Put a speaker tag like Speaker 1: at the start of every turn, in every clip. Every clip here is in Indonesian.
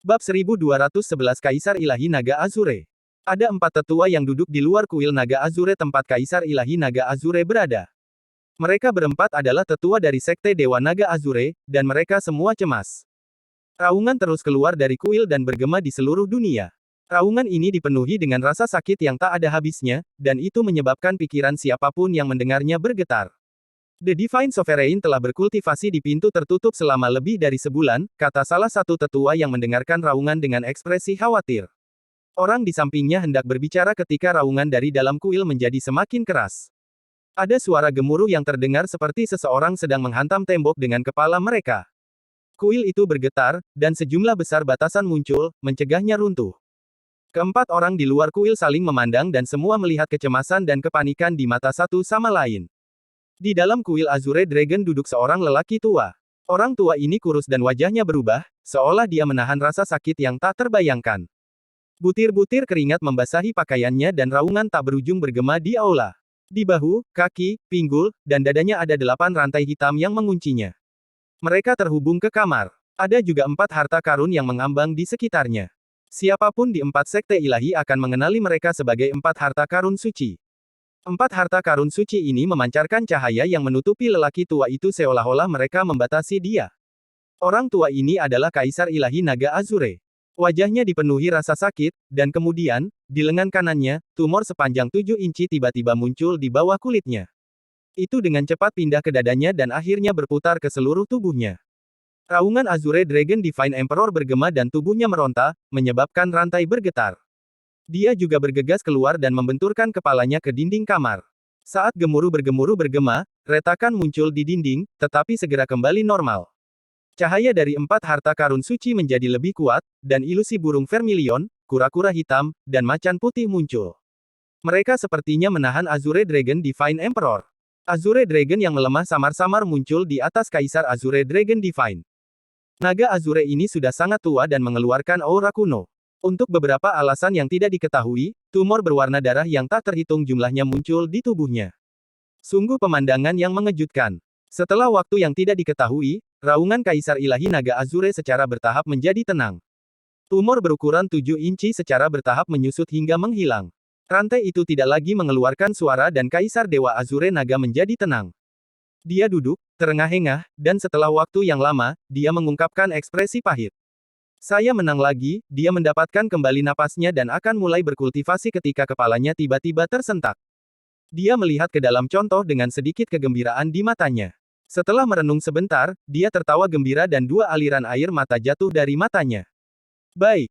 Speaker 1: Bab 1211 Kaisar Ilahi Naga Azure. Ada 4 tetua yang duduk di luar kuil Naga Azure tempat Kaisar Ilahi Naga Azure berada. Mereka berempat adalah tetua dari Sekte Dewa Naga Azure, dan mereka semua cemas. Raungan terus keluar dari kuil dan bergema di seluruh dunia. Raungan ini dipenuhi dengan rasa sakit yang tak ada habisnya, dan itu menyebabkan pikiran siapapun yang mendengarnya bergetar. The Divine Sovereign telah berkultivasi di pintu tertutup selama lebih dari sebulan, kata salah satu tetua yang mendengarkan raungan dengan ekspresi khawatir. Orang di sampingnya hendak berbicara ketika raungan dari dalam kuil menjadi semakin keras. Ada suara gemuruh yang terdengar seperti seseorang sedang menghantam tembok dengan kepala mereka. Kuil itu bergetar, dan sejumlah besar batasan muncul, mencegahnya runtuh. Keempat orang di luar kuil saling memandang dan semua melihat kecemasan dan kepanikan di mata satu sama lain. Di dalam kuil Azure Dragon duduk seorang lelaki tua. Orang tua ini kurus dan wajahnya berubah, seolah dia menahan rasa sakit yang tak terbayangkan. Butir-butir keringat membasahi pakaiannya dan raungan tak berujung bergema di aula. Di bahu, kaki, pinggul, dan dadanya ada 8 rantai hitam yang menguncinya. Mereka terhubung ke kamar. Ada juga 4 harta karun yang mengambang di sekitarnya. Siapapun di 4 sekte ilahi akan mengenali mereka sebagai 4 harta karun suci. 4 harta karun suci ini memancarkan cahaya yang menutupi lelaki tua itu seolah-olah mereka membatasi dia. Orang tua ini adalah Kaisar Ilahi Naga Azure. Wajahnya dipenuhi rasa sakit, dan kemudian, di lengan kanannya, tumor sepanjang 7 inci tiba-tiba muncul di bawah kulitnya. Itu dengan cepat pindah ke dadanya dan akhirnya berputar ke seluruh tubuhnya. Raungan Azure Dragon Divine Emperor bergema dan tubuhnya meronta, menyebabkan rantai bergetar. Dia juga bergegas keluar dan membenturkan kepalanya ke dinding kamar. Saat gemuruh bergema, retakan muncul di dinding, tetapi segera kembali normal. Cahaya dari 4 harta karun suci menjadi lebih kuat, dan ilusi burung vermilion, kura-kura hitam, dan macan putih muncul. Mereka sepertinya menahan Azure Dragon Divine Emperor. Azure Dragon yang melemah samar-samar muncul di atas Kaisar Azure Dragon Divine. Naga Azure ini sudah sangat tua dan mengeluarkan aura kuno. Untuk beberapa alasan yang tidak diketahui, tumor berwarna darah yang tak terhitung jumlahnya muncul di tubuhnya. Sungguh pemandangan yang mengejutkan. Setelah waktu yang tidak diketahui, raungan Kaisar Ilahi Naga Azure secara bertahap menjadi tenang. Tumor berukuran 7 inci secara bertahap menyusut hingga menghilang. Rantai itu tidak lagi mengeluarkan suara dan Kaisar Dewa Azure Naga menjadi tenang. Dia duduk, terengah-engah, dan setelah waktu yang lama, dia mengungkapkan ekspresi pahit. Saya menang lagi, dia mendapatkan kembali napasnya dan akan mulai berkultivasi ketika kepalanya tiba-tiba tersentak. Dia melihat ke dalam contoh dengan sedikit kegembiraan di matanya. Setelah merenung sebentar, dia tertawa gembira dan 2 aliran air mata jatuh dari matanya. Baik.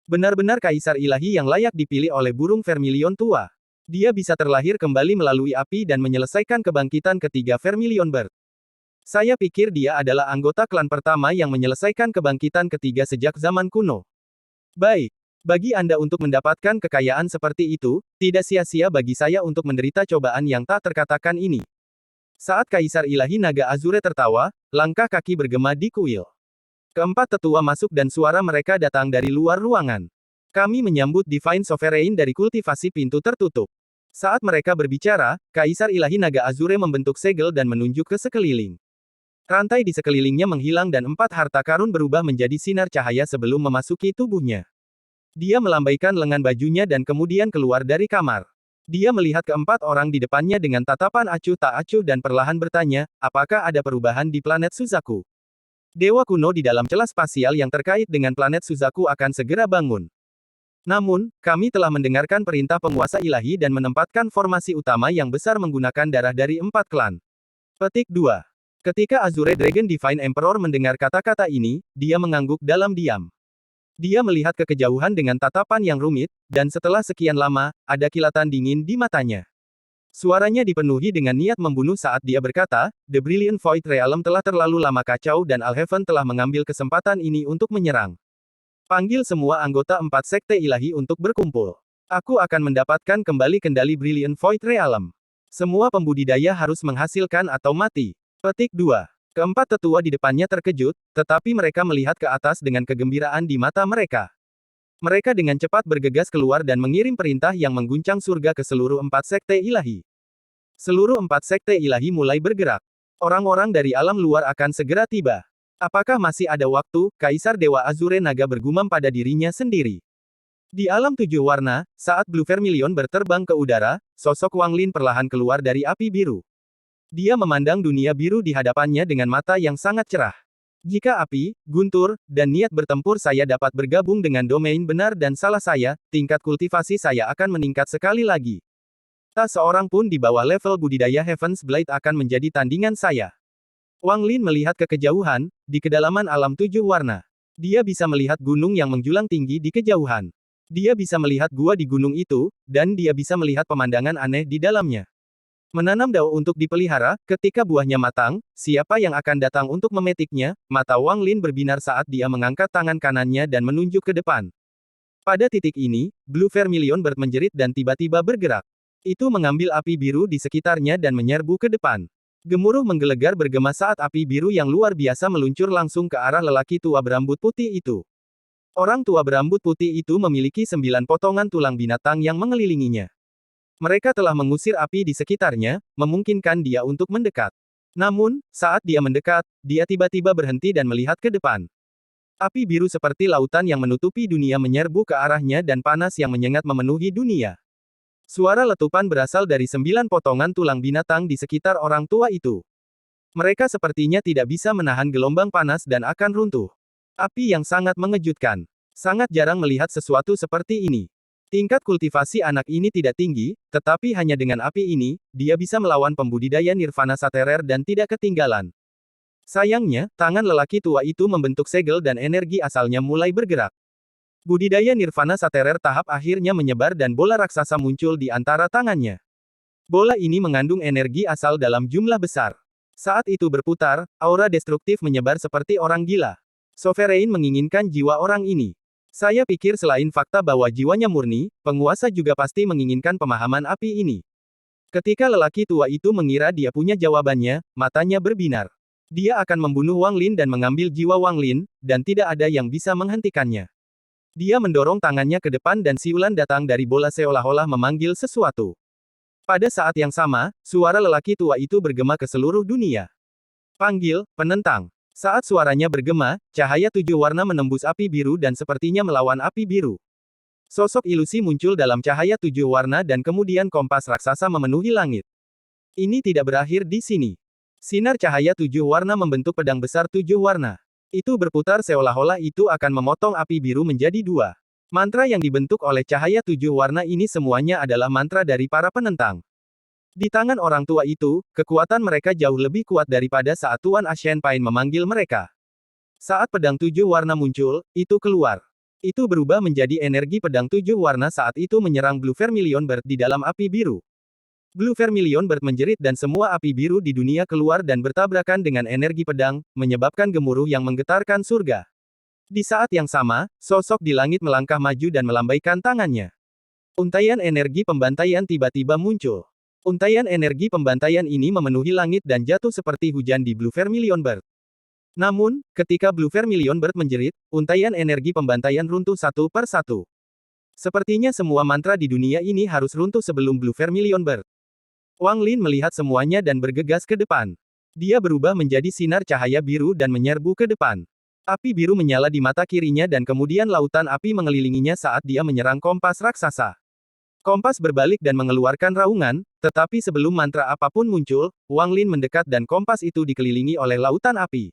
Speaker 1: Benar-benar Kaisar Ilahi yang layak dipilih oleh burung vermilion tua. Dia bisa terlahir kembali melalui api dan menyelesaikan kebangkitan ketiga vermilion bird. Saya pikir dia adalah anggota klan pertama yang menyelesaikan kebangkitan ketiga sejak zaman kuno. Baik. Bagi Anda untuk mendapatkan kekayaan seperti itu, tidak sia-sia bagi saya untuk menderita cobaan yang tak terkatakan ini. Saat Kaisar Ilahi Naga Azure tertawa, langkah kaki bergema di kuil. Keempat tetua masuk dan suara mereka datang dari luar ruangan. Kami menyambut Divine Sovereign dari kultivasi pintu tertutup. Saat mereka berbicara, Kaisar Ilahi Naga Azure membentuk segel dan menunjuk ke sekeliling. Rantai di sekelilingnya menghilang dan 4 harta karun berubah menjadi sinar cahaya sebelum memasuki tubuhnya. Dia melambaikan lengan bajunya dan kemudian keluar dari kamar. Dia melihat keempat orang di depannya dengan tatapan acuh tak acuh dan perlahan bertanya, apakah ada perubahan di planet Suzaku? Dewa kuno di dalam celah spasial yang terkait dengan planet Suzaku akan segera bangun. Namun, kami telah mendengarkan perintah penguasa ilahi dan menempatkan formasi utama yang besar menggunakan darah dari 4 klan. Petik 2. Ketika Azure Dragon Divine Emperor mendengar kata-kata ini, dia mengangguk dalam diam. Dia melihat ke kejauhan dengan tatapan yang rumit, dan setelah sekian lama, ada kilatan dingin di matanya. Suaranya dipenuhi dengan niat membunuh saat dia berkata, The Brilliant Void Realm telah terlalu lama kacau dan Alheaven telah mengambil kesempatan ini untuk menyerang. Panggil semua anggota 4 sekte ilahi untuk berkumpul. Aku akan mendapatkan kembali kendali Brilliant Void Realm. Semua pembudidaya harus menghasilkan atau mati. Petik 2. Keempat tetua di depannya terkejut, tetapi mereka melihat ke atas dengan kegembiraan di mata mereka. Mereka dengan cepat bergegas keluar dan mengirim perintah yang mengguncang surga ke seluruh 4 sekte ilahi. Seluruh 4 sekte ilahi mulai bergerak. Orang-orang dari alam luar akan segera tiba. Apakah masih ada waktu? Kaisar Dewa Azure Naga bergumam pada dirinya sendiri. Di alam tujuh warna, saat Blue Vermilion berterbang ke udara, sosok Wang Lin perlahan keluar dari api biru. Dia memandang dunia biru di hadapannya dengan mata yang sangat cerah. Jika api, guntur, dan niat bertempur saya dapat bergabung dengan domain benar dan salah saya, tingkat kultivasi saya akan meningkat sekali lagi. Tak seorang pun di bawah level budidaya Heaven's Blade akan menjadi tandingan saya. Wang Lin melihat ke kejauhan, di kedalaman alam tujuh warna. Dia bisa melihat gunung yang menjulang tinggi di kejauhan. Dia bisa melihat gua di gunung itu, dan dia bisa melihat pemandangan aneh di dalamnya. Menanam dao untuk dipelihara, ketika buahnya matang, siapa yang akan datang untuk memetiknya? Mata Wang Lin berbinar saat dia mengangkat tangan kanannya dan menunjuk ke depan. Pada titik ini, Blue Vermilion Bird menjerit dan tiba-tiba bergerak. Itu mengambil api biru di sekitarnya dan menyerbu ke depan. Gemuruh menggelegar bergema saat api biru yang luar biasa meluncur langsung ke arah lelaki tua berambut putih itu. Orang tua berambut putih itu memiliki 9 potongan tulang binatang yang mengelilinginya. Mereka telah mengusir api di sekitarnya, memungkinkan dia untuk mendekat. Namun, saat dia mendekat, dia tiba-tiba berhenti dan melihat ke depan. Api biru seperti lautan yang menutupi dunia menyerbu ke arahnya dan panas yang menyengat memenuhi dunia. Suara letupan berasal dari 9 potongan tulang binatang di sekitar orang tua itu. Mereka sepertinya tidak bisa menahan gelombang panas dan akan runtuh. Api yang sangat mengejutkan. Sangat jarang melihat sesuatu seperti ini. Tingkat kultivasi anak ini tidak tinggi, tetapi hanya dengan api ini, dia bisa melawan pembudidaya Nirvana Saterer dan tidak ketinggalan. Sayangnya, tangan lelaki tua itu membentuk segel dan energi asalnya mulai bergerak. Budidaya Nirvana Saterer tahap akhirnya menyebar dan bola raksasa muncul di antara tangannya. Bola ini mengandung energi asal dalam jumlah besar. Saat itu berputar, aura destruktif menyebar seperti orang gila. Sovereign menginginkan jiwa orang ini. Saya pikir selain fakta bahwa jiwanya murni, penguasa juga pasti menginginkan pemahaman api ini. Ketika lelaki tua itu mengira dia punya jawabannya, matanya berbinar. Dia akan membunuh Wang Lin dan mengambil jiwa Wang Lin, dan tidak ada yang bisa menghentikannya. Dia mendorong tangannya ke depan dan siulan datang dari bola seolah-olah memanggil sesuatu. Pada saat yang sama, suara lelaki tua itu bergema ke seluruh dunia. Panggil, penentang. Saat suaranya bergema, cahaya tujuh warna menembus api biru dan sepertinya melawan api biru. Sosok ilusi muncul dalam cahaya tujuh warna dan kemudian kompas raksasa memenuhi langit. Ini tidak berakhir di sini. Sinar cahaya tujuh warna membentuk pedang besar tujuh warna. Itu berputar seolah-olah itu akan memotong api biru menjadi dua. Mantra yang dibentuk oleh cahaya tujuh warna ini semuanya adalah mantra dari para penentang. Di tangan orang tua itu, kekuatan mereka jauh lebih kuat daripada saat Tuan Ashen Pain memanggil mereka. Saat pedang tujuh warna muncul, itu keluar. Itu berubah menjadi energi pedang tujuh warna saat itu menyerang Blue Vermilion Bird di dalam api biru. Blue Vermilion Bird menjerit dan semua api biru di dunia keluar dan bertabrakan dengan energi pedang, menyebabkan gemuruh yang menggetarkan surga. Di saat yang sama, sosok di langit melangkah maju dan melambaikan tangannya. Untaian energi pembantaian tiba-tiba muncul. Untaian energi pembantaian ini memenuhi langit dan jatuh seperti hujan di Blue Vermilion Bird. Namun, ketika Blue Vermilion Bird menjerit, untaian energi pembantaian runtuh satu per satu. Sepertinya semua mantra di dunia ini harus runtuh sebelum Blue Vermilion Bird. Wang Lin melihat semuanya dan bergegas ke depan. Dia berubah menjadi sinar cahaya biru dan menyerbu ke depan. Api biru menyala di mata kirinya dan kemudian lautan api mengelilinginya saat dia menyerang kompas raksasa. Kompas berbalik dan mengeluarkan raungan, tetapi sebelum mantra apapun muncul, Wang Lin mendekat dan kompas itu dikelilingi oleh lautan api.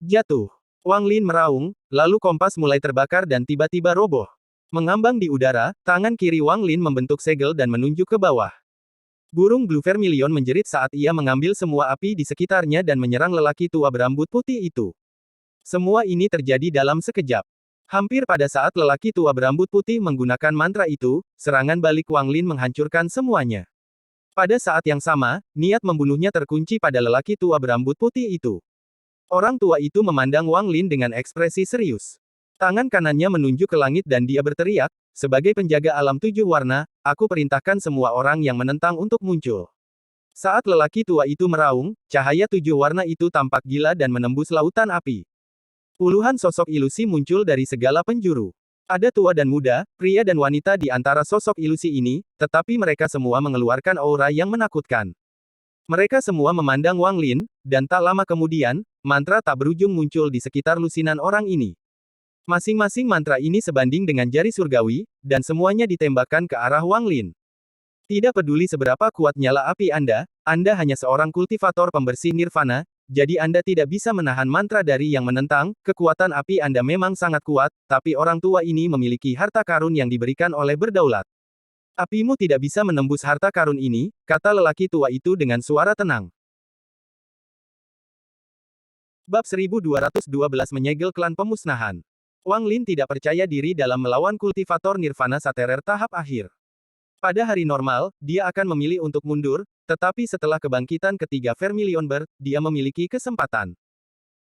Speaker 1: Jatuh. Wang Lin meraung, lalu kompas mulai terbakar dan tiba-tiba roboh. Mengambang di udara, tangan kiri Wang Lin membentuk segel dan menunjuk ke bawah. Burung Blue Vermilion menjerit saat ia mengambil semua api di sekitarnya dan menyerang lelaki tua berambut putih itu. Semua ini terjadi dalam sekejap. Hampir pada saat lelaki tua berambut putih menggunakan mantra itu, serangan balik Wang Lin menghancurkan semuanya. Pada saat yang sama, niat membunuhnya terkunci pada lelaki tua berambut putih itu. Orang tua itu memandang Wang Lin dengan ekspresi serius. Tangan kanannya menunjuk ke langit dan dia berteriak, sebagai penjaga alam tujuh warna, aku perintahkan semua orang yang menentang untuk muncul. Saat lelaki tua itu meraung, cahaya tujuh warna itu tampak gila dan menembus lautan api. Puluhan sosok ilusi muncul dari segala penjuru. Ada tua dan muda, pria dan wanita di antara sosok ilusi ini, tetapi mereka semua mengeluarkan aura yang menakutkan. Mereka semua memandang Wang Lin, dan tak lama kemudian, mantra tak berujung muncul di sekitar lusinan orang ini. Masing-masing mantra ini sebanding dengan jari surgawi, dan semuanya ditembakkan ke arah Wang Lin. Tidak peduli seberapa kuat nyala api Anda hanya seorang kultivator pembersih nirvana, jadi Anda tidak bisa menahan mantra dari yang menentang. Kekuatan api Anda memang sangat kuat, tapi orang tua ini memiliki harta karun yang diberikan oleh berdaulat. Apimu tidak bisa menembus harta karun ini, kata lelaki tua itu dengan suara tenang. Bab 1212 Menyegel Klan Pemusnahan. Wang Lin tidak percaya diri dalam melawan kultivator nirvana saterer tahap akhir. Pada hari normal, dia akan memilih untuk mundur, tetapi setelah kebangkitan ketiga Vermilion Bird, dia memiliki kesempatan.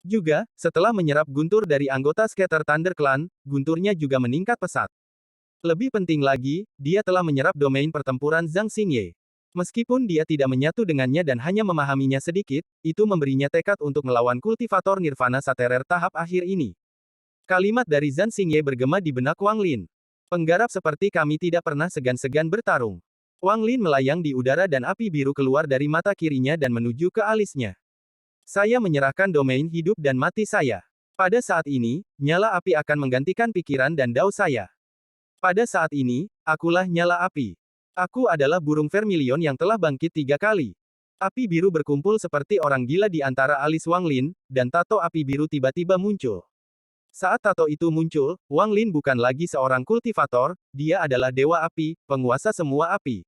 Speaker 1: Juga, setelah menyerap guntur dari anggota Scatter Thunder Clan, gunturnya juga meningkat pesat. Lebih penting lagi, dia telah menyerap domain pertempuran Zhang Xingye. Meskipun dia tidak menyatu dengannya dan hanya memahaminya sedikit, itu memberinya tekad untuk melawan kultivator nirvana saterer tahap akhir ini. Kalimat dari Zhang Xingye bergema di benak Wang Lin. Penggarap seperti kami tidak pernah segan-segan bertarung. Wang Lin melayang di udara dan api biru keluar dari mata kirinya dan menuju ke alisnya. Saya menyerahkan domain hidup dan mati saya. Pada saat ini, nyala api akan menggantikan pikiran dan dao saya. Pada saat ini, akulah nyala api. Aku adalah burung vermilion yang telah bangkit 3 kali. Api biru berkumpul seperti orang gila di antara alis Wang Lin, dan tato api biru tiba-tiba muncul. Saat tato itu muncul, Wang Lin bukan lagi seorang kultivator, dia adalah dewa api, penguasa semua api.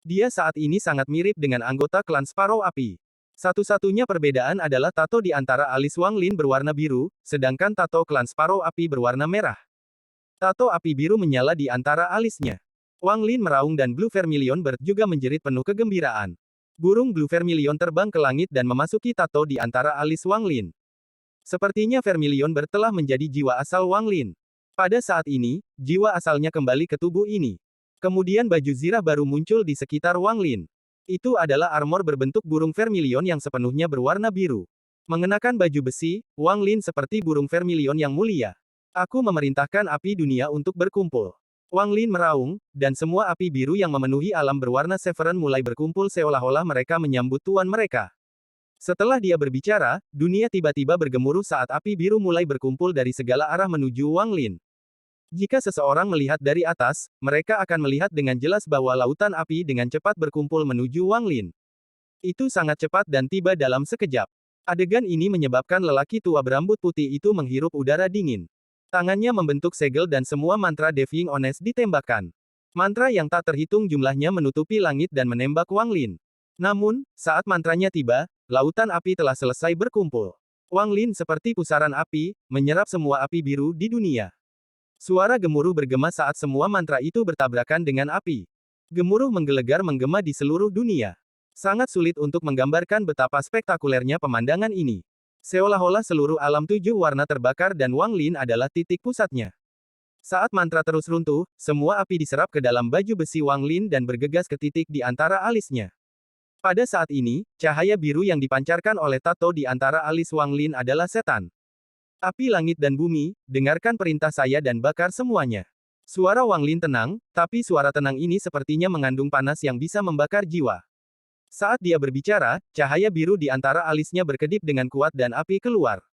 Speaker 1: Dia saat ini sangat mirip dengan anggota klan Sparrow Api. Satu-satunya perbedaan adalah tato di antara alis Wang Lin berwarna biru, sedangkan tato klan Sparrow Api berwarna merah. Tato api biru menyala di antara alisnya. Wang Lin meraung dan Blue Vermilion Bird juga menjerit penuh kegembiraan. Burung Blue Vermilion terbang ke langit dan memasuki tato di antara alis Wang Lin. Sepertinya Vermilion Bird telah menjadi jiwa asal Wang Lin. Pada saat ini, jiwa asalnya kembali ke tubuh ini. Kemudian baju zirah baru muncul di sekitar Wang Lin. Itu adalah armor berbentuk burung Vermilion yang sepenuhnya berwarna biru. Mengenakan baju besi, Wang Lin seperti burung Vermilion yang mulia. Aku memerintahkan api dunia untuk berkumpul. Wang Lin meraung, dan semua api biru yang memenuhi alam berwarna Severen mulai berkumpul seolah-olah mereka menyambut tuan mereka. Setelah dia berbicara, dunia tiba-tiba bergemuruh saat api biru mulai berkumpul dari segala arah menuju Wang Lin. Jika seseorang melihat dari atas, mereka akan melihat dengan jelas bahwa lautan api dengan cepat berkumpul menuju Wang Lin. Itu sangat cepat dan tiba dalam sekejap. Adegan ini menyebabkan lelaki tua berambut putih itu menghirup udara dingin. Tangannya membentuk segel dan semua mantra Deving Honest ditembakkan. Mantra yang tak terhitung jumlahnya menutupi langit dan menembak Wang Lin. Namun, saat mantranya tiba, lautan api telah selesai berkumpul. Wang Lin seperti pusaran api, menyerap semua api biru di dunia. Suara gemuruh bergema saat semua mantra itu bertabrakan dengan api. Gemuruh menggelegar menggema di seluruh dunia. Sangat sulit untuk menggambarkan betapa spektakulernya pemandangan ini. Seolah-olah seluruh alam 7 warna terbakar dan Wang Lin adalah titik pusatnya. Saat mantra terus runtuh, semua api diserap ke dalam baju besi Wang Lin dan bergegas ke titik di antara alisnya. Pada saat ini, cahaya biru yang dipancarkan oleh tato di antara alis Wang Lin adalah setan. Api langit dan bumi, dengarkan perintah saya dan bakar semuanya. Suara Wang Lin tenang, tapi suara tenang ini sepertinya mengandung panas yang bisa membakar jiwa. Saat dia berbicara, cahaya biru di antara alisnya berkedip dengan kuat dan api keluar.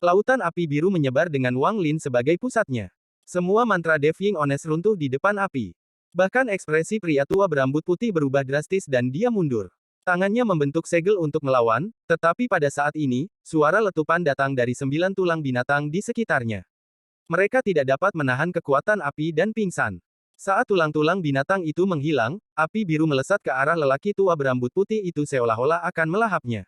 Speaker 1: Lautan api biru menyebar dengan Wang Lin sebagai pusatnya. Semua mantra Deving Honest runtuh di depan api. Bahkan ekspresi pria tua berambut putih berubah drastis dan dia mundur. Tangannya membentuk segel untuk melawan, tetapi pada saat ini, suara letupan datang dari 9 tulang binatang di sekitarnya. Mereka tidak dapat menahan kekuatan api dan pingsan. Saat tulang-tulang binatang itu menghilang, api biru melesat ke arah lelaki tua berambut putih itu seolah-olah akan melahapnya.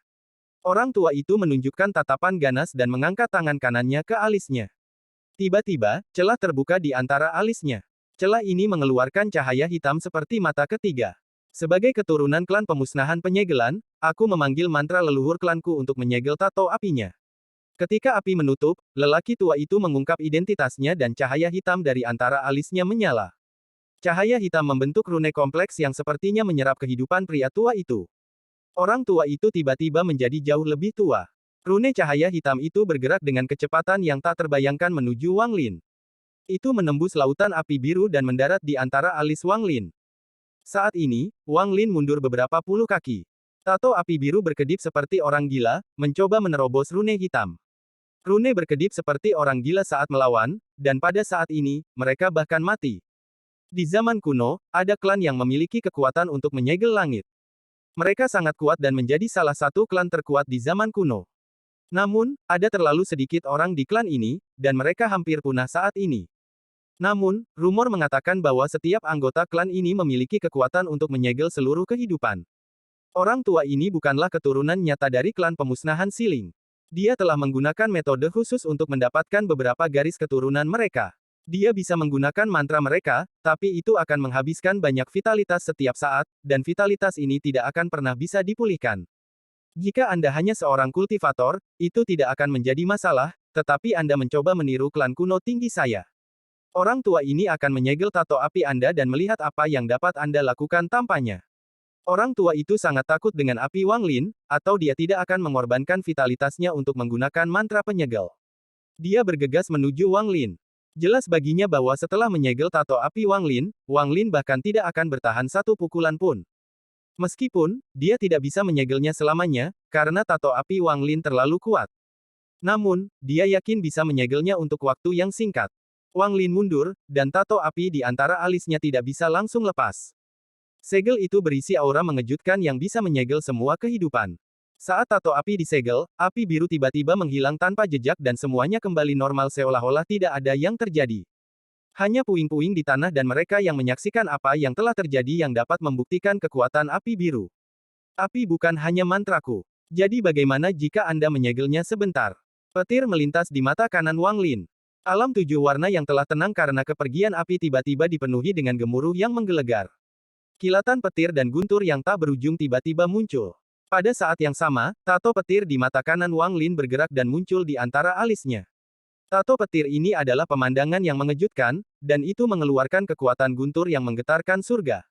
Speaker 1: Orang tua itu menunjukkan tatapan ganas dan mengangkat tangan kanannya ke alisnya. Tiba-tiba, celah terbuka di antara alisnya. Celah ini mengeluarkan cahaya hitam seperti mata ketiga. Sebagai keturunan klan pemusnahan penyegelan, aku memanggil mantra leluhur klanku untuk menyegel tato apinya. Ketika api menutup, lelaki tua itu mengungkap identitasnya dan cahaya hitam dari antara alisnya menyala. Cahaya hitam membentuk rune kompleks yang sepertinya menyerap kehidupan pria tua itu. Orang tua itu tiba-tiba menjadi jauh lebih tua. Rune cahaya hitam itu bergerak dengan kecepatan yang tak terbayangkan menuju Wang Lin. Itu menembus lautan api biru dan mendarat di antara alis Wang Lin. Saat ini, Wang Lin mundur beberapa puluh kaki. Tato api biru berkedip seperti orang gila, mencoba menerobos rune hitam. Rune berkedip seperti orang gila saat melawan, dan pada saat ini, mereka bahkan mati. Di zaman kuno, ada klan yang memiliki kekuatan untuk menyegel langit. Mereka sangat kuat dan menjadi salah satu klan terkuat di zaman kuno. Namun, ada terlalu sedikit orang di klan ini, dan mereka hampir punah saat ini. Namun, rumor mengatakan bahwa setiap anggota klan ini memiliki kekuatan untuk menyegel seluruh kehidupan. Orang tua ini bukanlah keturunan nyata dari klan pemusnahan Siling. Dia telah menggunakan metode khusus untuk mendapatkan beberapa garis keturunan mereka. Dia bisa menggunakan mantra mereka, tapi itu akan menghabiskan banyak vitalitas setiap saat, dan vitalitas ini tidak akan pernah bisa dipulihkan. Jika Anda hanya seorang kultivator, itu tidak akan menjadi masalah, tetapi Anda mencoba meniru klan kuno tinggi saya. Orang tua ini akan menyegel tato api Anda dan melihat apa yang dapat Anda lakukan tanpanya. Orang tua itu sangat takut dengan api Wang Lin, atau dia tidak akan mengorbankan vitalitasnya untuk menggunakan mantra penyegel. Dia bergegas menuju Wang Lin. Jelas baginya bahwa setelah menyegel tato api Wang Lin bahkan tidak akan bertahan satu pukulan pun. Meskipun, dia tidak bisa menyegelnya selamanya, karena tato api Wang Lin terlalu kuat. Namun, dia yakin bisa menyegelnya untuk waktu yang singkat. Wang Lin mundur, dan tato api di antara alisnya tidak bisa langsung lepas. Segel itu berisi aura mengejutkan yang bisa menyegel semua kehidupan. Saat tato api disegel, api biru tiba-tiba menghilang tanpa jejak dan semuanya kembali normal seolah-olah tidak ada yang terjadi. Hanya puing-puing di tanah dan mereka yang menyaksikan apa yang telah terjadi yang dapat membuktikan kekuatan api biru. Api bukan hanya mantraku. Jadi bagaimana jika Anda menyegelnya sebentar? Petir melintas di mata kanan Wang Lin. Alam tujuh warna yang telah tenang karena kepergian api tiba-tiba dipenuhi dengan gemuruh yang menggelegar. Kilatan petir dan guntur yang tak berujung tiba-tiba muncul. Pada saat yang sama, tato petir di mata kanan Wang Lin bergerak dan muncul di antara alisnya. Tato petir ini adalah pemandangan yang mengejutkan, dan itu mengeluarkan kekuatan guntur yang menggetarkan surga.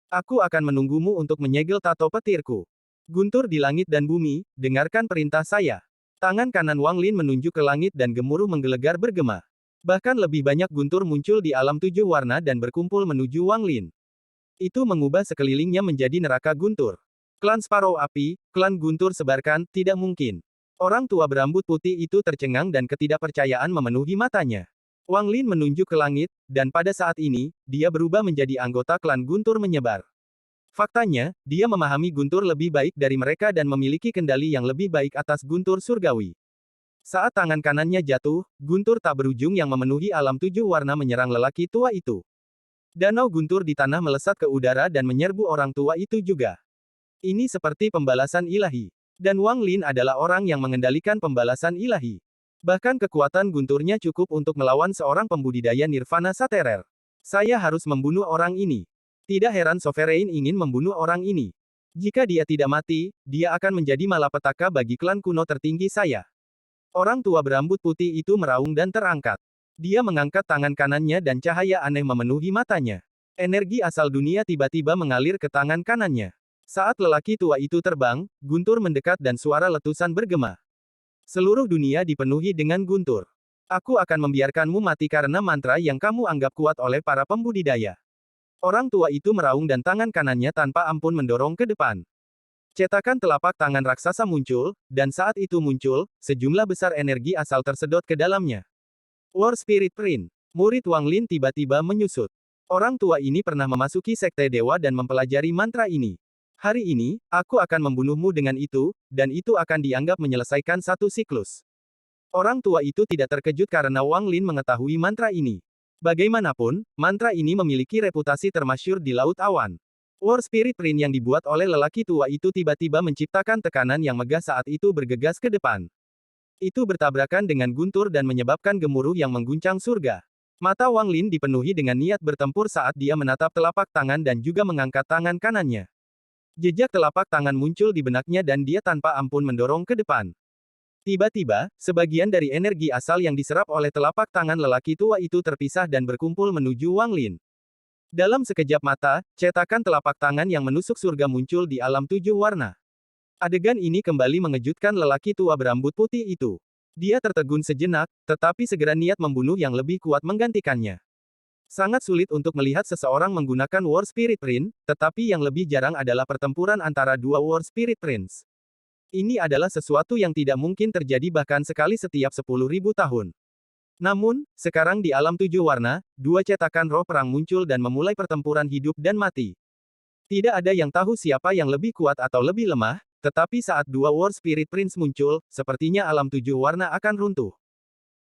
Speaker 1: Aku akan menunggumu untuk menyegel tato petirku. Guntur di langit dan bumi, dengarkan perintah saya. Tangan kanan Wang Lin menunjuk ke langit dan gemuruh menggelegar bergema. Bahkan lebih banyak guntur muncul di alam tujuh warna dan berkumpul menuju Wang Lin. Itu mengubah sekelilingnya menjadi neraka guntur. Klan Sparrow Api, klan guntur sebarkan, tidak mungkin. Orang tua berambut putih itu tercengang dan ketidakpercayaan memenuhi matanya. Wang Lin menunjuk ke langit, dan pada saat ini, dia berubah menjadi anggota klan guntur menyebar. Faktanya, dia memahami guntur lebih baik dari mereka dan memiliki kendali yang lebih baik atas guntur surgawi. Saat tangan kanannya jatuh, guntur tak berujung yang memenuhi alam tujuh warna menyerang lelaki tua itu. Danau guntur di tanah melesat ke udara dan menyerbu orang tua itu juga. Ini seperti pembalasan ilahi. Dan Wang Lin adalah orang yang mengendalikan pembalasan ilahi. Bahkan kekuatan gunturnya cukup untuk melawan seorang pembudidaya nirvana saterer. Saya harus membunuh orang ini. Tidak heran Sovereign ingin membunuh orang ini. Jika dia tidak mati, dia akan menjadi malapetaka bagi klan kuno tertinggi saya. Orang tua berambut putih itu meraung dan terangkat. Dia mengangkat tangan kanannya dan cahaya aneh memenuhi matanya. Energi asal dunia tiba-tiba mengalir ke tangan kanannya. Saat lelaki tua itu terbang, guntur mendekat dan suara letusan bergema. Seluruh dunia dipenuhi dengan guntur. Aku akan membiarkanmu mati karena mantra yang kamu anggap kuat oleh para pembudidaya. Orang tua itu meraung dan tangan kanannya tanpa ampun mendorong ke depan. Cetakan telapak tangan raksasa muncul, dan saat itu muncul, sejumlah besar energi asal tersedot ke dalamnya. War Spirit Print. Murid Wang Lin tiba-tiba menyusut. Orang tua ini pernah memasuki sekte dewa dan mempelajari mantra ini. Hari ini, aku akan membunuhmu dengan itu, dan itu akan dianggap menyelesaikan satu siklus. Orang tua itu tidak terkejut karena Wang Lin mengetahui mantra ini. Bagaimanapun, mantra ini memiliki reputasi termasyhur di Laut Awan. War Spirit Print yang dibuat oleh lelaki tua itu tiba-tiba menciptakan tekanan yang megah saat itu bergegas ke depan. Itu bertabrakan dengan guntur dan menyebabkan gemuruh yang mengguncang surga. Mata Wang Lin dipenuhi dengan niat bertempur saat dia menatap telapak tangan dan juga mengangkat tangan kanannya. Jejak telapak tangan muncul di benaknya dan dia tanpa ampun mendorong ke depan. Tiba-tiba, sebagian dari energi asal yang diserap oleh telapak tangan lelaki tua itu terpisah dan berkumpul menuju Wang Lin. Dalam sekejap mata, cetakan telapak tangan yang menusuk surga muncul di alam tujuh warna. Adegan ini kembali mengejutkan lelaki tua berambut putih itu. Dia tertegun sejenak, tetapi segera niat membunuh yang lebih kuat menggantikannya. Sangat sulit untuk melihat seseorang menggunakan War Spirit Print, tetapi yang lebih jarang adalah pertempuran antara dua War Spirit Prints. Ini adalah sesuatu yang tidak mungkin terjadi bahkan sekali setiap 10.000 tahun. Namun, sekarang di alam tujuh warna, dua cetakan roh perang muncul dan memulai pertempuran hidup dan mati. Tidak ada yang tahu siapa yang lebih kuat atau lebih lemah, tetapi saat dua War Spirit Prints muncul, sepertinya alam tujuh warna akan runtuh.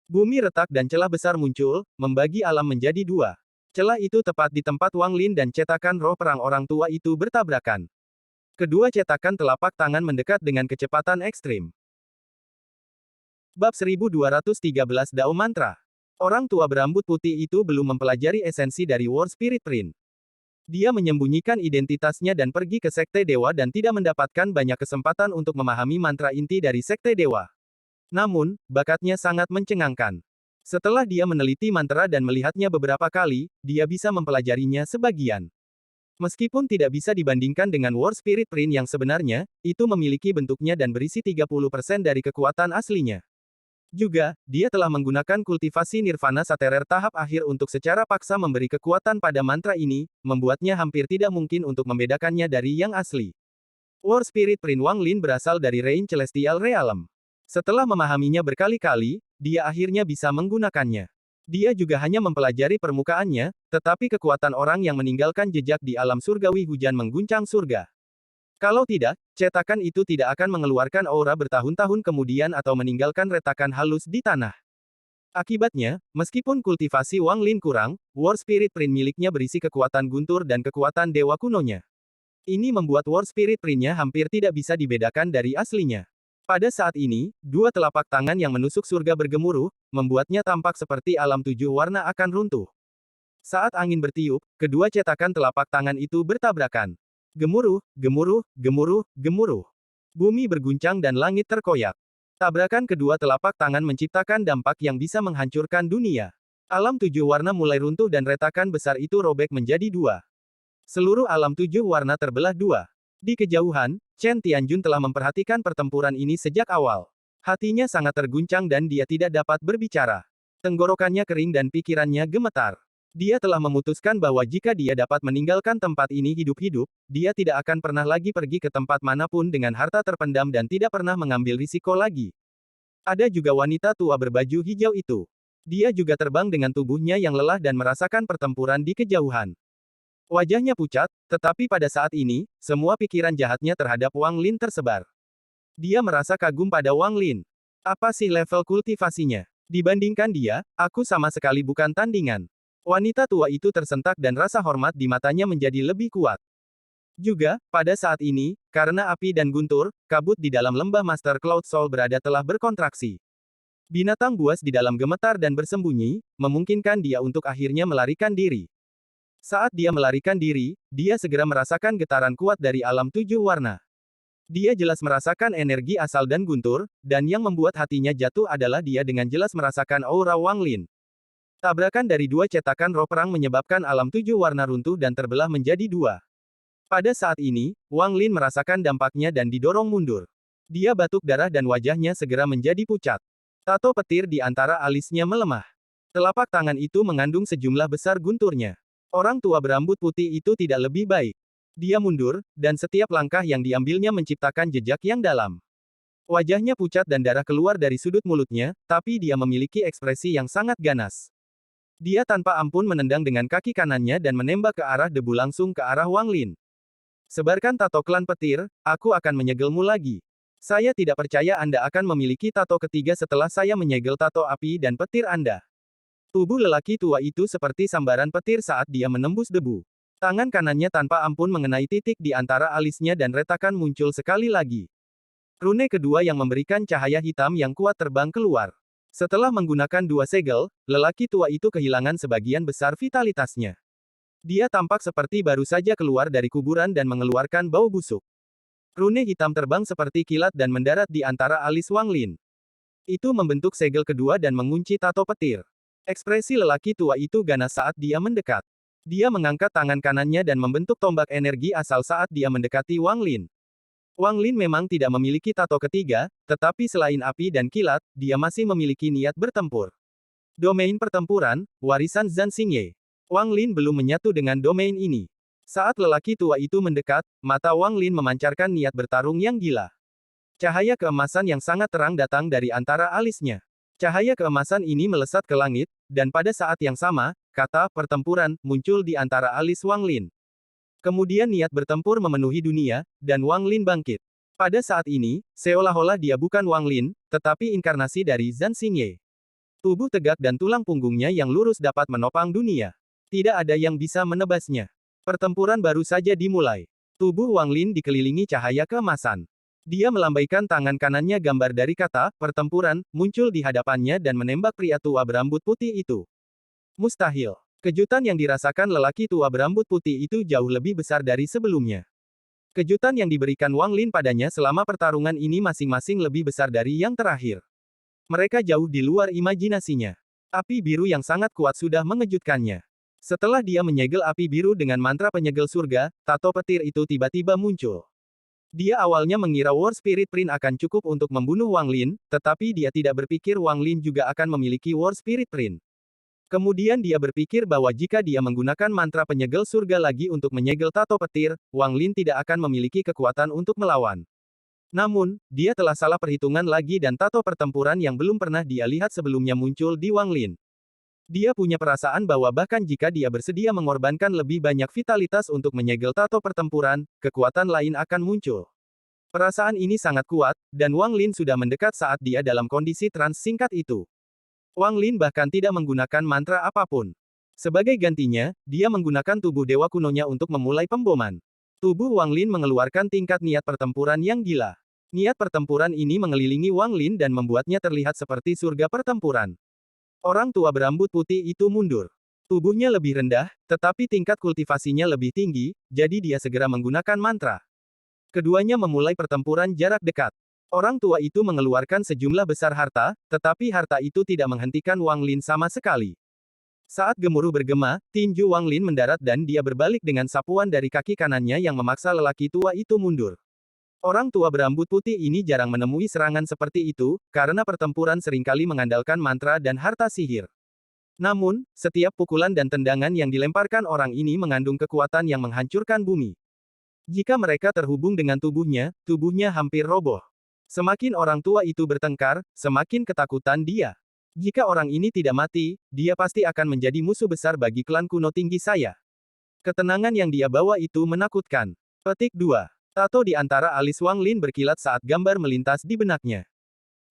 Speaker 1: Bumi retak dan celah besar muncul, membagi alam menjadi dua. Celah itu tepat di tempat Wang Lin dan cetakan roh perang orang tua itu bertabrakan. Kedua cetakan telapak tangan mendekat dengan kecepatan ekstrim. Bab 1213 Dao Mantra. Orang tua berambut putih itu belum mempelajari esensi dari War Spirit Print. Dia menyembunyikan identitasnya dan pergi ke Sekte Dewa dan tidak mendapatkan banyak kesempatan untuk memahami mantra inti dari Sekte Dewa. Namun, bakatnya sangat mencengangkan. Setelah dia meneliti mantra dan melihatnya beberapa kali, dia bisa mempelajarinya sebagian. Meskipun tidak bisa dibandingkan dengan War Spirit Print yang sebenarnya, itu memiliki bentuknya dan berisi 30% dari kekuatan aslinya. Juga, dia telah menggunakan kultivasi Nirvana Saterer tahap akhir untuk secara paksa memberi kekuatan pada mantra ini, membuatnya hampir tidak mungkin untuk membedakannya dari yang asli. War Spirit Print Wang Lin berasal dari Reign Celestial Realm. Setelah memahaminya berkali-kali, dia akhirnya bisa menggunakannya. Dia juga hanya mempelajari permukaannya, tetapi kekuatan orang yang meninggalkan jejak di alam surgawi hujan mengguncang surga. Kalau tidak, cetakan itu tidak akan mengeluarkan aura bertahun-tahun kemudian atau meninggalkan retakan halus di tanah. Akibatnya, meskipun kultivasi Wang Lin kurang, War Spirit Print miliknya berisi kekuatan guntur dan kekuatan dewa kunonya. Ini membuat War Spirit Print-nya hampir tidak bisa dibedakan dari aslinya. Pada saat ini, dua telapak tangan yang menusuk surga bergemuruh, membuatnya tampak seperti alam tujuh warna akan runtuh. Saat angin bertiup, kedua cetakan telapak tangan itu bertabrakan. Gemuruh, gemuruh, gemuruh, gemuruh. Bumi berguncang dan langit terkoyak. Tabrakan kedua telapak tangan menciptakan dampak yang bisa menghancurkan dunia. Alam tujuh warna mulai runtuh dan retakan besar itu robek menjadi dua. Seluruh alam tujuh warna terbelah dua. Di kejauhan, Chen Tianjun telah memperhatikan pertempuran ini sejak awal. Hatinya sangat terguncang dan dia tidak dapat berbicara. Tenggorokannya kering dan pikirannya gemetar. Dia telah memutuskan bahwa jika dia dapat meninggalkan tempat ini hidup-hidup, dia tidak akan pernah lagi pergi ke tempat manapun dengan harta terpendam dan tidak pernah mengambil risiko lagi. Ada juga wanita tua berbaju hijau itu. Dia juga terbang dengan tubuhnya yang lelah dan merasakan pertempuran di kejauhan. Wajahnya pucat, tetapi pada saat ini, semua pikiran jahatnya terhadap Wang Lin tersebar. Dia merasa kagum pada Wang Lin. Apa sih level kultivasinya? Dibandingkan dia, aku sama sekali bukan tandingan. Wanita tua itu tersentak dan rasa hormat di matanya menjadi lebih kuat. Juga, pada saat ini, karena api dan guntur, kabut di dalam lembah Master Cloud Soul berada telah berkontraksi. Binatang buas di dalam gemetar dan bersembunyi, memungkinkan dia untuk akhirnya melarikan diri. Saat dia melarikan diri, dia segera merasakan getaran kuat dari alam tujuh warna. Dia jelas merasakan energi asal dan guntur, dan yang membuat hatinya jatuh adalah dia dengan jelas merasakan aura Wang Lin. Tabrakan dari dua cetakan roh perang menyebabkan alam tujuh warna runtuh dan terbelah menjadi dua. Pada saat ini, Wang Lin merasakan dampaknya dan didorong mundur. Dia batuk darah dan wajahnya segera menjadi pucat. Tato petir di antara alisnya melemah. Telapak tangan itu mengandung sejumlah besar gunturnya. Orang tua berambut putih itu tidak lebih baik. Dia mundur, dan setiap langkah yang diambilnya menciptakan jejak yang dalam. Wajahnya pucat dan darah keluar dari sudut mulutnya, tapi dia memiliki ekspresi yang sangat ganas. Dia tanpa ampun menendang dengan kaki kanannya dan menembak ke arah debu langsung ke arah Wang Lin. Sebarkan tato klan petir, aku akan menyegelmu lagi. Saya tidak percaya Anda akan memiliki tato ketiga setelah saya menyegel tato api dan petir Anda. Tubuh lelaki tua itu seperti sambaran petir saat dia menembus debu. Tangan kanannya tanpa ampun mengenai titik di antara alisnya dan retakan muncul sekali lagi. Rune kedua yang memberikan cahaya hitam yang kuat terbang keluar. Setelah menggunakan dua segel, lelaki tua itu kehilangan sebagian besar vitalitasnya. Dia tampak seperti baru saja keluar dari kuburan dan mengeluarkan bau busuk. Rune hitam terbang seperti kilat dan mendarat di antara alis Wang Lin. Itu membentuk segel kedua dan mengunci tato petir. Ekspresi lelaki tua itu ganas saat dia mendekat. Dia mengangkat tangan kanannya dan membentuk tombak energi asal saat dia mendekati Wang Lin. Wang Lin memang tidak memiliki tato ketiga, tetapi selain api dan kilat, dia masih memiliki niat bertempur. Domain pertempuran, warisan Zhan Xingye. Wang Lin belum menyatu dengan domain ini. Saat lelaki tua itu mendekat, mata Wang Lin memancarkan niat bertarung yang gila. Cahaya keemasan yang sangat terang datang dari antara alisnya. Cahaya keemasan ini melesat ke langit, dan pada saat yang sama, kata "pertempuran" muncul di antara alis Wang Lin. Kemudian niat bertempur memenuhi dunia, dan Wang Lin bangkit. Pada saat ini, seolah-olah dia bukan Wang Lin, tetapi inkarnasi dari Zhan Xingye. Tubuh tegak dan tulang punggungnya yang lurus dapat menopang dunia. Tidak ada yang bisa menebasnya. Pertempuran baru saja dimulai. Tubuh Wang Lin dikelilingi cahaya keemasan. Dia melambaikan tangan kanannya, gambar dari kata "pertempuran" muncul di hadapannya dan menembak pria tua berambut putih itu. Mustahil. Kejutan yang dirasakan lelaki tua berambut putih itu jauh lebih besar dari sebelumnya. Kejutan yang diberikan Wang Lin padanya selama pertarungan ini masing-masing lebih besar dari yang terakhir. Mereka jauh di luar imajinasinya. Api biru yang sangat kuat sudah mengejutkannya. Setelah dia menyegel api biru dengan mantra penyegel surga, tato petir itu tiba-tiba muncul. Dia awalnya mengira War Spirit Prince akan cukup untuk membunuh Wang Lin, tetapi dia tidak berpikir Wang Lin juga akan memiliki War Spirit Prince. Kemudian dia berpikir bahwa jika dia menggunakan mantra penyegel surga lagi untuk menyegel tato petir, Wang Lin tidak akan memiliki kekuatan untuk melawan. Namun, dia telah salah perhitungan lagi dan tato pertempuran yang belum pernah dia lihat sebelumnya muncul di Wang Lin. Dia punya perasaan bahwa bahkan jika dia bersedia mengorbankan lebih banyak vitalitas untuk menyegel tato pertempuran, kekuatan lain akan muncul. Perasaan ini sangat kuat, dan Wang Lin sudah mendekat saat dia dalam kondisi trans singkat itu. Wang Lin bahkan tidak menggunakan mantra apapun. Sebagai gantinya, dia menggunakan tubuh dewa kunonya untuk memulai pemboman. Tubuh Wang Lin mengeluarkan tingkat niat pertempuran yang gila. Niat pertempuran ini mengelilingi Wang Lin dan membuatnya terlihat seperti surga pertempuran. Orang tua berambut putih itu mundur. Tubuhnya lebih rendah, tetapi tingkat kultivasinya lebih tinggi, jadi dia segera menggunakan mantra. Keduanya memulai pertempuran jarak dekat. Orang tua itu mengeluarkan sejumlah besar harta, tetapi harta itu tidak menghentikan Wang Lin sama sekali. Saat gemuruh bergema, tinju Wang Lin mendarat dan dia berbalik dengan sapuan dari kaki kanannya yang memaksa lelaki tua itu mundur. Orang tua berambut putih ini jarang menemui serangan seperti itu, karena pertempuran seringkali mengandalkan mantra dan harta sihir. Namun, setiap pukulan dan tendangan yang dilemparkan orang ini mengandung kekuatan yang menghancurkan bumi. Jika mereka terhubung dengan tubuhnya hampir roboh. Semakin orang tua itu bertengkar, semakin ketakutan dia. Jika orang ini tidak mati, dia pasti akan menjadi musuh besar bagi klan kuno tinggi saya. Ketenangan yang dia bawa itu menakutkan. Petik 2. Tato di antara alis Wang Lin berkilat saat gambar melintas di benaknya.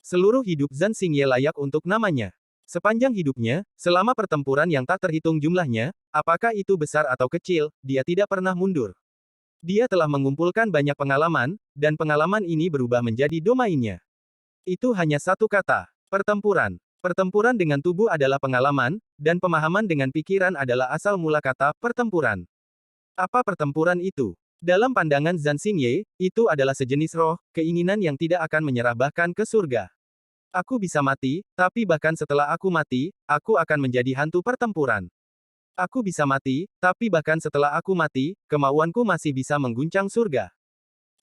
Speaker 1: Seluruh hidup Zhan Xingye layak untuk namanya. Sepanjang hidupnya, selama pertempuran yang tak terhitung jumlahnya, apakah itu besar atau kecil, dia tidak pernah mundur. Dia telah mengumpulkan banyak pengalaman, dan pengalaman ini berubah menjadi domainnya. Itu hanya satu kata, pertempuran. Pertempuran dengan tubuh adalah pengalaman, dan pemahaman dengan pikiran adalah asal mula kata pertempuran. Apa pertempuran itu? Dalam pandangan Zhan Xingye, itu adalah sejenis roh, keinginan yang tidak akan menyerah bahkan ke surga. Aku bisa mati, tapi bahkan setelah aku mati, aku akan menjadi hantu pertempuran. Aku bisa mati, tapi bahkan setelah aku mati, kemauanku masih bisa mengguncang surga.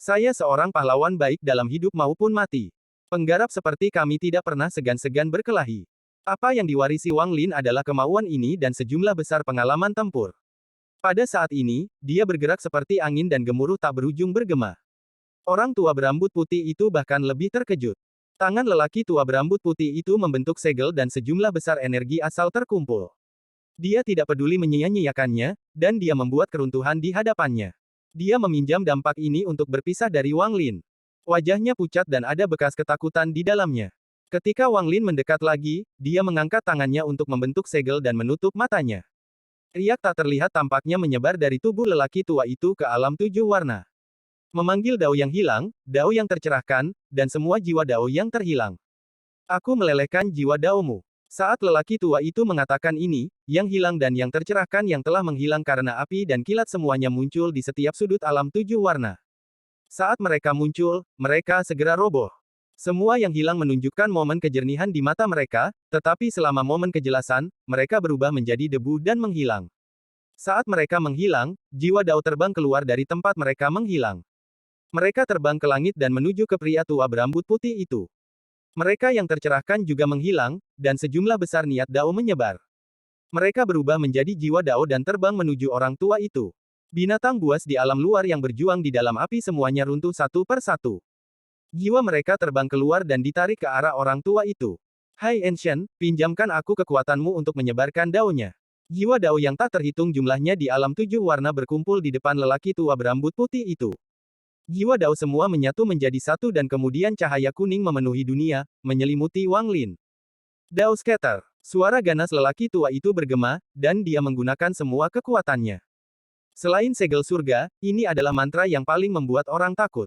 Speaker 1: Saya seorang pahlawan baik dalam hidup maupun mati. Penggarap seperti kami tidak pernah segan-segan berkelahi. Apa yang diwarisi Wang Lin adalah kemauan ini dan sejumlah besar pengalaman tempur. Pada saat ini, dia bergerak seperti angin dan gemuruh tak berujung bergema. Orang tua berambut putih itu bahkan lebih terkejut. Tangan lelaki tua berambut putih itu membentuk segel dan sejumlah besar energi asal terkumpul. Dia tidak peduli menyia-nyiakannya, dan dia membuat keruntuhan di hadapannya. Dia meminjam dampak ini untuk berpisah dari Wang Lin. Wajahnya pucat dan ada bekas ketakutan di dalamnya. Ketika Wang Lin mendekat lagi, dia mengangkat tangannya untuk membentuk segel dan menutup matanya. Riak tak terlihat tampaknya menyebar dari tubuh lelaki tua itu ke alam 7 warna. Memanggil Dao yang hilang, Dao yang tercerahkan, dan semua jiwa Dao yang terhilang. Aku melelehkan jiwa Daomu. Saat lelaki tua itu mengatakan ini, yang hilang dan yang tercerahkan yang telah menghilang karena api dan kilat semuanya muncul di setiap sudut alam 7 warna. Saat mereka muncul, mereka segera roboh. Semua yang hilang menunjukkan momen kejernihan di mata mereka, tetapi selama momen kejelasan, mereka berubah menjadi debu dan menghilang. Saat mereka menghilang, jiwa Dao terbang keluar dari tempat mereka menghilang. Mereka terbang ke langit dan menuju ke pria tua berambut putih itu. Mereka yang tercerahkan juga menghilang, dan sejumlah besar niat Dao menyebar. Mereka berubah menjadi jiwa Dao dan terbang menuju orang tua itu. Binatang buas di alam luar yang berjuang di dalam api semuanya runtuh satu per satu. Jiwa mereka terbang keluar dan ditarik ke arah orang tua itu. Hai Ancient, pinjamkan aku kekuatanmu untuk menyebarkan daunnya. Jiwa Dao yang tak terhitung jumlahnya di alam tujuh warna berkumpul di depan lelaki tua berambut putih itu. Jiwa Dao semua menyatu menjadi satu dan kemudian cahaya kuning memenuhi dunia, menyelimuti Wang Lin. Dao Scatter. Suara ganas lelaki tua itu bergema, dan dia menggunakan semua kekuatannya. Selain segel surga, ini adalah mantra yang paling membuat orang takut.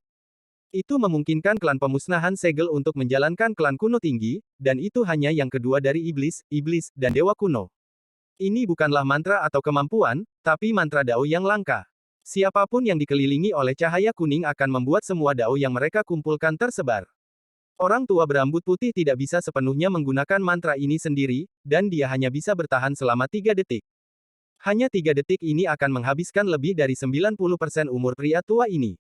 Speaker 1: Itu memungkinkan klan pemusnahan segel untuk menjalankan klan kuno tinggi, dan itu hanya yang kedua dari iblis, dan dewa kuno. Ini bukanlah mantra atau kemampuan, tapi mantra Dao yang langka. Siapapun yang dikelilingi oleh cahaya kuning akan membuat semua Dao yang mereka kumpulkan tersebar. Orang tua berambut putih tidak bisa sepenuhnya menggunakan mantra ini sendiri, dan dia hanya bisa bertahan selama 3 detik. Hanya 3 detik ini akan menghabiskan lebih dari 90% umur pria tua ini.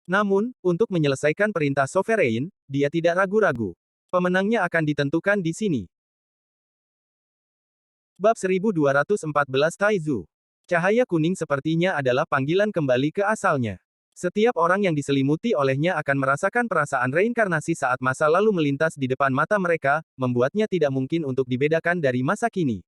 Speaker 1: Namun, untuk menyelesaikan perintah Sovereign, dia tidak ragu-ragu. Pemenangnya akan ditentukan di sini. Bab 1214 Taizu. Cahaya kuning sepertinya adalah panggilan kembali ke asalnya. Setiap orang yang diselimuti olehnya akan merasakan perasaan reinkarnasi saat masa lalu melintas di depan mata mereka, membuatnya tidak mungkin untuk dibedakan dari masa kini.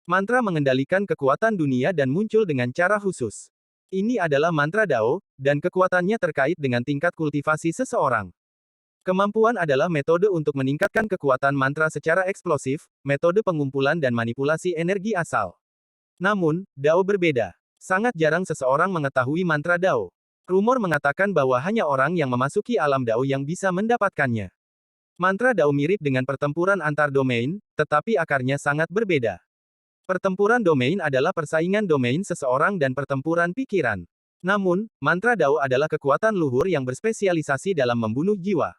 Speaker 1: Mantra mengendalikan kekuatan dunia dan muncul dengan cara khusus. Ini adalah mantra Dao, dan kekuatannya terkait dengan tingkat kultivasi seseorang. Kemampuan adalah metode untuk meningkatkan kekuatan mantra secara eksplosif, metode pengumpulan dan manipulasi energi asal. Namun, Dao berbeda. Sangat jarang seseorang mengetahui mantra Dao. Rumor mengatakan bahwa hanya orang yang memasuki alam Dao yang bisa mendapatkannya. Mantra Dao mirip dengan pertempuran antar domain, tetapi akarnya sangat berbeda. Pertempuran domain adalah persaingan domain seseorang dan pertempuran pikiran. Namun, mantra Dao adalah kekuatan luhur yang berspesialisasi dalam membunuh jiwa.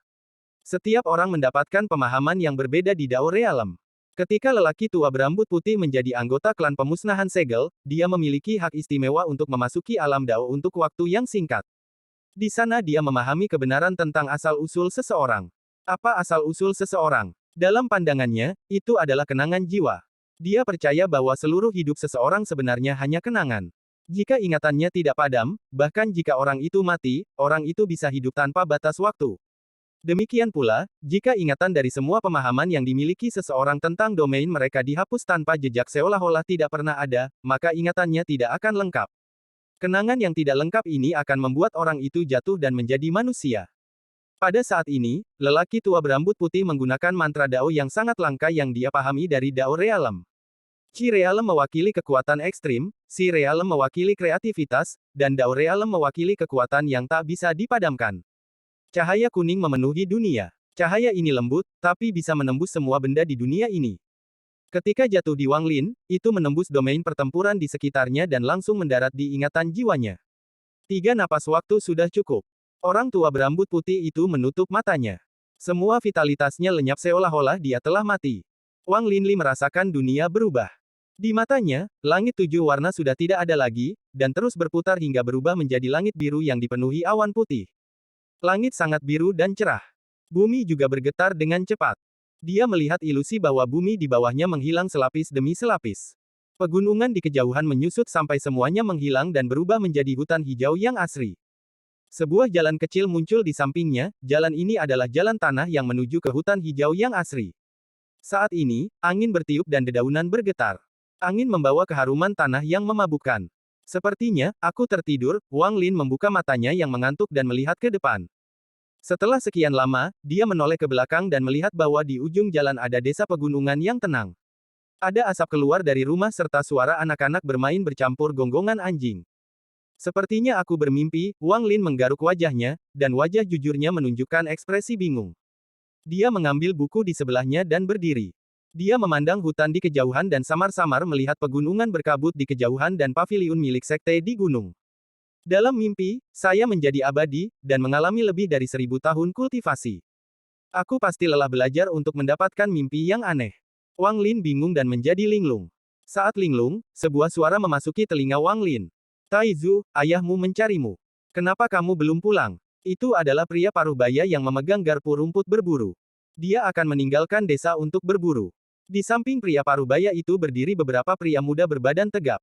Speaker 1: Setiap orang mendapatkan pemahaman yang berbeda di Dao Realm. Ketika lelaki tua berambut putih menjadi anggota klan pemusnahan segel, dia memiliki hak istimewa untuk memasuki alam Dao untuk waktu yang singkat. Di sana dia memahami kebenaran tentang asal-usul seseorang. Apa asal-usul seseorang? Dalam pandangannya, itu adalah kenangan jiwa. Dia percaya bahwa seluruh hidup seseorang sebenarnya hanya kenangan. Jika ingatannya tidak padam, bahkan jika orang itu mati, orang itu bisa hidup tanpa batas waktu. Demikian pula, jika ingatan dari semua pemahaman yang dimiliki seseorang tentang domain mereka dihapus tanpa jejak seolah-olah tidak pernah ada, maka ingatannya tidak akan lengkap. Kenangan yang tidak lengkap ini akan membuat orang itu jatuh dan menjadi manusia. Pada saat ini, lelaki tua berambut putih menggunakan mantra Dao yang sangat langka yang dia pahami dari Dao Realm. Qi Realm mewakili kekuatan ekstrim, Xi Realm mewakili kreativitas, dan Dao Realm mewakili kekuatan yang tak bisa dipadamkan. Cahaya kuning memenuhi dunia. Cahaya ini lembut, tapi bisa menembus semua benda di dunia ini. Ketika jatuh di Wang Lin, itu menembus domain pertempuran di sekitarnya dan langsung mendarat di ingatan jiwanya. 3 napas waktu sudah cukup. Orang tua berambut putih itu menutup matanya. Semua vitalitasnya lenyap seolah-olah dia telah mati. Wang Linli merasakan dunia berubah. Di matanya, langit 7 warna sudah tidak ada lagi, dan terus berputar hingga berubah menjadi langit biru yang dipenuhi awan putih. Langit sangat biru dan cerah. Bumi juga bergetar dengan cepat. Dia melihat ilusi bahwa bumi di bawahnya menghilang selapis demi selapis. Pegunungan di kejauhan menyusut sampai semuanya menghilang dan berubah menjadi hutan hijau yang asri. Sebuah jalan kecil muncul di sampingnya, jalan ini adalah jalan tanah yang menuju ke hutan hijau yang asri. Saat ini, angin bertiup dan dedaunan bergetar. Angin membawa keharuman tanah yang memabukkan. Sepertinya, aku tertidur, Wang Lin membuka matanya yang mengantuk dan melihat ke depan. Setelah sekian lama, dia menoleh ke belakang dan melihat bahwa di ujung jalan ada desa pegunungan yang tenang. Ada asap keluar dari rumah serta suara anak-anak bermain bercampur gonggongan anjing. Sepertinya aku bermimpi, Wang Lin menggaruk wajahnya, dan wajah jujurnya menunjukkan ekspresi bingung. Dia mengambil buku di sebelahnya dan berdiri. Dia memandang hutan di kejauhan dan samar-samar melihat pegunungan berkabut di kejauhan dan paviliun milik sekte di gunung. Dalam mimpi, saya menjadi abadi, dan mengalami lebih dari 1000 tahun kultivasi. Aku pasti lelah belajar untuk mendapatkan mimpi yang aneh. Wang Lin bingung dan menjadi linglung. Saat linglung, sebuah suara memasuki telinga Wang Lin. Taizu, ayahmu mencarimu. Kenapa kamu belum pulang? Itu adalah pria paruh baya yang memegang garpu rumput berburu. Dia akan meninggalkan desa untuk berburu. Di samping pria parubaya itu berdiri beberapa pria muda berbadan tegap.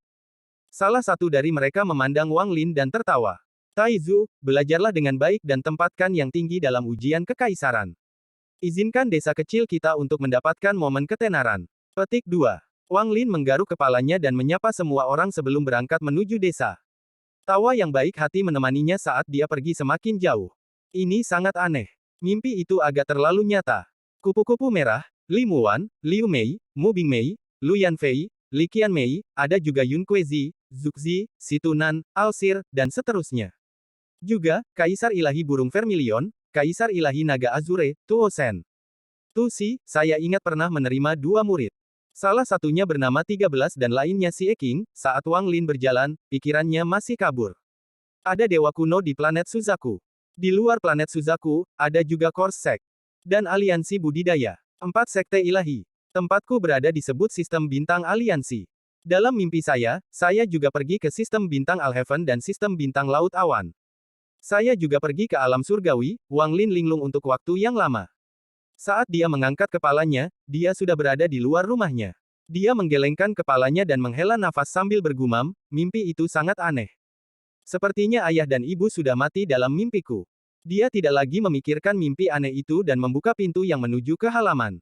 Speaker 1: Salah satu dari mereka memandang Wang Lin dan tertawa. Taizu, belajarlah dengan baik dan tempatkan yang tinggi dalam ujian kekaisaran. Izinkan desa kecil kita untuk mendapatkan momen ketenaran. Petik 2. Wang Lin menggaruk kepalanya dan menyapa semua orang sebelum berangkat menuju desa. Tawa yang baik hati menemaninya saat dia pergi semakin jauh. Ini sangat aneh. Mimpi itu agak terlalu nyata. Kupu-kupu merah, Li Muwan, Liu Mei, Mu Bingmei, Lu Yanfei, Li Qianmei, ada juga Yun Kuezi, Zuxi, Situnan, Alsir, dan seterusnya. Juga, Kaisar Ilahi Burung Vermilion, Kaisar Ilahi Naga Azure, Tuo Shen. Si, saya ingat pernah menerima 2 murid. Salah satunya bernama 13 dan lainnya Si Eking. Saat Wang Lin berjalan, pikirannya masih kabur. Ada dewa kuno di planet Suzaku. Di luar planet Suzaku, ada juga Kors Sect. Dan aliansi budidaya. 4 sekte ilahi. Tempatku berada disebut sistem bintang aliansi. Dalam mimpi saya juga pergi ke sistem bintang Alheaven dan sistem bintang Laut Awan. Saya juga pergi ke alam surgawi, Wang Lin linglung untuk waktu yang lama. Saat dia mengangkat kepalanya, dia sudah berada di luar rumahnya. Dia menggelengkan kepalanya dan menghela nafas sambil bergumam, mimpi itu sangat aneh. Sepertinya ayah dan ibu sudah mati dalam mimpiku. Dia tidak lagi memikirkan mimpi aneh itu dan membuka pintu yang menuju ke halaman.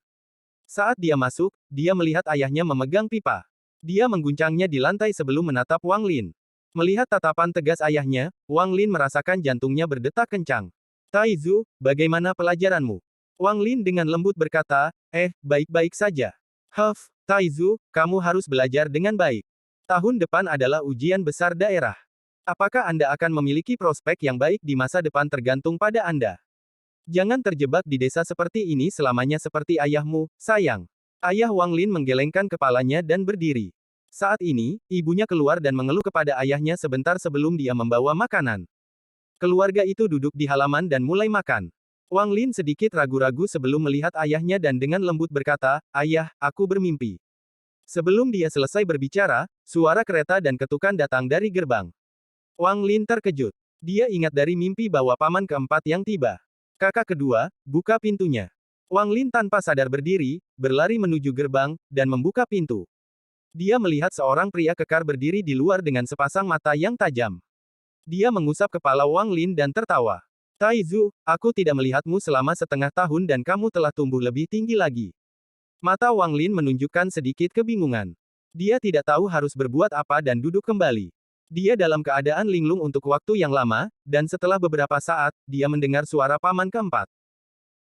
Speaker 1: Saat dia masuk, dia melihat ayahnya memegang pipa. Dia mengguncangnya di lantai sebelum menatap Wang Lin. Melihat tatapan tegas ayahnya, Wang Lin merasakan jantungnya berdetak kencang. Taizu, bagaimana pelajaranmu? Wang Lin dengan lembut berkata, baik-baik saja. Taizu, kamu harus belajar dengan baik. Tahun depan adalah ujian besar daerah. Apakah Anda akan memiliki prospek yang baik di masa depan tergantung pada Anda. Jangan terjebak di desa seperti ini selamanya seperti ayahmu, sayang. Ayah Wang Lin menggelengkan kepalanya dan berdiri. Saat ini, ibunya keluar dan mengeluh kepada ayahnya sebentar sebelum dia membawa makanan. Keluarga itu duduk di halaman dan mulai makan. Wang Lin sedikit ragu-ragu sebelum melihat ayahnya dan dengan lembut berkata, "Ayah, aku bermimpi." Sebelum dia selesai berbicara, suara kereta dan ketukan datang dari gerbang. Wang Lin terkejut. Dia ingat dari mimpi bahwa paman keempat yang tiba. Kakak kedua, buka pintunya. Wang Lin tanpa sadar berdiri, berlari menuju gerbang, dan membuka pintu. Dia melihat seorang pria kekar berdiri di luar dengan sepasang mata yang tajam. Dia mengusap kepala Wang Lin dan tertawa. Taizu, aku tidak melihatmu selama setengah tahun dan kamu telah tumbuh lebih tinggi lagi. Mata Wang Lin menunjukkan sedikit kebingungan. Dia tidak tahu harus berbuat apa dan duduk kembali. Dia dalam keadaan linglung untuk waktu yang lama, dan setelah beberapa saat, dia mendengar suara paman keempat.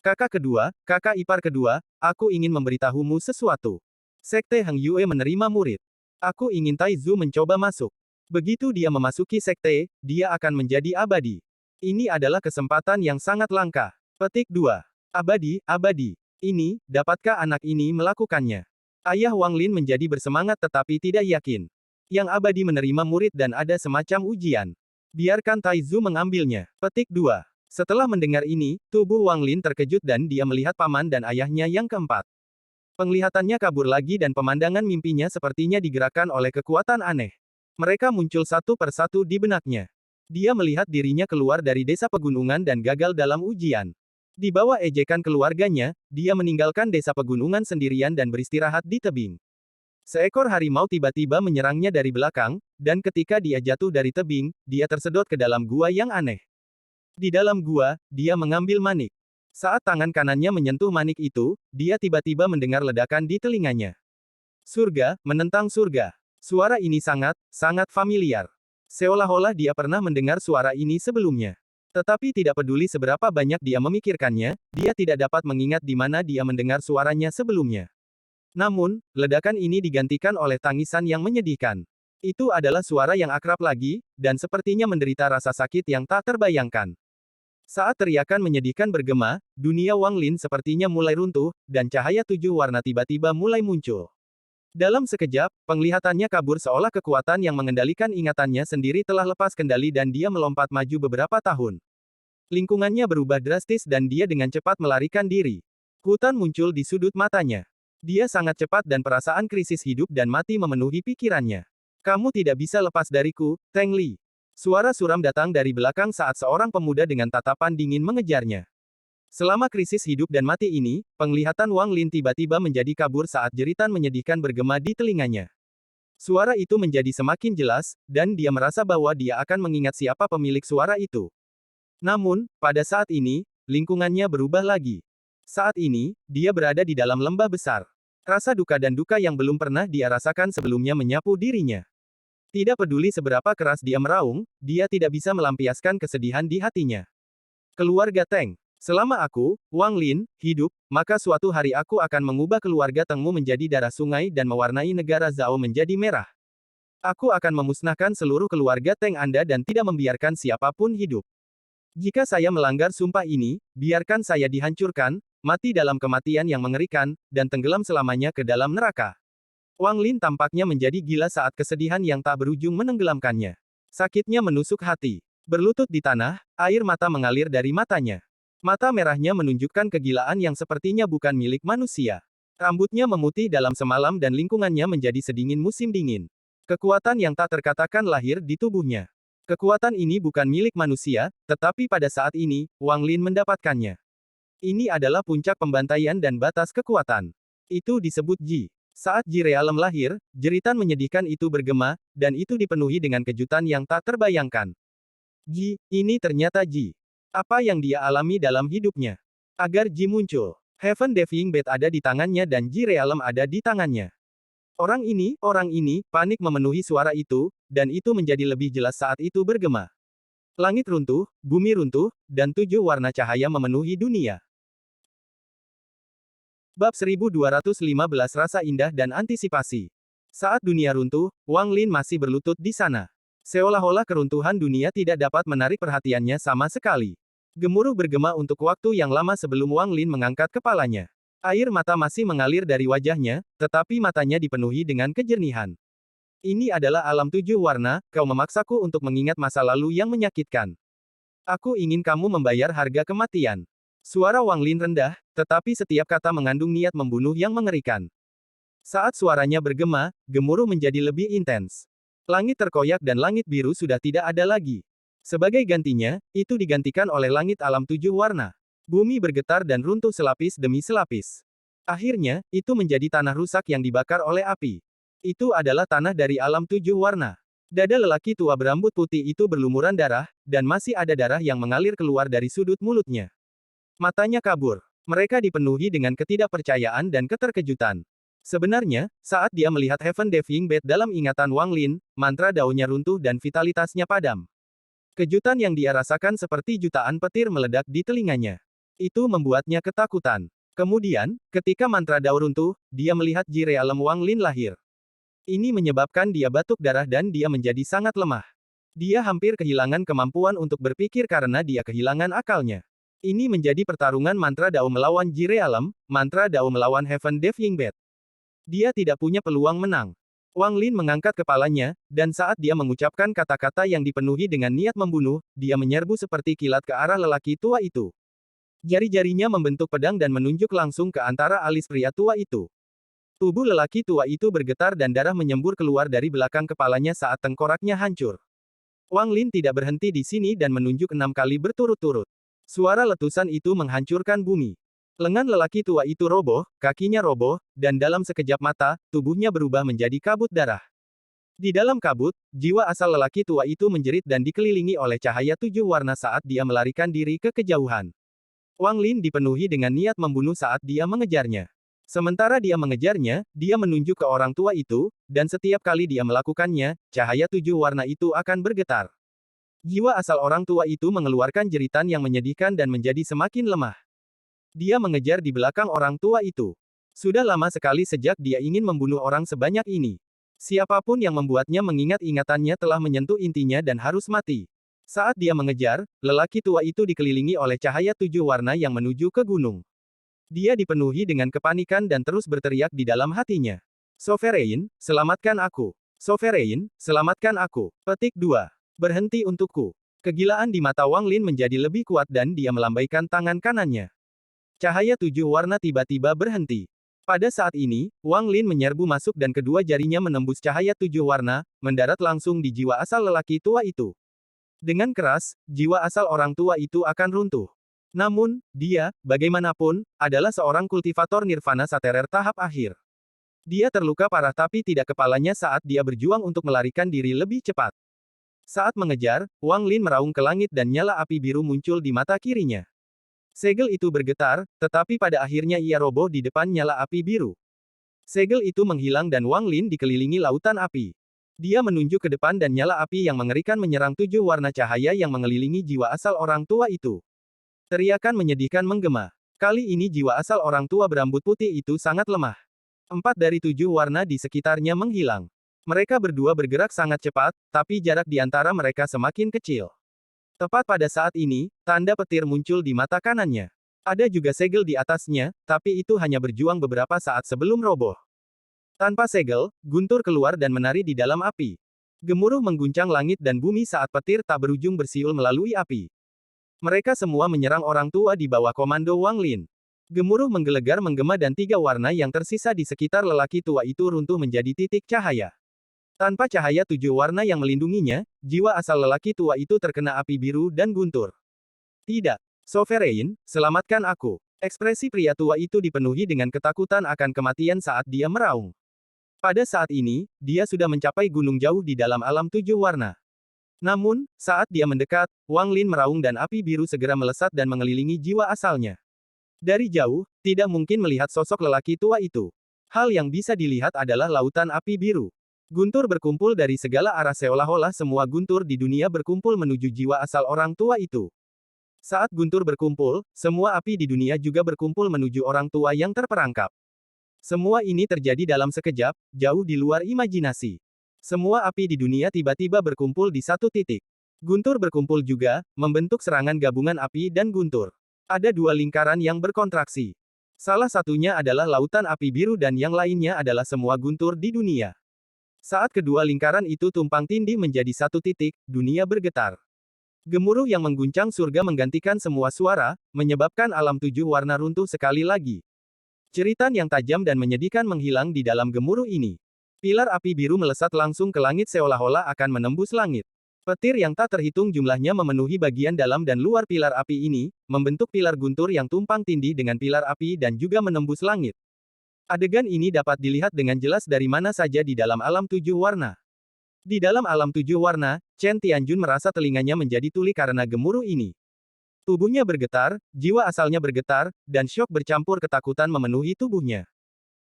Speaker 1: Kakak kedua, kakak ipar kedua, aku ingin memberitahumu sesuatu. Sekte Heng Yue menerima murid. Aku ingin Taizu mencoba masuk. Begitu dia memasuki sekte, dia akan menjadi abadi. Ini adalah kesempatan yang sangat langka. Petik 2. Abadi. Ini, dapatkah anak ini melakukannya? Ayah Wang Lin menjadi bersemangat tetapi tidak yakin. Yang abadi menerima murid dan ada semacam ujian. Biarkan Taizu mengambilnya. Petik 2. Setelah mendengar ini, tubuh Wang Lin terkejut dan dia melihat paman dan ayahnya yang keempat. Penglihatannya kabur lagi dan pemandangan mimpinya sepertinya digerakkan oleh kekuatan aneh. Mereka muncul satu persatu di benaknya. Dia melihat dirinya keluar dari desa pegunungan dan gagal dalam ujian. Di bawah ejekan keluarganya, dia meninggalkan desa pegunungan sendirian dan beristirahat di tebing. Seekor harimau tiba-tiba menyerangnya dari belakang, dan ketika dia jatuh dari tebing, dia tersedot ke dalam gua yang aneh. Di dalam gua, dia mengambil manik. Saat tangan kanannya menyentuh manik itu, dia tiba-tiba mendengar ledakan di telinganya. Surga, menentang surga. Suara ini sangat familiar. Seolah-olah dia pernah mendengar suara ini sebelumnya. Tetapi tidak peduli seberapa banyak dia memikirkannya, dia tidak dapat mengingat di mana dia mendengar suaranya sebelumnya. Namun, ledakan ini digantikan oleh tangisan yang menyedihkan. Itu adalah suara yang akrab lagi, dan sepertinya menderita rasa sakit yang tak terbayangkan. Saat teriakan menyedihkan bergema, dunia Wang Lin sepertinya mulai runtuh, dan cahaya 7 warna tiba-tiba mulai muncul. Dalam sekejap, penglihatannya kabur seolah kekuatan yang mengendalikan ingatannya sendiri telah lepas kendali dan dia melompat maju beberapa tahun. Lingkungannya berubah drastis dan dia dengan cepat melarikan diri. Hutan muncul di sudut matanya. Dia sangat cepat dan perasaan krisis hidup dan mati memenuhi pikirannya. Kamu tidak bisa lepas dariku, Teng Li. Suara suram datang dari belakang saat seorang pemuda dengan tatapan dingin mengejarnya. Selama krisis hidup dan mati ini, penglihatan Wang Lin tiba-tiba menjadi kabur saat jeritan menyedihkan bergema di telinganya. Suara itu menjadi semakin jelas, dan dia merasa bahwa dia akan mengingat siapa pemilik suara itu. Namun, pada saat ini, lingkungannya berubah lagi. Saat ini, dia berada di dalam lembah besar. Rasa duka dan duka yang belum pernah dia rasakan sebelumnya menyapu dirinya. Tidak peduli seberapa keras dia meraung, dia tidak bisa melampiaskan kesedihan di hatinya. Keluarga Teng. Selama aku, Wang Lin, hidup, maka suatu hari aku akan mengubah keluarga Tengmu menjadi darah sungai dan mewarnai negara Zhao menjadi merah. Aku akan memusnahkan seluruh keluarga Teng Anda dan tidak membiarkan siapapun hidup. Jika saya melanggar sumpah ini, biarkan saya dihancurkan, mati dalam kematian yang mengerikan, dan tenggelam selamanya ke dalam neraka. Wang Lin tampaknya menjadi gila saat kesedihan yang tak berujung menenggelamkannya. Sakitnya menusuk hati. Berlutut di tanah, air mata mengalir dari matanya. Mata merahnya menunjukkan kegilaan yang sepertinya bukan milik manusia. Rambutnya memutih dalam semalam dan lingkungannya menjadi sedingin musim dingin. Kekuatan yang tak terkatakan lahir di tubuhnya. Kekuatan ini bukan milik manusia, tetapi pada saat ini, Wang Lin mendapatkannya. Ini adalah puncak pembantaian dan batas kekuatan. Itu disebut Ji. Saat Ji Realem lahir, jeritan menyedihkan itu bergema, dan itu dipenuhi dengan kejutan yang tak terbayangkan. Ji, ini ternyata Ji. Apa yang dia alami dalam hidupnya? Agar Ji muncul. Heaven Defying Bed ada di tangannya dan Ji Realem ada di tangannya. Orang ini, panik memenuhi suara itu, dan itu menjadi lebih jelas saat itu bergema. Langit runtuh, bumi runtuh, dan 7 warna cahaya memenuhi dunia. Bab 1215 Rasa Indah dan Antisipasi. Saat dunia runtuh, Wang Lin masih berlutut di sana. Seolah-olah keruntuhan dunia tidak dapat menarik perhatiannya sama sekali. Gemuruh bergema untuk waktu yang lama sebelum Wang Lin mengangkat kepalanya. Air mata masih mengalir dari wajahnya, tetapi matanya dipenuhi dengan kejernihan. Ini adalah alam 7 warna, kau memaksaku untuk mengingat masa lalu yang menyakitkan. Aku ingin kamu membayar harga kematian. Suara Wang Lin rendah, tetapi setiap kata mengandung niat membunuh yang mengerikan. Saat suaranya bergema, gemuruh menjadi lebih intens. Langit terkoyak dan langit biru sudah tidak ada lagi. Sebagai gantinya, itu digantikan oleh langit alam 7 warna. Bumi bergetar dan runtuh selapis demi selapis. Akhirnya, itu menjadi tanah rusak yang dibakar oleh api. Itu adalah tanah dari alam 7 warna. Dada lelaki tua berambut putih itu berlumuran darah, dan masih ada darah yang mengalir keluar dari sudut mulutnya. Matanya kabur. Mereka dipenuhi dengan ketidakpercayaan dan keterkejutan. Sebenarnya, saat dia melihat Heaven Defying Bed dalam ingatan Wang Lin, mantra daunnya runtuh dan vitalitasnya padam. Kejutan yang dia rasakan seperti jutaan petir meledak di telinganya. Itu membuatnya ketakutan. Kemudian, ketika mantra dao runtuh, dia melihat Ji Realem Wang Lin lahir. Ini menyebabkan dia batuk darah dan dia menjadi sangat lemah. Dia hampir kehilangan kemampuan untuk berpikir karena dia kehilangan akalnya. Ini menjadi pertarungan mantra dao melawan Ji Realem, mantra dao melawan Heaven Defying Bed. Dia tidak punya peluang menang. Wang Lin mengangkat kepalanya, dan saat dia mengucapkan kata-kata yang dipenuhi dengan niat membunuh, dia menyerbu seperti kilat ke arah lelaki tua itu. Jari-jarinya membentuk pedang dan menunjuk langsung ke antara alis pria tua itu. Tubuh lelaki tua itu bergetar dan darah menyembur keluar dari belakang kepalanya saat tengkoraknya hancur. Wang Lin tidak berhenti di sini dan menunjuk 6 kali berturut-turut. Suara letusan itu menghancurkan bumi. Lengan lelaki tua itu roboh, kakinya roboh, dan dalam sekejap mata, tubuhnya berubah menjadi kabut darah. Di dalam kabut, jiwa asal lelaki tua itu menjerit dan dikelilingi oleh cahaya 7 warna saat dia melarikan diri ke kejauhan. Wang Lin dipenuhi dengan niat membunuh saat dia mengejarnya. Sementara dia mengejarnya, dia menunjuk ke orang tua itu, dan setiap kali dia melakukannya, cahaya 7 warna itu akan bergetar. Jiwa asal orang tua itu mengeluarkan jeritan yang menyedihkan dan menjadi semakin lemah. Dia mengejar di belakang orang tua itu. Sudah lama sekali sejak dia ingin membunuh orang sebanyak ini. Siapapun yang membuatnya mengingat ingatannya telah menyentuh intinya dan harus mati. Saat dia mengejar, lelaki tua itu dikelilingi oleh cahaya 7 warna yang menuju ke gunung. Dia dipenuhi dengan kepanikan dan terus berteriak di dalam hatinya. Sovereign, selamatkan aku. Sovereign, selamatkan aku. Petik 2. Berhenti untukku. Kegilaan di mata Wang Lin menjadi lebih kuat dan dia melambaikan tangan kanannya. Cahaya 7 warna tiba-tiba berhenti. Pada saat ini, Wang Lin menyerbu masuk dan kedua jarinya menembus cahaya 7 warna, mendarat langsung di jiwa asal lelaki tua itu. Dengan keras, jiwa asal orang tua itu akan runtuh. Namun, dia, bagaimanapun, adalah seorang kultivator nirvana saterer tahap akhir. Dia terluka parah tapi tidak kepalanya saat dia berjuang untuk melarikan diri lebih cepat. Saat mengejar, Wang Lin meraung ke langit dan nyala api biru muncul di mata kirinya. Segel itu bergetar, tetapi pada akhirnya ia roboh di depan nyala api biru. Segel itu menghilang dan Wang Lin dikelilingi lautan api. Dia menunjuk ke depan dan nyala api yang mengerikan menyerang 7 warna cahaya yang mengelilingi jiwa asal orang tua itu. Teriakan menyedihkan menggema. Kali ini jiwa asal orang tua berambut putih itu sangat lemah. 4 dari 7 warna di sekitarnya menghilang. Mereka berdua bergerak sangat cepat, tapi jarak di antara mereka semakin kecil. Tepat pada saat ini, tanda petir muncul di mata kanannya. Ada juga segel di atasnya, tapi itu hanya berjuang beberapa saat sebelum roboh. Tanpa segel, guntur keluar dan menari di dalam api. Gemuruh mengguncang langit dan bumi saat petir tak berujung bersiul melalui api. Mereka semua menyerang orang tua di bawah komando Wang Lin. Gemuruh menggelegar menggema dan 3 warna yang tersisa di sekitar lelaki tua itu runtuh menjadi titik cahaya. Tanpa cahaya 7 warna yang melindunginya, jiwa asal lelaki tua itu terkena api biru dan guntur. Tidak. Sovereign, selamatkan aku. Ekspresi pria tua itu dipenuhi dengan ketakutan akan kematian saat dia meraung. Pada saat ini, dia sudah mencapai gunung jauh di dalam alam 7 warna. Namun, saat dia mendekat, Wang Lin meraung dan api biru segera melesat dan mengelilingi jiwa asalnya. Dari jauh, tidak mungkin melihat sosok lelaki tua itu. Hal yang bisa dilihat adalah lautan api biru. Guntur berkumpul dari segala arah seolah-olah semua guntur di dunia berkumpul menuju jiwa asal orang tua itu. Saat guntur berkumpul, semua api di dunia juga berkumpul menuju orang tua yang terperangkap. Semua ini terjadi dalam sekejap, jauh di luar imajinasi. Semua api di dunia tiba-tiba berkumpul di satu titik. Guntur berkumpul juga, membentuk serangan gabungan api dan guntur. Ada 2 lingkaran yang berkontraksi. Salah satunya adalah lautan api biru dan yang lainnya adalah semua guntur di dunia. Saat kedua lingkaran itu tumpang tindih menjadi satu titik, dunia bergetar. Gemuruh yang mengguncang surga menggantikan semua suara, menyebabkan alam 7 warna runtuh sekali lagi. Jeritan yang tajam dan menyedihkan menghilang di dalam gemuruh ini. Pilar api biru melesat langsung ke langit seolah-olah akan menembus langit. Petir yang tak terhitung jumlahnya memenuhi bagian dalam dan luar pilar api ini, membentuk pilar guntur yang tumpang tindih dengan pilar api dan juga menembus langit. Adegan ini dapat dilihat dengan jelas dari mana saja di dalam alam 7 warna. Di dalam alam 7 warna, Chen Tianjun merasa telinganya menjadi tuli karena gemuruh ini. Tubuhnya bergetar, jiwa asalnya bergetar, dan syok bercampur ketakutan memenuhi tubuhnya.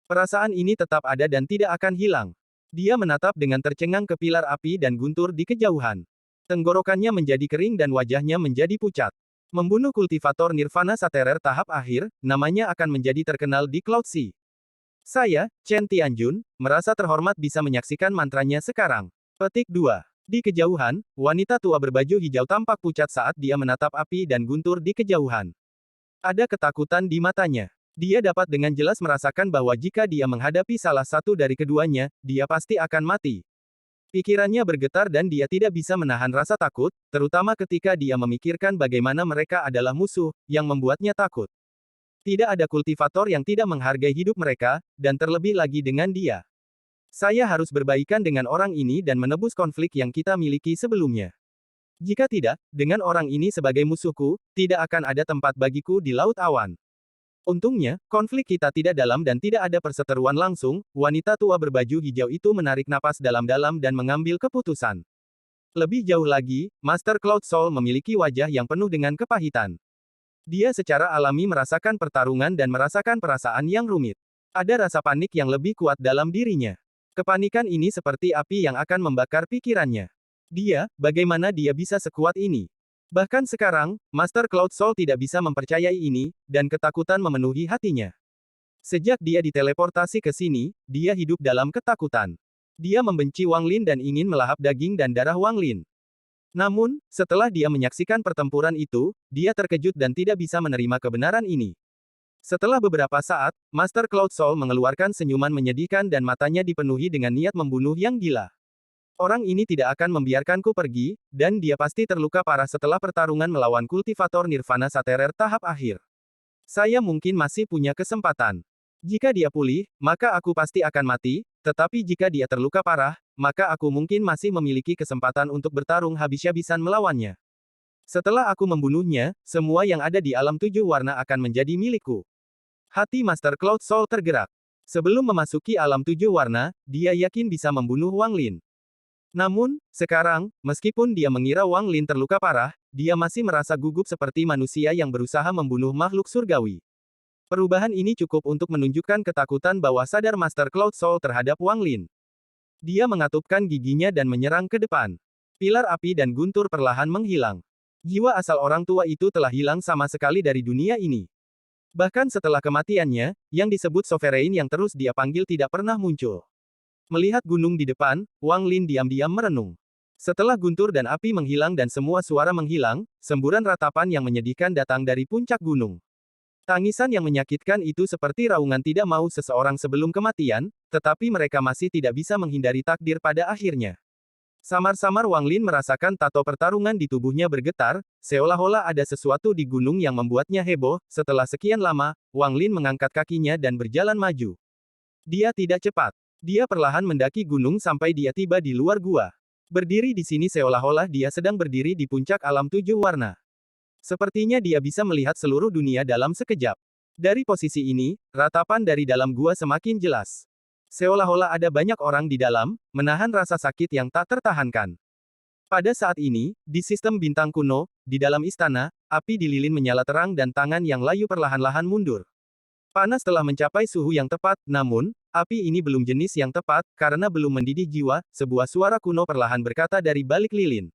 Speaker 1: Perasaan ini tetap ada dan tidak akan hilang. Dia menatap dengan tercengang ke pilar api dan guntur di kejauhan. Tenggorokannya menjadi kering dan wajahnya menjadi pucat. Membunuh kultivator nirvana saterer tahap akhir, namanya akan menjadi terkenal di Cloud Sea. Saya, Chen Tianjun, merasa terhormat bisa menyaksikan mantranya sekarang. Petik 2. Di kejauhan, wanita tua berbaju hijau tampak pucat saat dia menatap api dan guntur di kejauhan. Ada ketakutan di matanya. Dia dapat dengan jelas merasakan bahwa jika dia menghadapi salah satu dari keduanya, dia pasti akan mati. Pikirannya bergetar dan dia tidak bisa menahan rasa takut, terutama ketika dia memikirkan bagaimana mereka adalah musuh, yang membuatnya takut. Tidak ada kultivator yang tidak menghargai hidup mereka, dan terlebih lagi dengan dia. Saya harus berbaikan dengan orang ini dan menebus konflik yang kita miliki sebelumnya. Jika tidak, dengan orang ini sebagai musuhku, tidak akan ada tempat bagiku di Laut Awan. Untungnya, konflik kita tidak dalam dan tidak ada perseteruan langsung, wanita tua berbaju hijau itu menarik napas dalam-dalam dan mengambil keputusan. Lebih jauh lagi, Master Cloud Soul memiliki wajah yang penuh dengan kepahitan. Dia secara alami merasakan pertarungan dan merasakan perasaan yang rumit. Ada rasa panik yang lebih kuat dalam dirinya. Kepanikan ini seperti api yang akan membakar pikirannya. Bagaimana dia bisa sekuat ini? Bahkan sekarang, Master Cloud Soul tidak bisa mempercayai ini, dan ketakutan memenuhi hatinya. Sejak dia diteleportasi ke sini, dia hidup dalam ketakutan. Dia membenci Wang Lin dan ingin melahap daging dan darah Wang Lin. Namun, setelah dia menyaksikan pertempuran itu, dia terkejut dan tidak bisa menerima kebenaran ini. Setelah beberapa saat, Master Cloud Soul mengeluarkan senyuman menyedihkan dan matanya dipenuhi dengan niat membunuh yang gila. Orang ini tidak akan membiarkanku pergi, dan dia pasti terluka parah setelah pertarungan melawan kultivator nirvana saterer tahap akhir. Saya mungkin masih punya kesempatan. Jika dia pulih, maka aku pasti akan mati, tetapi jika dia terluka parah, maka aku mungkin masih memiliki kesempatan untuk bertarung habis-habisan melawannya. Setelah aku membunuhnya, semua yang ada di alam tujuh warna akan menjadi milikku. Hati Master Cloud Soul tergerak. Sebelum memasuki alam tujuh warna, dia yakin bisa membunuh Wang Lin. Namun, sekarang, meskipun dia mengira Wang Lin terluka parah, dia masih merasa gugup seperti manusia yang berusaha membunuh makhluk surgawi. Perubahan ini cukup untuk menunjukkan ketakutan bawah sadar Master Cloud Soul terhadap Wang Lin. Dia mengatupkan giginya dan menyerang ke depan. Pilar api dan guntur perlahan menghilang. Jiwa asal orang tua itu telah hilang sama sekali dari dunia ini. Bahkan setelah kematiannya, yang disebut Sovereign yang terus dia panggil tidak pernah muncul. Melihat gunung di depan, Wang Lin diam-diam merenung. Setelah guntur dan api menghilang dan semua suara menghilang, semburan ratapan yang menyedihkan datang dari puncak gunung. Tangisan yang menyakitkan itu seperti raungan tidak mau seseorang sebelum kematian, tetapi mereka masih tidak bisa menghindari takdir pada akhirnya. Samar-samar Wang Lin merasakan tato pertarungan di tubuhnya bergetar, seolah-olah ada sesuatu di gunung yang membuatnya heboh. Setelah sekian lama, Wang Lin mengangkat kakinya dan berjalan maju. Dia tidak cepat. Dia perlahan mendaki gunung sampai dia tiba di luar gua. Berdiri di sini seolah-olah dia sedang berdiri di puncak alam tujuh warna. Sepertinya dia bisa melihat seluruh dunia dalam sekejap. Dari posisi ini, ratapan dari dalam gua semakin jelas. Seolah-olah ada banyak orang di dalam, menahan rasa sakit yang tak tertahankan. Pada saat ini, di sistem bintang kuno, di dalam istana, api di lilin menyala terang dan tangan yang layu perlahan-lahan mundur. Panas telah mencapai suhu yang tepat, namun, api ini belum jenis yang tepat, karena belum mendidih jiwa, sebuah suara kuno perlahan berkata dari balik lilin.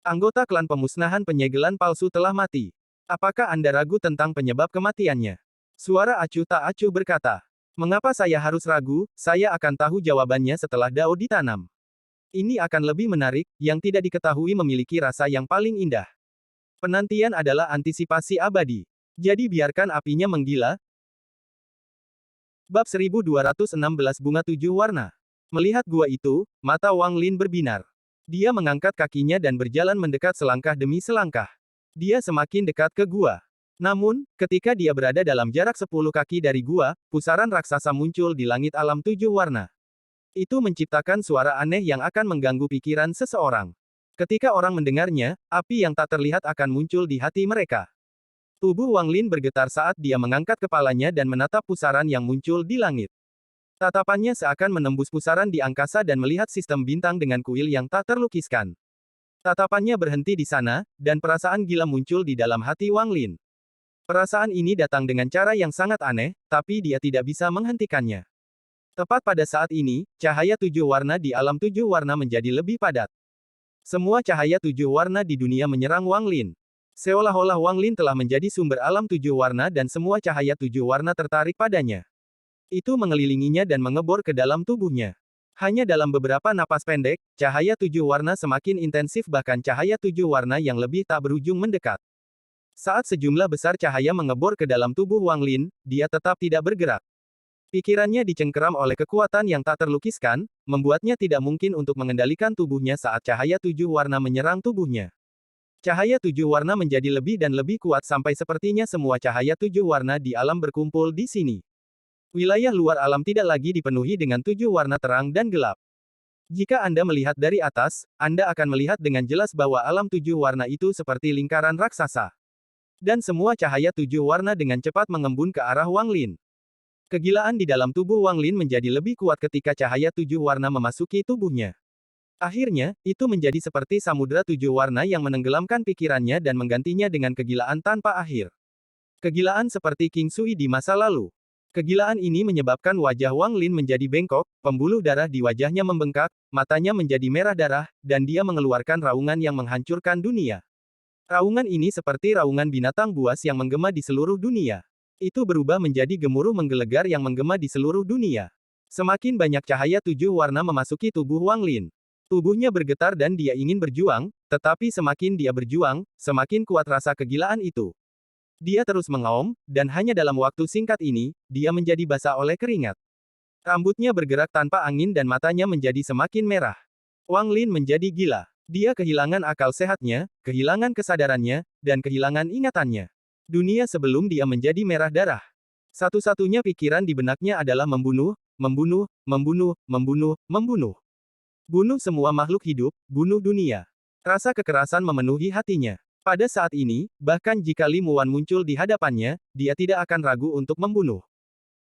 Speaker 1: Anggota klan pemusnahan penyegelan palsu telah mati. Apakah Anda ragu tentang penyebab kematiannya? Suara acuh tak acuh berkata. Mengapa saya harus ragu? Saya akan tahu jawabannya setelah Dao ditanam. Ini akan lebih menarik, yang tidak diketahui memiliki rasa yang paling indah. Penantian adalah antisipasi abadi. Jadi biarkan apinya menggila. Bab 1216 Bunga Tujuh Warna. Melihat gua itu, mata Wang Lin berbinar. Dia mengangkat kakinya dan berjalan mendekat selangkah demi selangkah. Dia semakin dekat ke gua. Namun, ketika dia berada dalam jarak 10 kaki dari gua, pusaran raksasa muncul di langit alam tujuh warna. Itu menciptakan suara aneh yang akan mengganggu pikiran seseorang. Ketika orang mendengarnya, api yang tak terlihat akan muncul di hati mereka. Tubuh Wang Lin bergetar saat dia mengangkat kepalanya dan menatap pusaran yang muncul di langit. Tatapannya seakan menembus pusaran di angkasa dan melihat sistem bintang dengan kuil yang tak terlukiskan. Tatapannya berhenti di sana, dan perasaan gila muncul di dalam hati Wang Lin. Perasaan ini datang dengan cara yang sangat aneh, tapi dia tidak bisa menghentikannya. Tepat pada saat ini, cahaya tujuh warna di alam tujuh warna menjadi lebih padat. Semua cahaya tujuh warna di dunia menyerang Wang Lin. Seolah-olah Wang Lin telah menjadi sumber alam tujuh warna dan semua cahaya tujuh warna tertarik padanya. Itu mengelilinginya dan mengebor ke dalam tubuhnya. Hanya dalam beberapa napas pendek, cahaya tujuh warna semakin intensif bahkan cahaya tujuh warna yang lebih tak berujung mendekat. Saat sejumlah besar cahaya mengebor ke dalam tubuh Wang Lin, dia tetap tidak bergerak. Pikirannya dicengkeram oleh kekuatan yang tak terlukiskan, membuatnya tidak mungkin untuk mengendalikan tubuhnya saat cahaya tujuh warna menyerang tubuhnya. Cahaya tujuh warna menjadi lebih dan lebih kuat sampai sepertinya semua cahaya tujuh warna di alam berkumpul di sini. Wilayah luar alam tidak lagi dipenuhi dengan tujuh warna terang dan gelap. Jika Anda melihat dari atas, Anda akan melihat dengan jelas bahwa alam tujuh warna itu seperti lingkaran raksasa. Dan semua cahaya tujuh warna dengan cepat mengembun ke arah Wang Lin. Kegilaan di dalam tubuh Wang Lin menjadi lebih kuat ketika cahaya tujuh warna memasuki tubuhnya. Akhirnya, itu menjadi seperti samudera tujuh warna yang menenggelamkan pikirannya dan menggantinya dengan kegilaan tanpa akhir. Kegilaan seperti King Sui di masa lalu. Kegilaan ini menyebabkan wajah Wang Lin menjadi bengkok, pembuluh darah di wajahnya membengkak, matanya menjadi merah darah, dan dia mengeluarkan raungan yang menghancurkan dunia. Raungan ini seperti raungan binatang buas yang menggema di seluruh dunia. Itu berubah menjadi gemuruh menggelegar yang menggema di seluruh dunia. Semakin banyak cahaya tujuh warna memasuki tubuh Wang Lin. Tubuhnya bergetar dan dia ingin berjuang, tetapi semakin dia berjuang, semakin kuat rasa kegilaan itu. Dia terus mengaum, dan hanya dalam waktu singkat ini, dia menjadi basah oleh keringat. Rambutnya bergerak tanpa angin dan matanya menjadi semakin merah. Wang Lin menjadi gila. Dia kehilangan akal sehatnya, kehilangan kesadarannya, dan kehilangan ingatannya. Dunia sebelum dia menjadi merah darah. Satu-satunya pikiran di benaknya adalah membunuh, membunuh, membunuh, membunuh, membunuh. Bunuh semua makhluk hidup, bunuh dunia. Rasa kekerasan memenuhi hatinya. Pada saat ini, bahkan jika Li Muwan muncul di hadapannya, dia tidak akan ragu untuk membunuh.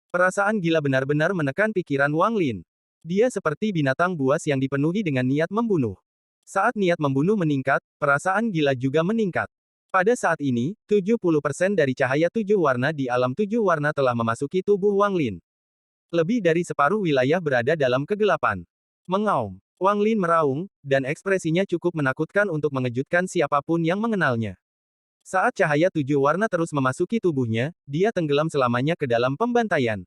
Speaker 1: Perasaan gila benar-benar menekan pikiran Wang Lin. Dia seperti binatang buas yang dipenuhi dengan niat membunuh. Saat niat membunuh meningkat, perasaan gila juga meningkat. Pada saat ini, 70% dari cahaya tujuh warna di alam tujuh warna telah memasuki tubuh Wang Lin. Lebih dari separuh wilayah berada dalam kegelapan. Mengaum. Wang Lin meraung, dan ekspresinya cukup menakutkan untuk mengejutkan siapapun yang mengenalnya. Saat cahaya tujuh warna terus memasuki tubuhnya, dia tenggelam selamanya ke dalam pembantaian.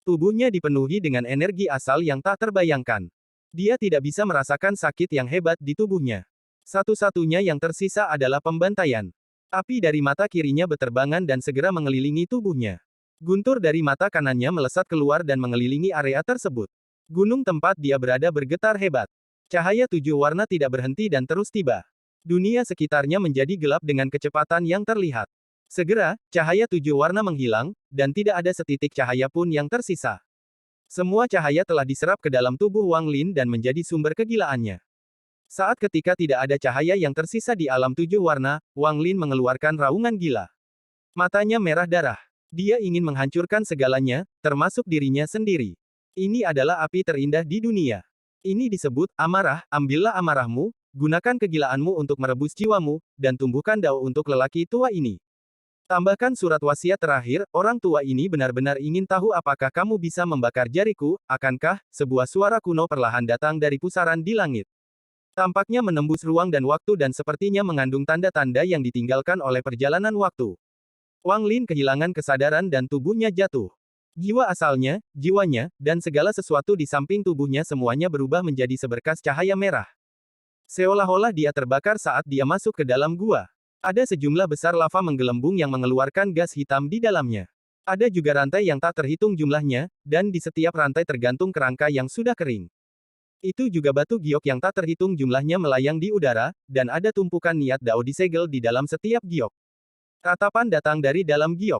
Speaker 1: Tubuhnya dipenuhi dengan energi asal yang tak terbayangkan. Dia tidak bisa merasakan sakit yang hebat di tubuhnya. Satu-satunya yang tersisa adalah pembantaian. Api dari mata kirinya beterbangan dan segera mengelilingi tubuhnya. Guntur dari mata kanannya melesat keluar dan mengelilingi area tersebut. Gunung tempat dia berada bergetar hebat. Cahaya tujuh warna tidak berhenti dan terus tiba. Dunia sekitarnya menjadi gelap dengan kecepatan yang terlihat. Segera, cahaya tujuh warna menghilang, dan tidak ada setitik cahaya pun yang tersisa. Semua cahaya telah diserap ke dalam tubuh Wang Lin dan menjadi sumber kegilaannya. Saat ketika tidak ada cahaya yang tersisa di alam tujuh warna, Wang Lin mengeluarkan raungan gila. Matanya merah darah. Dia ingin menghancurkan segalanya, termasuk dirinya sendiri. Ini adalah api terindah di dunia. Ini disebut amarah. Ambillah amarahmu, gunakan kegilaanmu untuk merebus jiwamu, dan tumbuhkan dao untuk lelaki tua ini. Tambahkan surat wasiat terakhir, orang tua ini benar-benar ingin tahu apakah kamu bisa membakar jariku, akankah? Sebuah suara kuno perlahan datang dari pusaran di langit. Tampaknya menembus ruang dan waktu dan sepertinya mengandung tanda-tanda yang ditinggalkan oleh perjalanan waktu. Wang Lin kehilangan kesadaran dan tubuhnya jatuh. Jiwa asalnya, jiwanya, dan segala sesuatu di samping tubuhnya semuanya berubah menjadi seberkas cahaya merah. Seolah-olah dia terbakar saat dia masuk ke dalam gua. Ada sejumlah besar lava menggelembung yang mengeluarkan gas hitam di dalamnya. Ada juga rantai yang tak terhitung jumlahnya, dan di setiap rantai tergantung kerangka yang sudah kering. Itu juga batu giok yang tak terhitung jumlahnya melayang di udara, dan ada tumpukan niat dao disegel di dalam setiap giok. Ratapan datang dari dalam giok.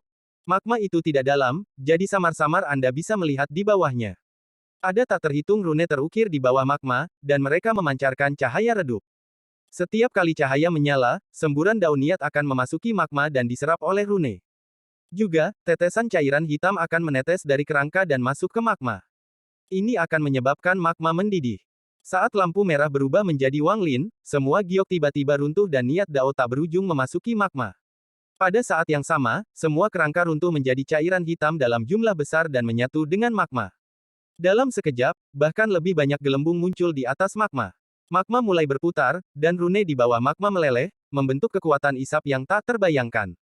Speaker 1: Magma itu tidak dalam, jadi samar-samar Anda bisa melihat di bawahnya. Ada tak terhitung rune terukir di bawah magma, dan mereka memancarkan cahaya redup. Setiap kali cahaya menyala, semburan daun niat akan memasuki magma dan diserap oleh rune. Juga, tetesan cairan hitam akan menetes dari kerangka dan masuk ke magma. Ini akan menyebabkan magma mendidih. Saat lampu merah berubah menjadi Wang Lin, semua giok tiba-tiba runtuh dan niat dao tak berujung memasuki magma. Pada saat yang sama, semua kerangka runtuh menjadi cairan hitam dalam jumlah besar dan menyatu dengan magma. Dalam sekejap, bahkan lebih banyak gelembung muncul di atas magma. Magma mulai berputar, dan rune di bawah magma meleleh, membentuk kekuatan isap yang tak terbayangkan.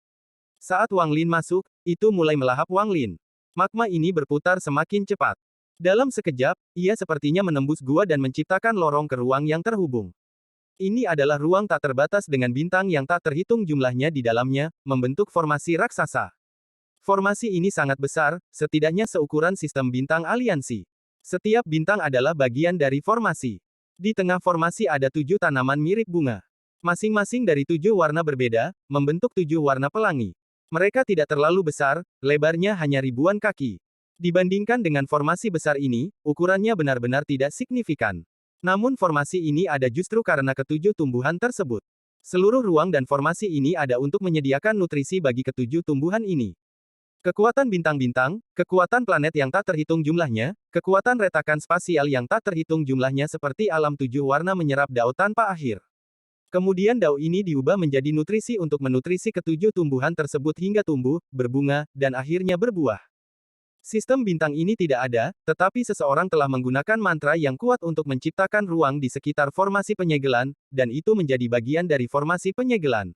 Speaker 1: Saat Wang Lin masuk, itu mulai melahap Wang Lin. Magma ini berputar semakin cepat. Dalam sekejap, ia sepertinya menembus gua dan menciptakan lorong ke ruang yang terhubung. Ini adalah ruang tak terbatas dengan bintang yang tak terhitung jumlahnya di dalamnya, membentuk formasi raksasa. Formasi ini sangat besar, setidaknya seukuran sistem bintang aliansi. Setiap bintang adalah bagian dari formasi. Di tengah formasi ada 7 tanaman mirip bunga. Masing-masing dari 7 warna berbeda, membentuk 7 warna pelangi. Mereka tidak terlalu besar, lebarnya hanya ribuan kaki. Dibandingkan dengan formasi besar ini, ukurannya benar-benar tidak signifikan. Namun formasi ini ada justru karena ketujuh tumbuhan tersebut. Seluruh ruang dan formasi ini ada untuk menyediakan nutrisi bagi ketujuh tumbuhan ini. Kekuatan bintang-bintang, kekuatan planet yang tak terhitung jumlahnya, kekuatan retakan spasial yang tak terhitung jumlahnya seperti alam tujuh warna menyerap dao tanpa akhir. Kemudian dao ini diubah menjadi nutrisi untuk menutrisi ketujuh tumbuhan tersebut hingga tumbuh, berbunga, dan akhirnya berbuah. Sistem bintang ini tidak ada, tetapi seseorang telah menggunakan mantra yang kuat untuk menciptakan ruang di sekitar formasi penyegelan, dan itu menjadi bagian dari formasi penyegelan.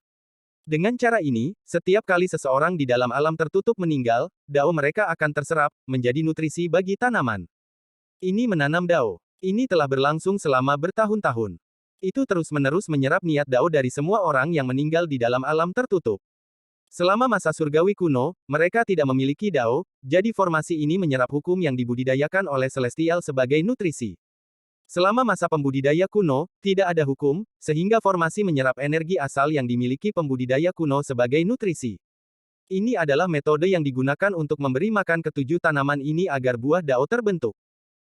Speaker 1: Dengan cara ini, setiap kali seseorang di dalam alam tertutup meninggal, dao mereka akan terserap, menjadi nutrisi bagi tanaman. Ini menanam dao. Ini telah berlangsung selama bertahun-tahun. Itu terus-menerus menyerap niat dao dari semua orang yang meninggal di dalam alam tertutup. Selama masa surgawi kuno, mereka tidak memiliki dao, jadi formasi ini menyerap hukum yang dibudidayakan oleh Celestial sebagai nutrisi. Selama masa pembudidaya kuno, tidak ada hukum, sehingga formasi menyerap energi asal yang dimiliki pembudidaya kuno sebagai nutrisi. Ini adalah metode yang digunakan untuk memberi makan ketujuh tanaman ini agar buah dao terbentuk.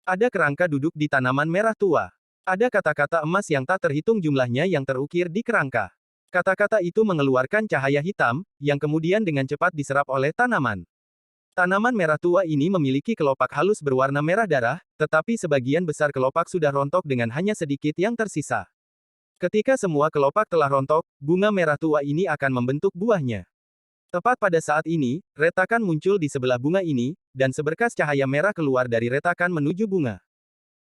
Speaker 1: Ada kerangka duduk di tanaman merah tua. Ada kata-kata emas yang tak terhitung jumlahnya yang terukir di kerangka. Kata-kata itu mengeluarkan cahaya hitam, yang kemudian dengan cepat diserap oleh tanaman. Tanaman merah tua ini memiliki kelopak halus berwarna merah darah, tetapi sebagian besar kelopak sudah rontok dengan hanya sedikit yang tersisa. Ketika semua kelopak telah rontok, bunga merah tua ini akan membentuk buahnya. Tepat pada saat ini, retakan muncul di sebelah bunga ini, dan seberkas cahaya merah keluar dari retakan menuju bunga.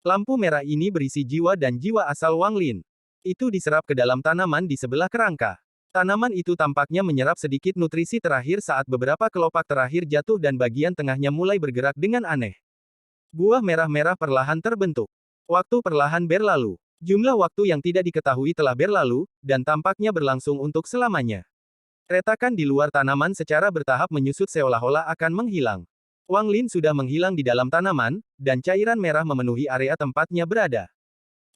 Speaker 1: Lampu merah ini berisi jiwa dan jiwa asal Wang Lin. Itu diserap ke dalam tanaman di sebelah kerangka. Tanaman itu tampaknya menyerap sedikit nutrisi terakhir saat beberapa kelopak terakhir jatuh dan bagian tengahnya mulai bergerak dengan aneh. Buah merah-merah perlahan terbentuk. Waktu perlahan berlalu. Jumlah waktu yang tidak diketahui telah berlalu, dan tampaknya berlangsung untuk selamanya. Retakan di luar tanaman secara bertahap menyusut seolah-olah akan menghilang. Wang Lin sudah menghilang di dalam tanaman, dan cairan merah memenuhi area tempatnya berada.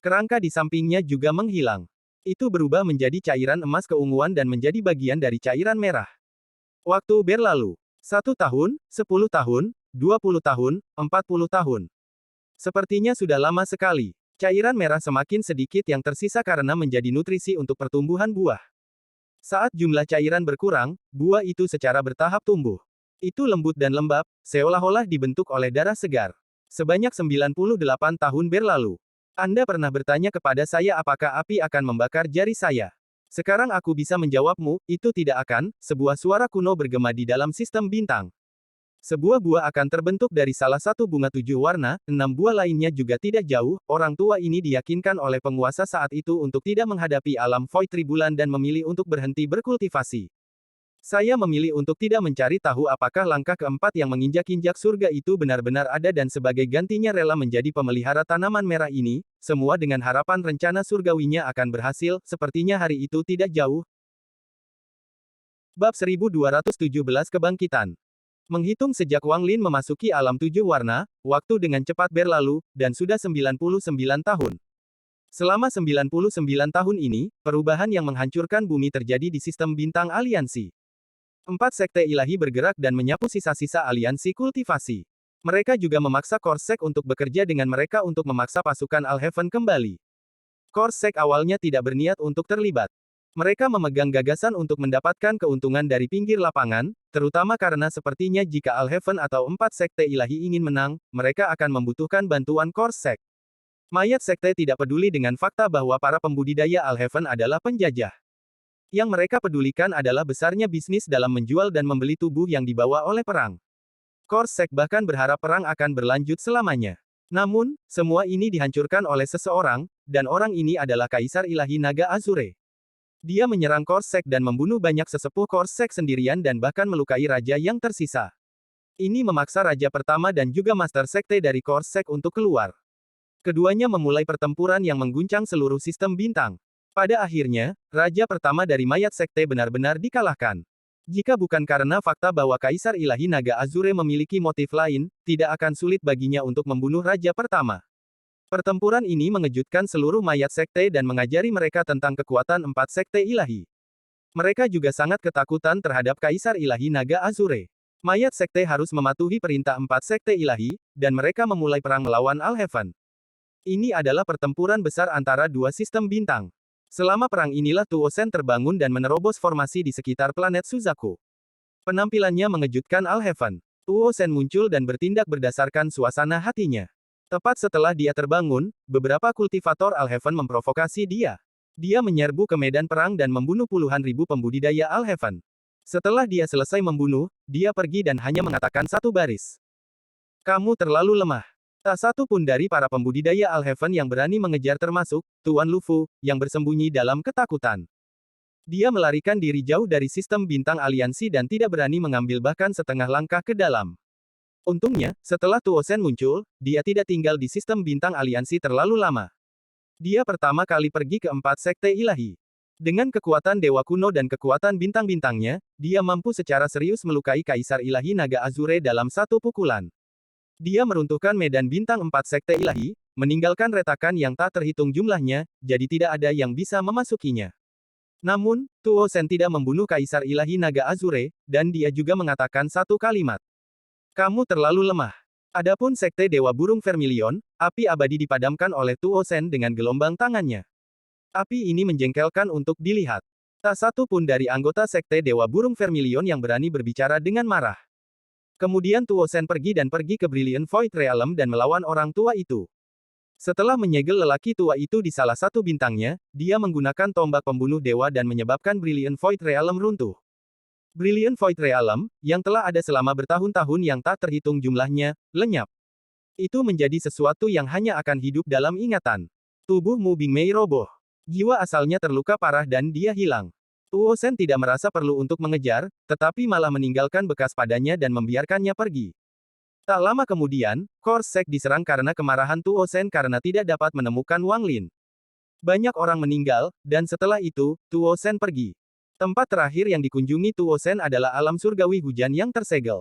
Speaker 1: Kerangka di sampingnya juga menghilang. Itu berubah menjadi cairan emas keunguan dan menjadi bagian dari cairan merah. Waktu berlalu. 1 tahun, 10 tahun, 20 tahun, 40 tahun. Sepertinya sudah lama sekali. Cairan merah semakin sedikit yang tersisa karena menjadi nutrisi untuk pertumbuhan buah. Saat jumlah cairan berkurang, buah itu secara bertahap tumbuh. Itu lembut dan lembab, seolah-olah dibentuk oleh darah segar. Sebanyak 98 tahun berlalu. Anda pernah bertanya kepada saya apakah api akan membakar jari saya. Sekarang aku bisa menjawabmu, itu tidak akan, sebuah suara kuno bergema di dalam sistem bintang. Sebuah buah akan terbentuk dari salah satu bunga 7 warna, 6 buah lainnya juga tidak jauh. Orang tua ini diyakinkan oleh penguasa saat itu untuk tidak menghadapi alam void tribulan dan memilih untuk berhenti berkultivasi. Saya memilih untuk tidak mencari tahu apakah langkah keempat yang menginjak-injak surga itu benar-benar ada dan sebagai gantinya rela menjadi pemelihara tanaman merah ini, semua dengan harapan rencana surgawinya akan berhasil, sepertinya hari itu tidak jauh. Bab 1217 Kebangkitan. Menghitung sejak Wang Lin memasuki alam 7 warna, waktu dengan cepat berlalu, dan sudah 99 tahun. Selama 99 tahun ini, perubahan yang menghancurkan bumi terjadi di sistem bintang aliansi. 4 sekte ilahi bergerak dan menyapu sisa-sisa aliansi kultivasi. Mereka juga memaksa Korsek untuk bekerja dengan mereka untuk memaksa pasukan Alheaven kembali. Korsek awalnya tidak berniat untuk terlibat. Mereka memegang gagasan untuk mendapatkan keuntungan dari pinggir lapangan, terutama karena sepertinya jika Alheaven atau 4 sekte ilahi ingin menang, mereka akan membutuhkan bantuan Korsek. Mayat sekte tidak peduli dengan fakta bahwa para pembudidaya Alheaven adalah penjajah. Yang mereka pedulikan adalah besarnya bisnis dalam menjual dan membeli tubuh yang dibawa oleh perang. Korsek bahkan berharap perang akan berlanjut selamanya. Namun, semua ini dihancurkan oleh seseorang, dan orang ini adalah Kaisar Ilahi Naga Azure. Dia menyerang Korsek dan membunuh banyak sesepuh Korsek sendirian dan bahkan melukai raja yang tersisa. Ini memaksa raja pertama dan juga master sekte dari Korsek untuk keluar. Keduanya memulai pertempuran yang mengguncang seluruh sistem bintang. Pada akhirnya, raja pertama dari mayat sekte benar-benar dikalahkan. Jika bukan karena fakta bahwa Kaisar Ilahi Naga Azure memiliki motif lain, tidak akan sulit baginya untuk membunuh raja pertama. Pertempuran ini mengejutkan seluruh mayat sekte dan mengajari mereka tentang kekuatan 4 sekte ilahi. Mereka juga sangat ketakutan terhadap Kaisar Ilahi Naga Azure. Mayat sekte harus mematuhi perintah 4 sekte ilahi, dan mereka memulai perang melawan Alheaven. Ini adalah pertempuran besar antara dua sistem bintang. Selama perang inilah Tuosen terbangun dan menerobos formasi di sekitar planet Suzaku. Penampilannya mengejutkan Alheaven. Tuosen muncul dan bertindak berdasarkan suasana hatinya. Tepat setelah dia terbangun, beberapa kultivator Alheaven memprovokasi dia. Dia menyerbu ke medan perang dan membunuh puluhan ribu pembudidaya Alheaven. Setelah dia selesai membunuh, dia pergi dan hanya mengatakan satu baris. Kamu terlalu lemah. Tak satu pun dari para pembudidaya Alheaven yang berani mengejar termasuk Tuan Lufu, yang bersembunyi dalam ketakutan. Dia melarikan diri jauh dari sistem bintang aliansi dan tidak berani mengambil bahkan setengah langkah ke dalam. Untungnya, setelah Tuosen muncul, dia tidak tinggal di sistem bintang aliansi terlalu lama. Dia pertama kali pergi ke 4 sekte ilahi. Dengan kekuatan dewa kuno dan kekuatan bintang-bintangnya, dia mampu secara serius melukai Kaisar Ilahi Naga Azure dalam satu pukulan. Dia meruntuhkan medan bintang 4 sekte ilahi, meninggalkan retakan yang tak terhitung jumlahnya, jadi tidak ada yang bisa memasukinya. Namun, Tuosen tidak membunuh Kaisar Ilahi Naga Azure, dan dia juga mengatakan satu kalimat. Kamu terlalu lemah. Adapun sekte Dewa Burung Vermilion, api abadi dipadamkan oleh Tuosen dengan gelombang tangannya. Api ini menjengkelkan untuk dilihat. Tak satu pun dari anggota Sekte Dewa Burung Vermilion yang berani berbicara dengan marah. Kemudian Tuo Shen pergi ke Brilliant Void Realm dan melawan orang tua itu. Setelah menyegel lelaki tua itu di salah satu bintangnya, dia menggunakan tombak pembunuh dewa dan menyebabkan Brilliant Void Realm runtuh. Brilliant Void Realm, yang telah ada selama bertahun-tahun yang tak terhitung jumlahnya, lenyap. Itu menjadi sesuatu yang hanya akan hidup dalam ingatan. Tubuh Mu Bingmei roboh. Jiwa asalnya terluka parah dan dia hilang. Tuo Shen tidak merasa perlu untuk mengejar, tetapi malah meninggalkan bekas padanya dan membiarkannya pergi. Tak lama kemudian, Course Sect diserang karena kemarahan Tuo Shen karena tidak dapat menemukan Wang Lin. Banyak orang meninggal, dan setelah itu, Tuo Shen pergi. Tempat terakhir yang dikunjungi Tuo Shen adalah alam surgawi hujan yang tersegel.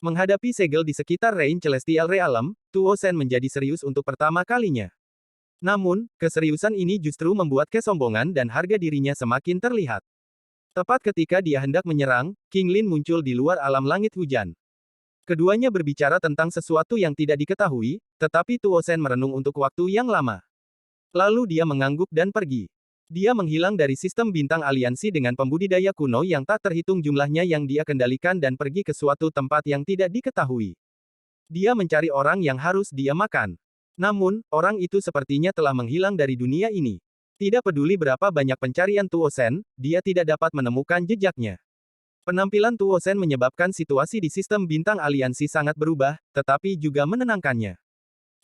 Speaker 1: Menghadapi segel di sekitar Rain Celestial Realm, Tuo Shen menjadi serius untuk pertama kalinya. Namun, keseriusan ini justru membuat kesombongan dan harga dirinya semakin terlihat. Tepat ketika dia hendak menyerang, King Lin muncul di luar alam langit hujan. Keduanya berbicara tentang sesuatu yang tidak diketahui, tetapi Tuo Shen merenung untuk waktu yang lama. Lalu dia mengangguk dan pergi. Dia menghilang dari sistem bintang aliansi dengan pembudidaya kuno yang tak terhitung jumlahnya yang dia kendalikan dan pergi ke suatu tempat yang tidak diketahui. Dia mencari orang yang harus dia makan. Namun, orang itu sepertinya telah menghilang dari dunia ini. Tidak peduli berapa banyak pencarian Tuo Shen, dia tidak dapat menemukan jejaknya. Penampilan Tuo Shen menyebabkan situasi di sistem bintang aliansi sangat berubah, tetapi juga menenangkannya.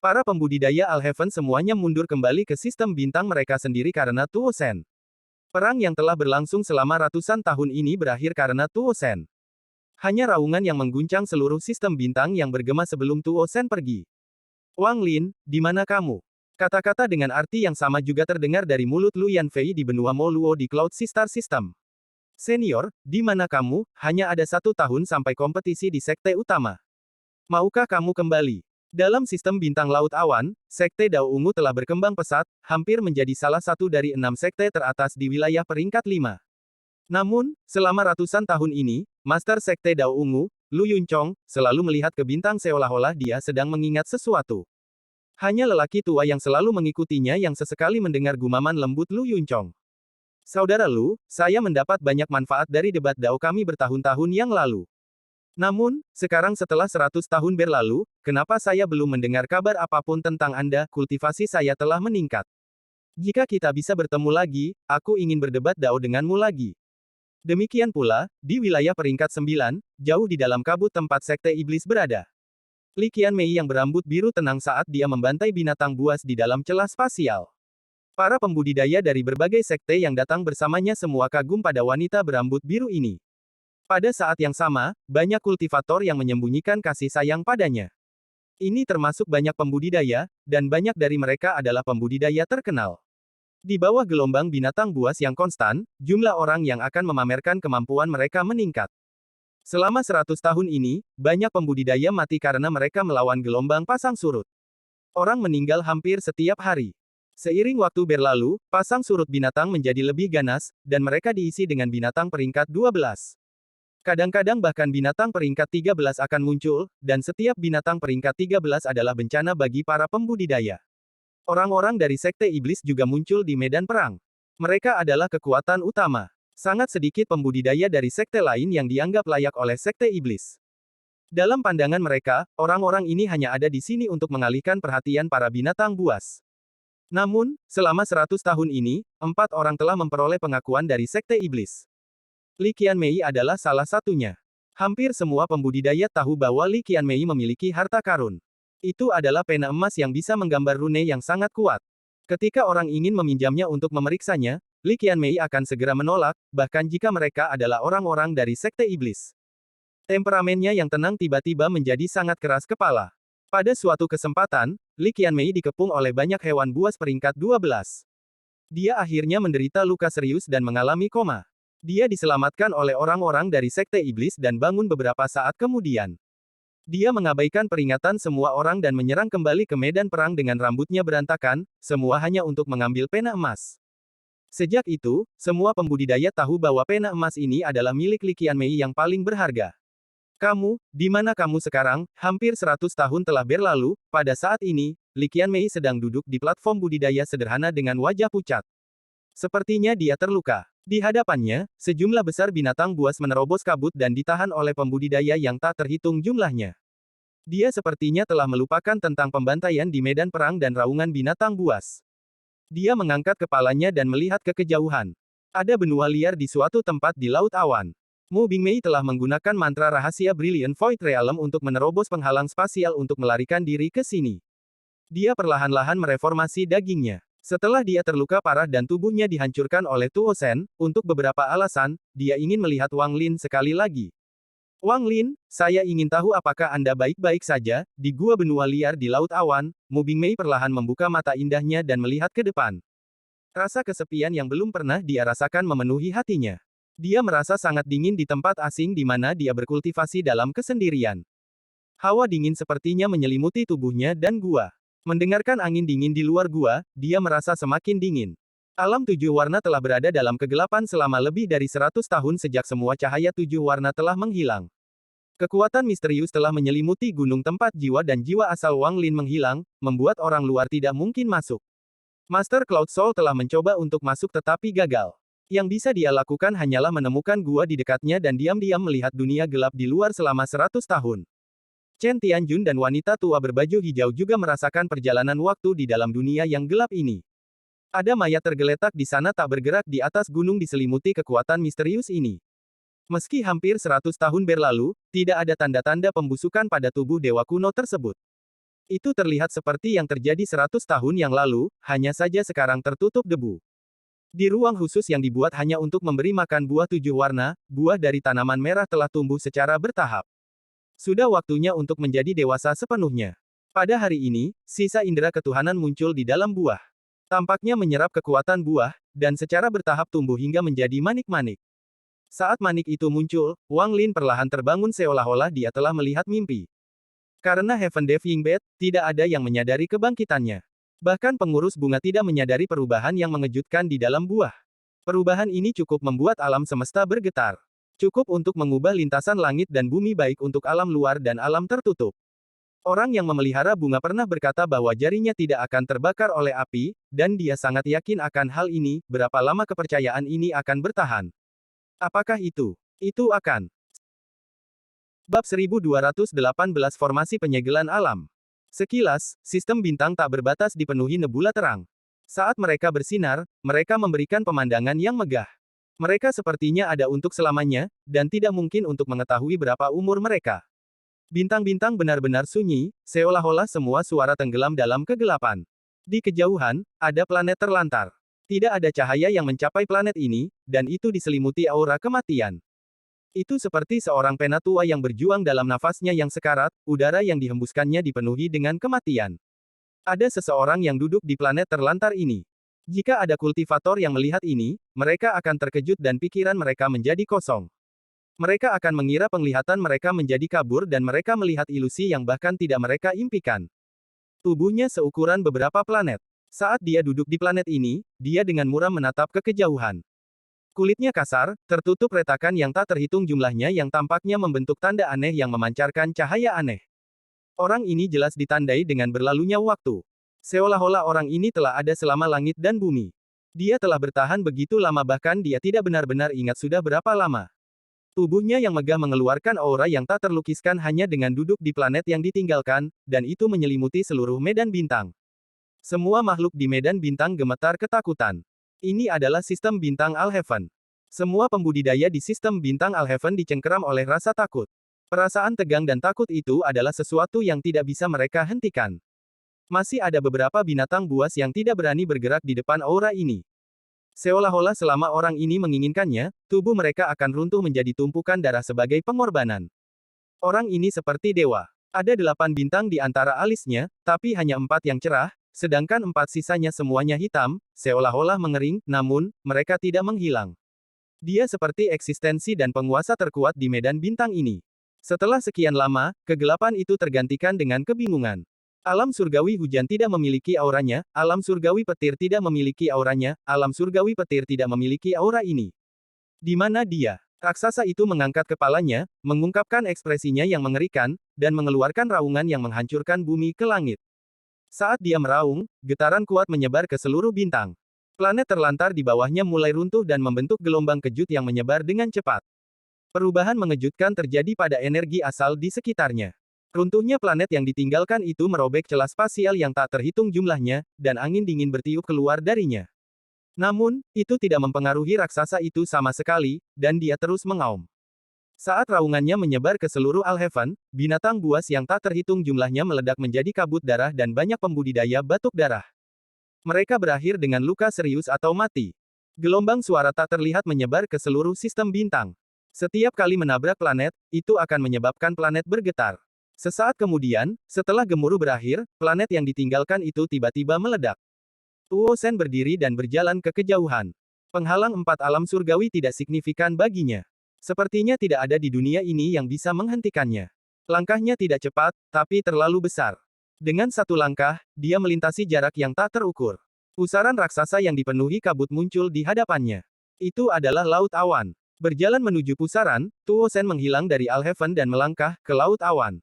Speaker 1: Para pembudidaya Alheaven semuanya mundur kembali ke sistem bintang mereka sendiri karena Tuo Shen. Perang yang telah berlangsung selama ratusan tahun ini berakhir karena Tuo Shen. Hanya raungan yang mengguncang seluruh sistem bintang yang bergema sebelum Tuo Shen pergi. Wang Lin, di mana kamu? Kata-kata dengan arti yang sama juga terdengar dari mulut Lu Yanfei di benua Mo Luo di Cloud Star System. Senior, di mana kamu? Hanya ada 1 tahun sampai kompetisi di sekte utama. Maukah kamu kembali? Dalam sistem bintang laut awan, sekte Dao Ungu telah berkembang pesat, hampir menjadi salah satu dari 6 sekte teratas di wilayah peringkat 5. Namun, selama ratusan tahun ini, Master Sekte Dao Ungu, Lu Yunchong, selalu melihat ke bintang seolah-olah dia sedang mengingat sesuatu. Hanya lelaki tua yang selalu mengikutinya yang sesekali mendengar gumaman lembut Lu Yunchong. Saudara Lu, saya mendapat banyak manfaat dari debat Dao kami bertahun-tahun yang lalu. Namun, sekarang setelah 100 tahun berlalu, kenapa saya belum mendengar kabar apapun tentang Anda? Kultivasi saya telah meningkat. Jika kita bisa bertemu lagi, aku ingin berdebat Dao denganmu lagi. Demikian pula, di wilayah peringkat 9, jauh di dalam kabut tempat Sekte Iblis berada. Li Qianmei yang berambut biru tenang saat dia membantai binatang buas di dalam celah spasial. Para pembudidaya dari berbagai sekte yang datang bersamanya semua kagum pada wanita berambut biru ini. Pada saat yang sama, banyak kultivator yang menyembunyikan kasih sayang padanya. Ini termasuk banyak pembudidaya, dan banyak dari mereka adalah pembudidaya terkenal. Di bawah gelombang binatang buas yang konstan, jumlah orang yang akan memamerkan kemampuan mereka meningkat. Selama 100 tahun ini, banyak pembudidaya mati karena mereka melawan gelombang pasang surut. Orang meninggal hampir setiap hari. Seiring waktu berlalu, pasang surut binatang menjadi lebih ganas, dan mereka diisi dengan binatang peringkat 12. Kadang-kadang bahkan binatang peringkat 13 akan muncul, dan setiap binatang peringkat 13 adalah bencana bagi para pembudidaya. Orang-orang dari Sekte Iblis juga muncul di medan perang. Mereka adalah kekuatan utama. Sangat sedikit pembudidaya dari sekte lain yang dianggap layak oleh Sekte Iblis. Dalam pandangan mereka, orang-orang ini hanya ada di sini untuk mengalihkan perhatian para binatang buas. Namun, selama 100 tahun ini, 4 orang telah memperoleh pengakuan dari Sekte Iblis. Li Qianmei adalah salah satunya. Hampir semua pembudidaya tahu bahwa Li Qianmei memiliki harta karun. Itu adalah pena emas yang bisa menggambar rune yang sangat kuat. Ketika orang ingin meminjamnya untuk memeriksanya, Li Qianmei akan segera menolak, bahkan jika mereka adalah orang-orang dari Sekte Iblis. Temperamennya yang tenang tiba-tiba menjadi sangat keras kepala. Pada suatu kesempatan, Li Qianmei dikepung oleh banyak hewan buas peringkat 12. Dia akhirnya menderita luka serius dan mengalami koma. Dia diselamatkan oleh orang-orang dari Sekte Iblis dan bangun beberapa saat kemudian. Dia mengabaikan peringatan semua orang dan menyerang kembali ke medan perang dengan rambutnya berantakan, semua hanya untuk mengambil pena emas. Sejak itu, semua pembudidaya tahu bahwa pena emas ini adalah milik Li Qianmei yang paling berharga. Kamu, di mana kamu sekarang? Hampir 100 tahun telah berlalu, pada saat ini, Li Qianmei sedang duduk di platform budidaya sederhana dengan wajah pucat. Sepertinya dia terluka. Di hadapannya, sejumlah besar binatang buas menerobos kabut dan ditahan oleh pembudidaya yang tak terhitung jumlahnya. Dia sepertinya telah melupakan tentang pembantaian di medan perang dan raungan binatang buas. Dia mengangkat kepalanya dan melihat ke kejauhan. Ada benua liar di suatu tempat di Laut Awan. Mu Bingmei telah menggunakan mantra rahasia Brilliant Void Realm untuk menerobos penghalang spasial untuk melarikan diri ke sini. Dia perlahan-lahan mereformasi dagingnya. Setelah dia terluka parah dan tubuhnya dihancurkan oleh Tuo Shen, untuk beberapa alasan, dia ingin melihat Wang Lin sekali lagi. Wang Lin, saya ingin tahu apakah Anda baik-baik saja, di gua benua liar di Laut Awan. Mu Bingmei perlahan membuka mata indahnya dan melihat ke depan. Rasa kesepian yang belum pernah dia rasakan memenuhi hatinya. Dia merasa sangat dingin di tempat asing di mana dia berkultivasi dalam kesendirian. Hawa dingin sepertinya menyelimuti tubuhnya dan gua. Mendengarkan angin dingin di luar gua, dia merasa semakin dingin. Alam tujuh warna telah berada dalam kegelapan selama lebih dari 100 tahun sejak semua cahaya tujuh warna telah menghilang. Kekuatan misterius telah menyelimuti gunung tempat jiwa dan jiwa asal Wang Lin menghilang, membuat orang luar tidak mungkin masuk. Master Cloud Soul telah mencoba untuk masuk tetapi gagal. Yang bisa dia lakukan hanyalah menemukan gua di dekatnya dan diam-diam melihat dunia gelap di luar selama 100 tahun. Chen Tianjun dan wanita tua berbaju hijau juga merasakan perjalanan waktu di dalam dunia yang gelap ini. Ada mayat tergeletak di sana tak bergerak di atas gunung diselimuti kekuatan misterius ini. Meski hampir 100 tahun berlalu, tidak ada tanda-tanda pembusukan pada tubuh dewa kuno tersebut. Itu terlihat seperti yang terjadi 100 tahun yang lalu, hanya saja sekarang tertutup debu. Di ruang khusus yang dibuat hanya untuk memberi makan buah tujuh warna, buah dari tanaman merah telah tumbuh secara bertahap. Sudah waktunya untuk menjadi dewasa sepenuhnya. Pada hari ini, sisa indera ketuhanan muncul di dalam buah. Tampaknya menyerap kekuatan buah, dan secara bertahap tumbuh hingga menjadi manik-manik. Saat manik itu muncul, Wang Lin perlahan terbangun seolah-olah dia telah melihat mimpi. Karena Heaven Deaf Yingbed, tidak ada yang menyadari kebangkitannya. Bahkan pengurus bunga tidak menyadari perubahan yang mengejutkan di dalam buah. Perubahan ini cukup membuat alam semesta bergetar. Cukup untuk mengubah lintasan langit dan bumi baik untuk alam luar dan alam tertutup. Orang yang memelihara bunga pernah berkata bahwa jarinya tidak akan terbakar oleh api, dan dia sangat yakin akan hal ini. Berapa lama kepercayaan ini akan bertahan? Apakah itu? Itu akan. Bab 1218 Formasi Penyegelan Alam. Sekilas, sistem bintang tak berbatas dipenuhi nebula terang. Saat mereka bersinar, mereka memberikan pemandangan yang megah. Mereka sepertinya ada untuk selamanya, dan tidak mungkin untuk mengetahui berapa umur mereka. Bintang-bintang benar-benar sunyi, seolah-olah semua suara tenggelam dalam kegelapan. Di kejauhan, ada planet terlantar. Tidak ada cahaya yang mencapai planet ini, dan itu diselimuti aura kematian. Itu seperti seorang penatua yang berjuang dalam nafasnya yang sekarat, udara yang dihembuskannya dipenuhi dengan kematian. Ada seseorang yang duduk di planet terlantar ini. Jika ada kultivator yang melihat ini, mereka akan terkejut dan pikiran mereka menjadi kosong. Mereka akan mengira penglihatan mereka menjadi kabur dan mereka melihat ilusi yang bahkan tidak mereka impikan. Tubuhnya seukuran beberapa planet. Saat dia duduk di planet ini, dia dengan muram menatap ke kejauhan. Kulitnya kasar, tertutup retakan yang tak terhitung jumlahnya yang tampaknya membentuk tanda aneh yang memancarkan cahaya aneh. Orang ini jelas ditandai dengan berlalunya waktu. Seolah-olah orang ini telah ada selama langit dan bumi. Dia telah bertahan begitu lama bahkan dia tidak benar-benar ingat sudah berapa lama. Tubuhnya yang megah mengeluarkan aura yang tak terlukiskan hanya dengan duduk di planet yang ditinggalkan, dan itu menyelimuti seluruh medan bintang. Semua makhluk di medan bintang gemetar ketakutan. Ini adalah sistem bintang Alheaven. Semua pembudidaya di sistem bintang Alheaven dicengkeram oleh rasa takut. Perasaan tegang dan takut itu adalah sesuatu yang tidak bisa mereka hentikan. Masih ada beberapa binatang buas yang tidak berani bergerak di depan aura ini. Seolah-olah selama orang ini menginginkannya, tubuh mereka akan runtuh menjadi tumpukan darah sebagai pengorbanan. Orang ini seperti dewa. Ada 8 bintang di antara alisnya, tapi hanya 4 yang cerah, sedangkan 4 sisanya semuanya hitam, seolah-olah mengering, namun, mereka tidak menghilang. Dia seperti eksistensi dan penguasa terkuat di medan bintang ini. Setelah sekian lama, kegelapan itu tergantikan dengan kebingungan. Alam surgawi hujan tidak memiliki auranya, alam surgawi petir tidak memiliki auranya, alam surgawi petir tidak memiliki aura ini. Di mana dia? Raksasa itu mengangkat kepalanya, mengungkapkan ekspresinya yang mengerikan, dan mengeluarkan raungan yang menghancurkan bumi ke langit. Saat dia meraung, getaran kuat menyebar ke seluruh bintang. Planet terlantar di bawahnya mulai runtuh dan membentuk gelombang kejut yang menyebar dengan cepat. Perubahan mengejutkan terjadi pada energi asal di sekitarnya. Runtuhnya planet yang ditinggalkan itu merobek celah spasial yang tak terhitung jumlahnya, dan angin dingin bertiup keluar darinya. Namun, itu tidak mempengaruhi raksasa itu sama sekali, dan dia terus mengaum. Saat raungannya menyebar ke seluruh Alheaven, binatang buas yang tak terhitung jumlahnya meledak menjadi kabut darah dan banyak pembudidaya batuk darah. Mereka berakhir dengan luka serius atau mati. Gelombang suara tak terlihat menyebar ke seluruh sistem bintang. Setiap kali menabrak planet, itu akan menyebabkan planet bergetar. Sesaat kemudian, setelah gemuruh berakhir, planet yang ditinggalkan itu tiba-tiba meledak. Tuo Shen berdiri dan berjalan ke kejauhan. Penghalang empat alam surgawi tidak signifikan baginya. Sepertinya tidak ada di dunia ini yang bisa menghentikannya. Langkahnya tidak cepat, tapi terlalu besar. Dengan satu langkah, dia melintasi jarak yang tak terukur. Pusaran raksasa yang dipenuhi kabut muncul di hadapannya. Itu adalah Laut Awan. Berjalan menuju pusaran, Tuo Shen menghilang dari Alheaven dan melangkah ke Laut Awan.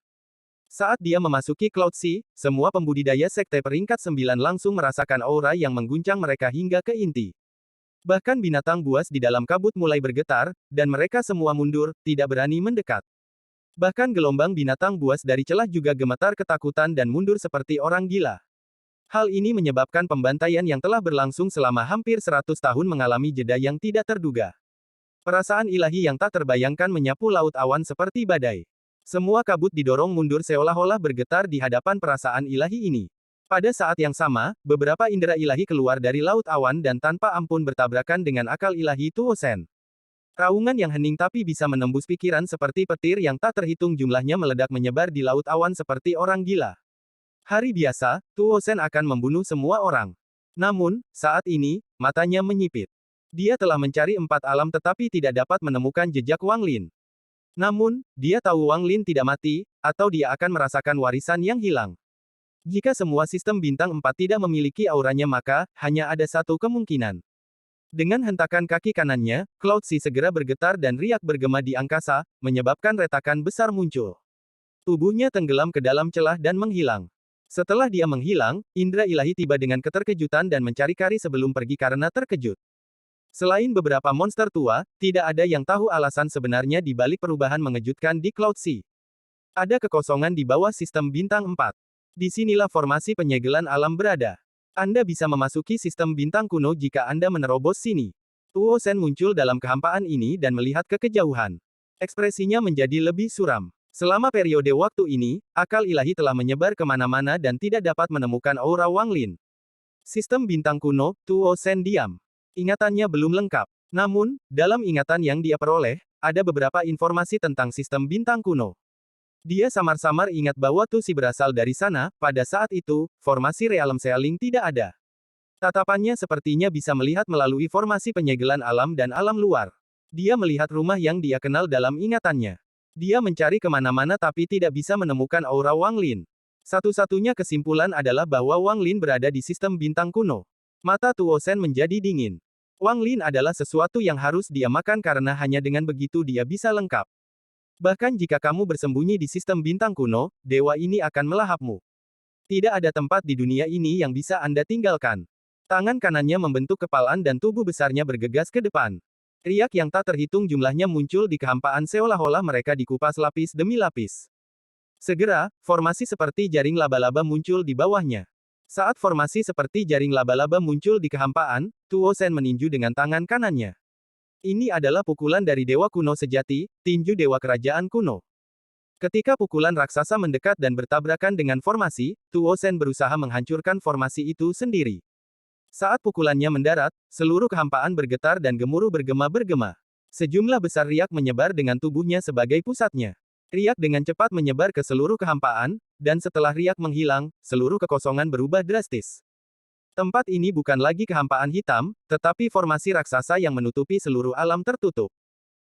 Speaker 1: Saat dia memasuki Cloud Sea, semua pembudidaya sekte peringkat 9 langsung merasakan aura yang mengguncang mereka hingga ke inti. Bahkan binatang buas di dalam kabut mulai bergetar, dan mereka semua mundur, tidak berani mendekat. Bahkan gelombang binatang buas dari celah juga gemetar ketakutan dan mundur seperti orang gila. Hal ini menyebabkan pembantaian yang telah berlangsung selama hampir 100 tahun mengalami jeda yang tidak terduga. Perasaan ilahi yang tak terbayangkan menyapu Laut Awan seperti badai. Semua kabut didorong mundur seolah-olah bergetar di hadapan perasaan ilahi ini. Pada saat yang sama, beberapa indera ilahi keluar dari Laut Awan dan tanpa ampun bertabrakan dengan akal ilahi Tuo Shen. Raungan yang hening tapi bisa menembus pikiran seperti petir yang tak terhitung jumlahnya meledak menyebar di Laut Awan seperti orang gila. Hari biasa, Tuo Shen akan membunuh semua orang. Namun, saat ini, matanya menyipit. Dia telah mencari empat alam tetapi tidak dapat menemukan jejak Wang Lin. Namun, dia tahu Wang Lin tidak mati, atau dia akan merasakan warisan yang hilang. Jika semua sistem bintang 4 tidak memiliki auranya maka, hanya ada satu kemungkinan. Dengan hentakan kaki kanannya, Cloud Sea segera bergetar dan riak bergema di angkasa, menyebabkan retakan besar muncul. Tubuhnya tenggelam ke dalam celah dan menghilang. Setelah dia menghilang, indera ilahi tiba dengan keterkejutan dan mencari Kari sebelum pergi karena terkejut. Selain beberapa monster tua, tidak ada yang tahu alasan sebenarnya di balik perubahan mengejutkan di Cloud Sea. Ada kekosongan di bawah sistem bintang 4. Disinilah formasi penyegelan alam berada. Anda bisa memasuki sistem bintang kuno jika Anda menerobos sini. Tuo Shen muncul dalam kehampaan ini dan melihat ke kejauhan. Ekspresinya menjadi lebih suram. Selama periode waktu ini, akal ilahi telah menyebar kemana-mana dan tidak dapat menemukan aura Wang Lin. Sistem bintang kuno, Tuo Shen diam. Ingatannya belum lengkap. Namun, dalam ingatan yang dia peroleh, ada beberapa informasi tentang sistem bintang kuno. Dia samar-samar ingat bahwa Tusi berasal dari sana, pada saat itu, formasi Realm Sealing tidak ada. Tatapannya sepertinya bisa melihat melalui formasi penyegelan alam dan alam luar. Dia melihat rumah yang dia kenal dalam ingatannya. Dia mencari kemana-mana tapi tidak bisa menemukan aura Wang Lin. Satu-satunya kesimpulan adalah bahwa Wang Lin berada di sistem bintang kuno. Mata Tuo Shen menjadi dingin. Wang Lin adalah sesuatu yang harus dia makan karena hanya dengan begitu dia bisa lengkap. Bahkan jika kamu bersembunyi di sistem bintang kuno, dewa ini akan melahapmu. Tidak ada tempat di dunia ini yang bisa Anda tinggalkan. Tangan kanannya membentuk kepalan dan tubuh besarnya bergegas ke depan. Riak yang tak terhitung jumlahnya muncul di kehampaan seolah-olah mereka dikupas lapis demi lapis. Segera, formasi seperti jaring laba-laba muncul di bawahnya. Saat formasi seperti jaring laba-laba muncul di kehampaan, Tuo Shen meninju dengan tangan kanannya. Ini adalah pukulan dari dewa kuno sejati, tinju dewa kerajaan kuno. Ketika pukulan raksasa mendekat dan bertabrakan dengan formasi, Tuo Shen berusaha menghancurkan formasi itu sendiri. Saat pukulannya mendarat, seluruh kehampaan bergetar dan gemuruh bergema-bergema. Sejumlah besar riak menyebar dengan tubuhnya sebagai pusatnya. Riak dengan cepat menyebar ke seluruh kehampaan, dan setelah riak menghilang, seluruh kekosongan berubah drastis. Tempat ini bukan lagi kehampaan hitam, tetapi formasi raksasa yang menutupi seluruh alam tertutup.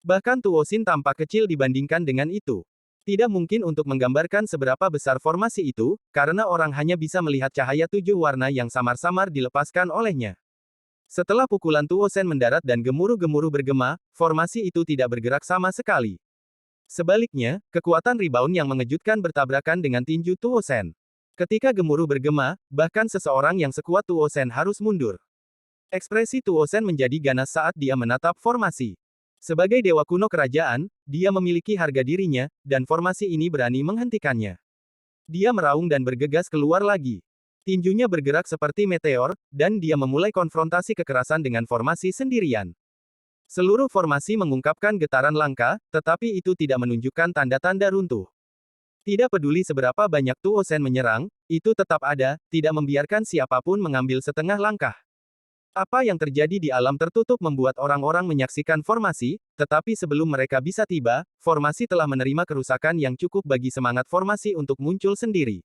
Speaker 1: Bahkan Tuo Shen tampak kecil dibandingkan dengan itu. Tidak mungkin untuk menggambarkan seberapa besar formasi itu, karena orang hanya bisa melihat cahaya 7 warna yang samar-samar dilepaskan olehnya. Setelah pukulan Tuo Shen mendarat dan gemuruh-gemuruh bergema, formasi itu tidak bergerak sama sekali. Sebaliknya, kekuatan rebound yang mengejutkan bertabrakan dengan tinju Tuo Shen. Ketika gemuruh bergema, bahkan seseorang yang sekuat Tuo Shen harus mundur. Ekspresi Tuo Sen menjadi ganas saat dia menatap formasi. Sebagai dewa kuno kerajaan, dia memiliki harga dirinya, dan formasi ini berani menghentikannya. Dia meraung dan bergegas keluar lagi. Tinjunya bergerak seperti meteor, dan dia memulai konfrontasi kekerasan dengan formasi sendirian. Seluruh formasi mengungkapkan getaran langka, tetapi itu tidak menunjukkan tanda-tanda runtuh. Tidak peduli seberapa banyak Tuo Sen menyerang, itu tetap ada, tidak membiarkan siapapun mengambil setengah langkah. Apa yang terjadi di alam tertutup membuat orang-orang menyaksikan formasi, tetapi sebelum mereka bisa tiba, formasi telah menerima kerusakan yang cukup bagi semangat formasi untuk muncul sendiri.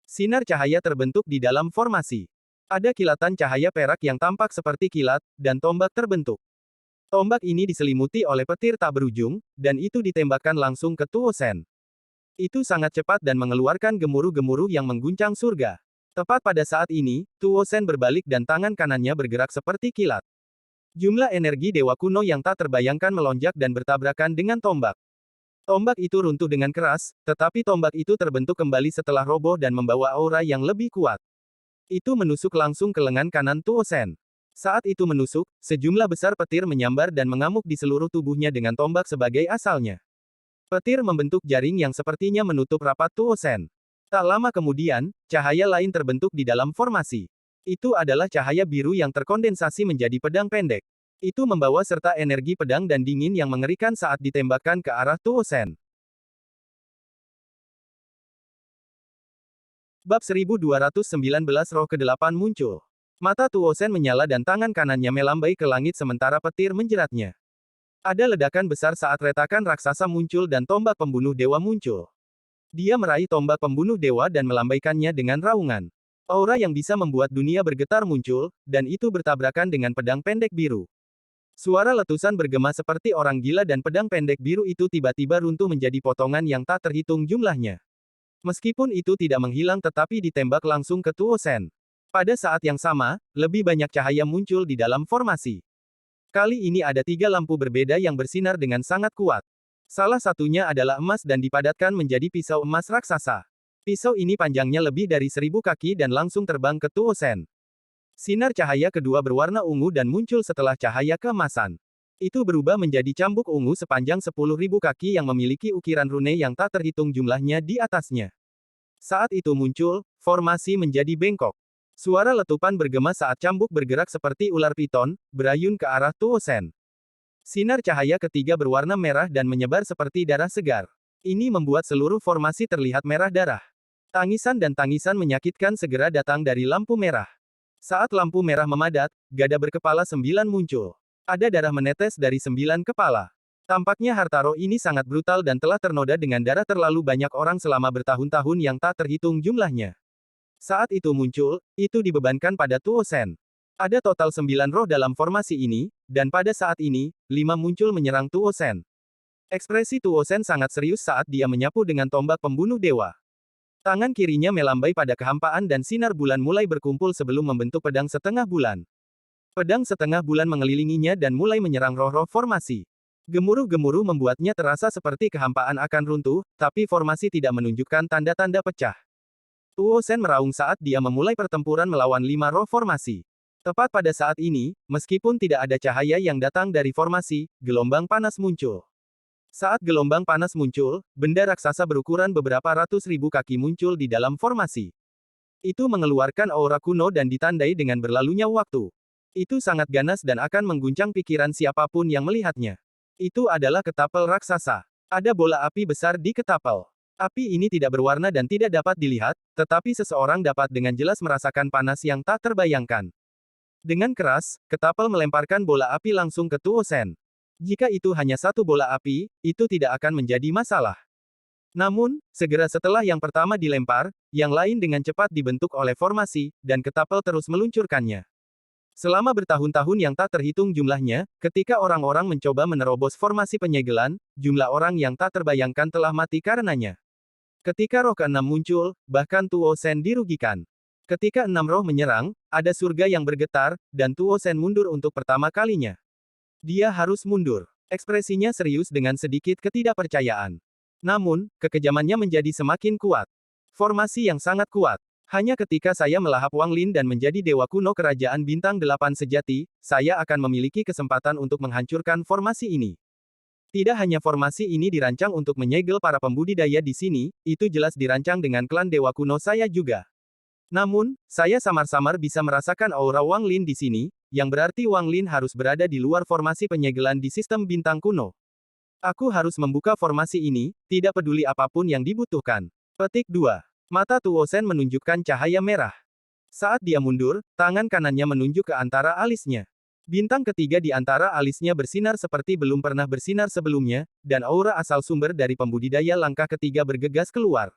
Speaker 1: Sinar cahaya terbentuk di dalam formasi. Ada kilatan cahaya perak yang tampak seperti kilat, dan tombak terbentuk. Tombak ini diselimuti oleh petir tak berujung, dan itu ditembakkan langsung ke Tuo Sen. Itu sangat cepat dan mengeluarkan gemuruh-gemuruh yang mengguncang surga. Tepat pada saat ini, Tuo Sen berbalik dan tangan kanannya bergerak seperti kilat. Jumlah energi dewa kuno yang tak terbayangkan melonjak dan bertabrakan dengan tombak. Tombak itu runtuh dengan keras, tetapi tombak itu terbentuk kembali setelah roboh dan membawa aura yang lebih kuat. Itu menusuk langsung ke lengan kanan Tuo Sen. Saat itu menusuk, sejumlah besar petir menyambar dan mengamuk di seluruh tubuhnya dengan tombak sebagai asalnya. Petir membentuk jaring yang sepertinya menutup rapat Tuo Sen. Tak lama kemudian, cahaya lain terbentuk di dalam formasi. Itu adalah cahaya biru yang terkondensasi menjadi pedang pendek. Itu membawa serta energi pedang dan dingin yang mengerikan saat ditembakkan ke arah Tuo Sen. Bab 1219 Roh ke-8 muncul. Mata Tuo Sen menyala dan tangan kanannya melambai ke langit sementara petir menjeratnya. Ada ledakan besar saat retakan raksasa muncul dan tombak pembunuh dewa muncul. Dia meraih tombak pembunuh dewa dan melambaikannya dengan raungan. Aura yang bisa membuat dunia bergetar muncul, dan itu bertabrakan dengan pedang pendek biru. Suara letusan bergema seperti orang gila dan pedang pendek biru itu tiba-tiba runtuh menjadi potongan yang tak terhitung jumlahnya. Meskipun itu tidak menghilang tetapi ditembak langsung ke Tuo Sen. Pada saat yang sama, lebih banyak cahaya muncul di dalam formasi. Kali ini ada 3 lampu berbeda yang bersinar dengan sangat kuat. Salah satunya adalah emas dan dipadatkan menjadi pisau emas raksasa. Pisau ini panjangnya lebih dari 1000 kaki dan langsung terbang ke Tuo Sen. Sinar cahaya kedua berwarna ungu dan muncul setelah cahaya keemasan. Itu berubah menjadi cambuk ungu sepanjang 10.000 kaki yang memiliki ukiran rune yang tak terhitung jumlahnya di atasnya. Saat itu muncul, formasi menjadi bengkok. Suara letupan bergema saat cambuk bergerak seperti ular piton, berayun ke arah Tuo Sen. Sinar cahaya ketiga berwarna merah dan menyebar seperti darah segar. Ini membuat seluruh formasi terlihat merah darah. Tangisan dan tangisan menyakitkan segera datang dari lampu merah. Saat lampu merah memadat, gada berkepala 9 muncul. Ada darah menetes dari 9 kepala. Tampaknya harta roh ini sangat brutal dan telah ternoda dengan darah terlalu banyak orang selama bertahun-tahun yang tak terhitung jumlahnya. Saat itu muncul, itu dibebankan pada Tuo Sen. Ada total 9 roh dalam formasi ini, dan pada saat ini, 5 muncul menyerang Tuo Sen. Ekspresi Tuo Sen sangat serius saat dia menyapu dengan tombak pembunuh dewa. Tangan kirinya melambai pada kehampaan dan sinar bulan mulai berkumpul sebelum membentuk pedang setengah bulan. Pedang setengah bulan mengelilinginya dan mulai menyerang roh-roh formasi. Gemuruh-gemuruh membuatnya terasa seperti kehampaan akan runtuh, tapi formasi tidak menunjukkan tanda-tanda pecah. Tuo Sen meraung saat dia memulai pertempuran melawan 5 roh formasi. Tepat pada saat ini, meskipun tidak ada cahaya yang datang dari formasi, gelombang panas muncul. Saat gelombang panas muncul, benda raksasa berukuran beberapa ratus ribu kaki muncul di dalam formasi. Itu mengeluarkan aura kuno dan ditandai dengan berlalunya waktu. Itu sangat ganas dan akan mengguncang pikiran siapapun yang melihatnya. Itu adalah ketapel raksasa. Ada bola api besar di ketapel. Api ini tidak berwarna dan tidak dapat dilihat, tetapi seseorang dapat dengan jelas merasakan panas yang tak terbayangkan. Dengan keras, ketapel melemparkan bola api langsung ke Tuo Sen. Jika itu hanya satu bola api, itu tidak akan menjadi masalah. Namun, segera setelah yang pertama dilempar, yang lain dengan cepat dibentuk oleh formasi, dan ketapel terus meluncurkannya. Selama bertahun-tahun yang tak terhitung jumlahnya, ketika orang-orang mencoba menerobos formasi penyegelan, jumlah orang yang tak terbayangkan telah mati karenanya. Ketika roh ke-6 muncul, bahkan Tuo Sen dirugikan. Ketika 6 roh menyerang, ada surga yang bergetar, dan Tuo Sen mundur untuk pertama kalinya. Dia harus mundur. Ekspresinya serius dengan sedikit ketidakpercayaan. Namun, kekejamannya menjadi semakin kuat. Formasi yang sangat kuat. Hanya ketika saya melahap Wang Lin dan menjadi dewa kuno kerajaan bintang 8 sejati, saya akan memiliki kesempatan untuk menghancurkan formasi ini. Tidak hanya formasi ini dirancang untuk menyegel para pembudidaya di sini, itu jelas dirancang dengan klan dewa kuno saya juga. Namun, saya samar-samar bisa merasakan aura Wang Lin di sini, yang berarti Wang Lin harus berada di luar formasi penyegelan di sistem bintang kuno. Aku harus membuka formasi ini, tidak peduli apapun yang dibutuhkan. Petik 2. Mata Tuo Shen menunjukkan cahaya merah. Saat dia mundur, tangan kanannya menunjuk ke antara alisnya. Bintang ketiga di antara alisnya bersinar seperti belum pernah bersinar sebelumnya, dan aura asal sumber dari pembudidaya langkah ketiga bergegas keluar.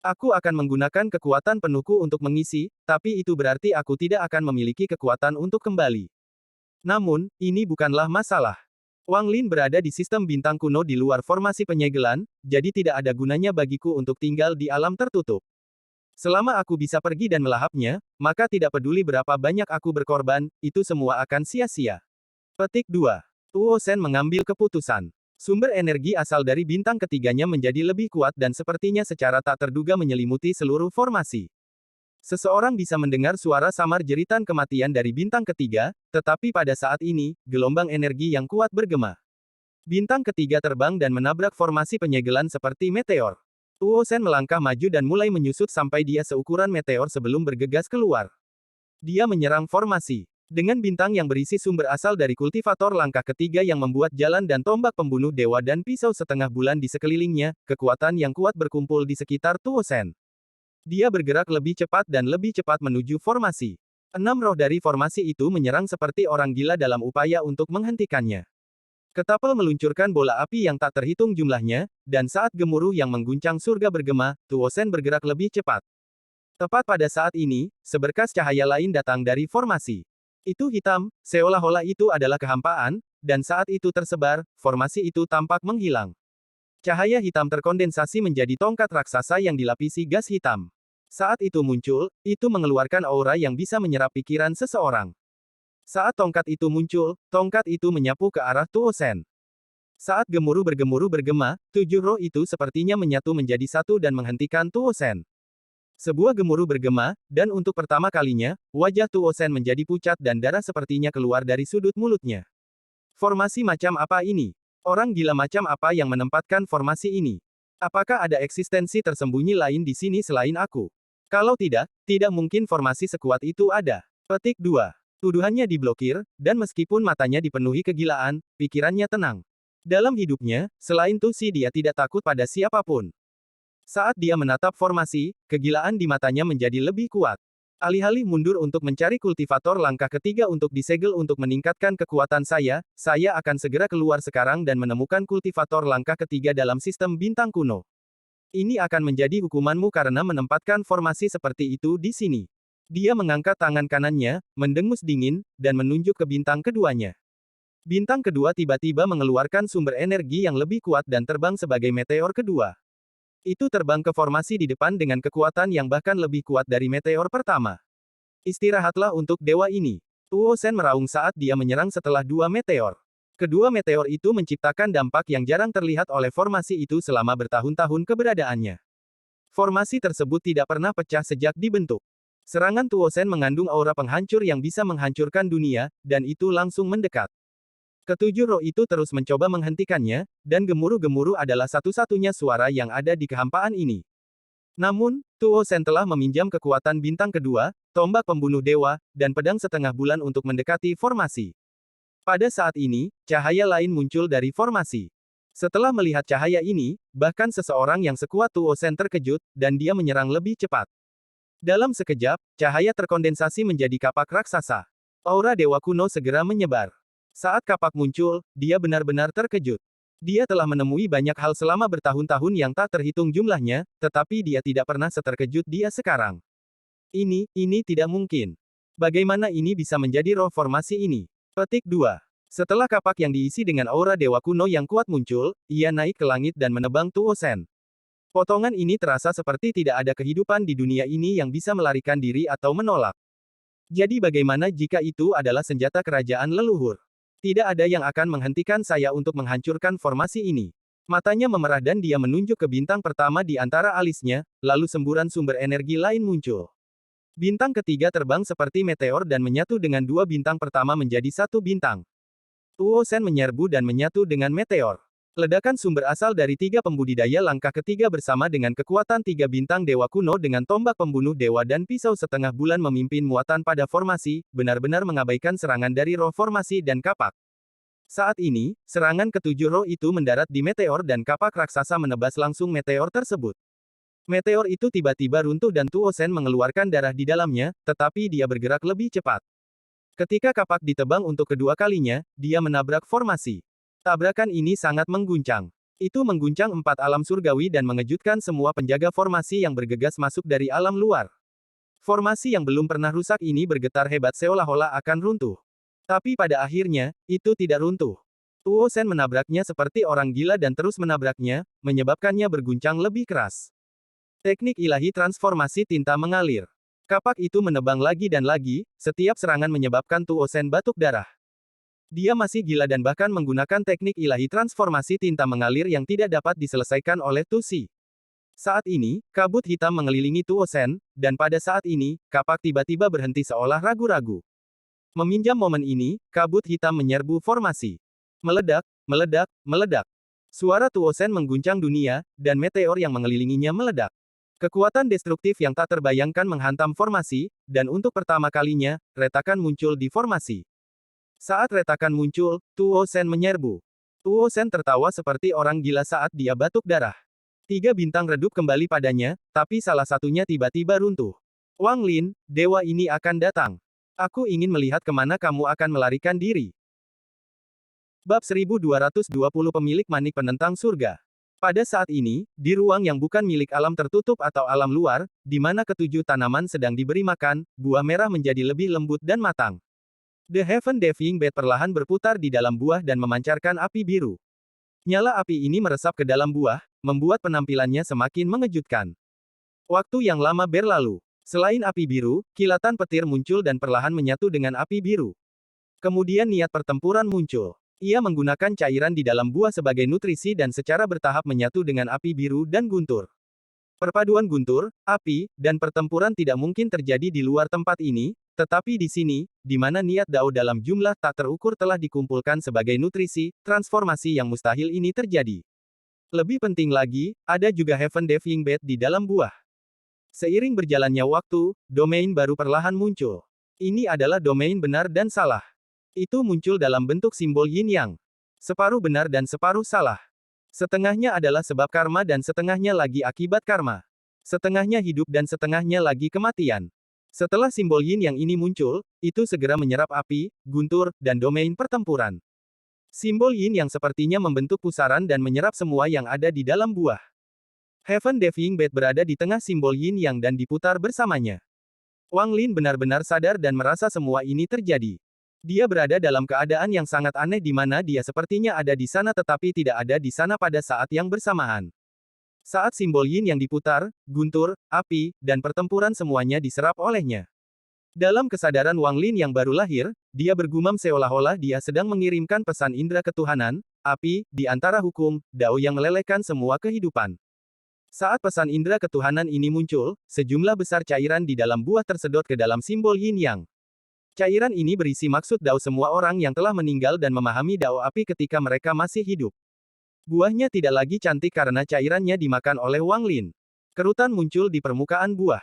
Speaker 1: Aku akan menggunakan kekuatan penuhku untuk mengisi, tapi itu berarti aku tidak akan memiliki kekuatan untuk kembali. Namun, ini bukanlah masalah. Wang Lin berada di sistem bintang kuno di luar formasi penyegelan, jadi tidak ada gunanya bagiku untuk tinggal di alam tertutup. Selama aku bisa pergi dan melahapnya, maka tidak peduli berapa banyak aku berkorban, itu semua akan sia-sia. Petik 2. Tuo Shen mengambil keputusan. Sumber energi asal dari bintang ketiganya menjadi lebih kuat dan sepertinya secara tak terduga menyelimuti seluruh formasi. Seseorang bisa mendengar suara samar jeritan kematian dari bintang ketiga, tetapi pada saat ini, gelombang energi yang kuat bergema. Bintang ketiga terbang dan menabrak formasi penyegelan seperti meteor. Tuo Shen melangkah maju dan mulai menyusut sampai dia seukuran meteor sebelum bergegas keluar. Dia menyerang formasi. Dengan bintang yang berisi sumber asal dari kultivator langkah ketiga yang membuat jalan dan tombak pembunuh dewa dan pisau setengah bulan di sekelilingnya, kekuatan yang kuat berkumpul di sekitar Tuo Shen. Dia bergerak lebih cepat dan lebih cepat menuju formasi. 6 roh dari formasi itu menyerang seperti orang gila dalam upaya untuk menghentikannya. Ketapel meluncurkan bola api yang tak terhitung jumlahnya, dan saat gemuruh yang mengguncang surga bergema, Tuo Shen bergerak lebih cepat. Tepat pada saat ini, seberkas cahaya lain datang dari formasi. Itu hitam, seolah-olah itu adalah kehampaan, dan saat itu tersebar, formasi itu tampak menghilang. Cahaya hitam terkondensasi menjadi tongkat raksasa yang dilapisi gas hitam. Saat itu muncul, itu mengeluarkan aura yang bisa menyerap pikiran seseorang. Saat tongkat itu muncul, tongkat itu menyapu ke arah Tuo Shen. Saat gemuruh bergema, 7 roh itu sepertinya menyatu menjadi satu dan menghentikan Tuo Shen. Sebuah gemuruh bergema, dan untuk pertama kalinya, wajah Tuo Shen menjadi pucat dan darah sepertinya keluar dari sudut mulutnya. Formasi macam apa ini? Orang gila macam apa yang menempatkan formasi ini? Apakah ada eksistensi tersembunyi lain di sini selain aku? Kalau tidak, tidak mungkin formasi sekuat itu ada. Petik 2. Tuduhannya diblokir, dan meskipun matanya dipenuhi kegilaan, pikirannya tenang. Dalam hidupnya, selain Tusi dia tidak takut pada siapapun. Saat dia menatap formasi, kegilaan di matanya menjadi lebih kuat. Alih-alih mundur untuk mencari kultivator langkah ketiga untuk disegel untuk meningkatkan kekuatan saya akan segera keluar sekarang dan menemukan kultivator langkah ketiga dalam sistem bintang kuno. Ini akan menjadi hukumanmu karena menempatkan formasi seperti itu di sini. Dia mengangkat tangan kanannya, mendengus dingin, dan menunjuk ke bintang keduanya. Bintang kedua tiba-tiba mengeluarkan sumber energi yang lebih kuat dan terbang sebagai meteor kedua. Itu terbang ke formasi di depan dengan kekuatan yang bahkan lebih kuat dari meteor pertama. Istirahatlah untuk dewa ini. Tuo Shen meraung saat dia menyerang setelah 2 meteor. Kedua meteor itu menciptakan dampak yang jarang terlihat oleh formasi itu selama bertahun-tahun keberadaannya. Formasi tersebut tidak pernah pecah sejak dibentuk. Serangan Tuo Shen mengandung aura penghancur yang bisa menghancurkan dunia, dan itu langsung mendekat. Ketujuh roh itu terus mencoba menghentikannya, dan gemuruh-gemuruh adalah satu-satunya suara yang ada di kehampaan ini. Namun, Tuo Shen telah meminjam kekuatan bintang kedua, tombak pembunuh dewa, dan pedang setengah bulan untuk mendekati formasi. Pada saat ini, cahaya lain muncul dari formasi. Setelah melihat cahaya ini, bahkan seseorang yang sekuat Tuo Shen terkejut, dan dia menyerang lebih cepat. Dalam sekejap, cahaya terkondensasi menjadi kapak raksasa. Aura dewa kuno segera menyebar. Saat kapak muncul, dia benar-benar terkejut. Dia telah menemui banyak hal selama bertahun-tahun yang tak terhitung jumlahnya, tetapi dia tidak pernah seterkejut dia sekarang. Ini tidak mungkin. Bagaimana ini bisa menjadi roh formasi ini? Petik 2. Setelah kapak yang diisi dengan aura dewa kuno yang kuat muncul, ia naik ke langit dan menebang Tuo Shen. Potongan ini terasa seperti tidak ada kehidupan di dunia ini yang bisa melarikan diri atau menolak. Jadi bagaimana jika itu adalah senjata kerajaan leluhur? Tidak ada yang akan menghentikan saya untuk menghancurkan formasi ini. Matanya memerah dan dia menunjuk ke bintang pertama di antara alisnya, lalu semburan sumber energi lain muncul. Bintang ketiga terbang seperti meteor dan menyatu dengan dua bintang pertama menjadi satu bintang. Tuo Sen menyerbu dan menyatu dengan meteor. Ledakan sumber asal dari tiga pembudidaya langkah ketiga bersama dengan kekuatan tiga bintang dewa kuno dengan tombak pembunuh dewa dan pisau setengah bulan memimpin muatan pada formasi, benar-benar mengabaikan serangan dari roh formasi dan kapak. Saat ini, serangan ketujuh roh itu mendarat di meteor dan kapak raksasa menebas langsung meteor tersebut. Meteor itu tiba-tiba runtuh dan Tuo Sen mengeluarkan darah di dalamnya, tetapi dia bergerak lebih cepat. Ketika kapak ditebang untuk kedua kalinya, dia menabrak formasi. Tabrakan ini sangat mengguncang. Itu mengguncang empat alam surgawi dan mengejutkan semua penjaga formasi yang bergegas masuk dari alam luar. Formasi yang belum pernah rusak ini bergetar hebat seolah-olah akan runtuh. Tapi pada akhirnya, itu tidak runtuh. Tuo Sen menabraknya seperti orang gila dan terus menabraknya, menyebabkannya berguncang lebih keras. Teknik ilahi transformasi tinta mengalir. Kapak itu menebang lagi dan lagi, setiap serangan menyebabkan Tuo Sen batuk darah. Dia masih gila dan bahkan menggunakan teknik ilahi transformasi tinta mengalir yang tidak dapat diselesaikan oleh Tu Si. Saat ini, kabut hitam mengelilingi Tuo Sen, dan pada saat ini, kapak tiba-tiba berhenti seolah ragu-ragu. Meminjam momen ini, kabut hitam menyerbu formasi. Meledak, meledak, meledak. Suara Tuo Sen mengguncang dunia, dan meteor yang mengelilinginya meledak. Kekuatan destruktif yang tak terbayangkan menghantam formasi, dan untuk pertama kalinya, retakan muncul di formasi. Saat retakan muncul, Tuo Sen menyerbu. Tuo Sen tertawa seperti orang gila saat dia batuk darah. Tiga bintang redup kembali padanya, tapi salah satunya tiba-tiba runtuh. Wang Lin, dewa ini akan datang. Aku ingin melihat kemana kamu akan melarikan diri. Bab 1220 Pemilik Manik Penentang Surga. Pada saat ini, di ruang yang bukan milik alam tertutup atau alam luar, di mana ketujuh tanaman sedang diberi makan, buah merah menjadi lebih lembut dan matang. The Heaven Diving Bed perlahan berputar di dalam buah dan memancarkan api biru. Nyala api ini meresap ke dalam buah, membuat penampilannya semakin mengejutkan. Waktu yang lama berlalu. Selain api biru, kilatan petir muncul dan perlahan menyatu dengan api biru. Kemudian niat pertempuran muncul. Ia menggunakan cairan di dalam buah sebagai nutrisi dan secara bertahap menyatu dengan api biru dan guntur. Perpaduan guntur, api, dan pertempuran tidak mungkin terjadi di luar tempat ini, tetapi di sini, di mana niat Dao dalam jumlah tak terukur telah dikumpulkan sebagai nutrisi, transformasi yang mustahil ini terjadi. Lebih penting lagi, ada juga Heaven Diving Bed di dalam buah. Seiring berjalannya waktu, domain baru perlahan muncul. Ini adalah domain benar dan salah. Itu muncul dalam bentuk simbol yin-yang. Separuh benar dan separuh salah. Setengahnya adalah sebab karma dan setengahnya lagi akibat karma. Setengahnya hidup dan setengahnya lagi kematian. Setelah simbol yin yang ini muncul, itu segera menyerap api, guntur, dan domain pertempuran. Simbol yin yang sepertinya membentuk pusaran dan menyerap semua yang ada di dalam buah. Heaven Diving Bed berada di tengah simbol yin yang dan diputar bersamanya. Wang Lin benar-benar sadar dan merasa semua ini terjadi. Dia berada dalam keadaan yang sangat aneh di mana dia sepertinya ada di sana tetapi tidak ada di sana pada saat yang bersamaan. Saat simbol yin yang diputar, guntur, api, dan pertempuran semuanya diserap olehnya. Dalam kesadaran Wang Lin yang baru lahir, dia bergumam seolah-olah dia sedang mengirimkan pesan indera ketuhanan, api, di antara hukum, Dao yang melelehkan semua kehidupan. Saat pesan indera ketuhanan ini muncul, sejumlah besar cairan di dalam buah tersedot ke dalam simbol yin yang. Cairan ini berisi maksud Dao semua orang yang telah meninggal dan memahami Dao api ketika mereka masih hidup. Buahnya tidak lagi cantik karena cairannya dimakan oleh Wang Lin. Kerutan muncul di permukaan buah.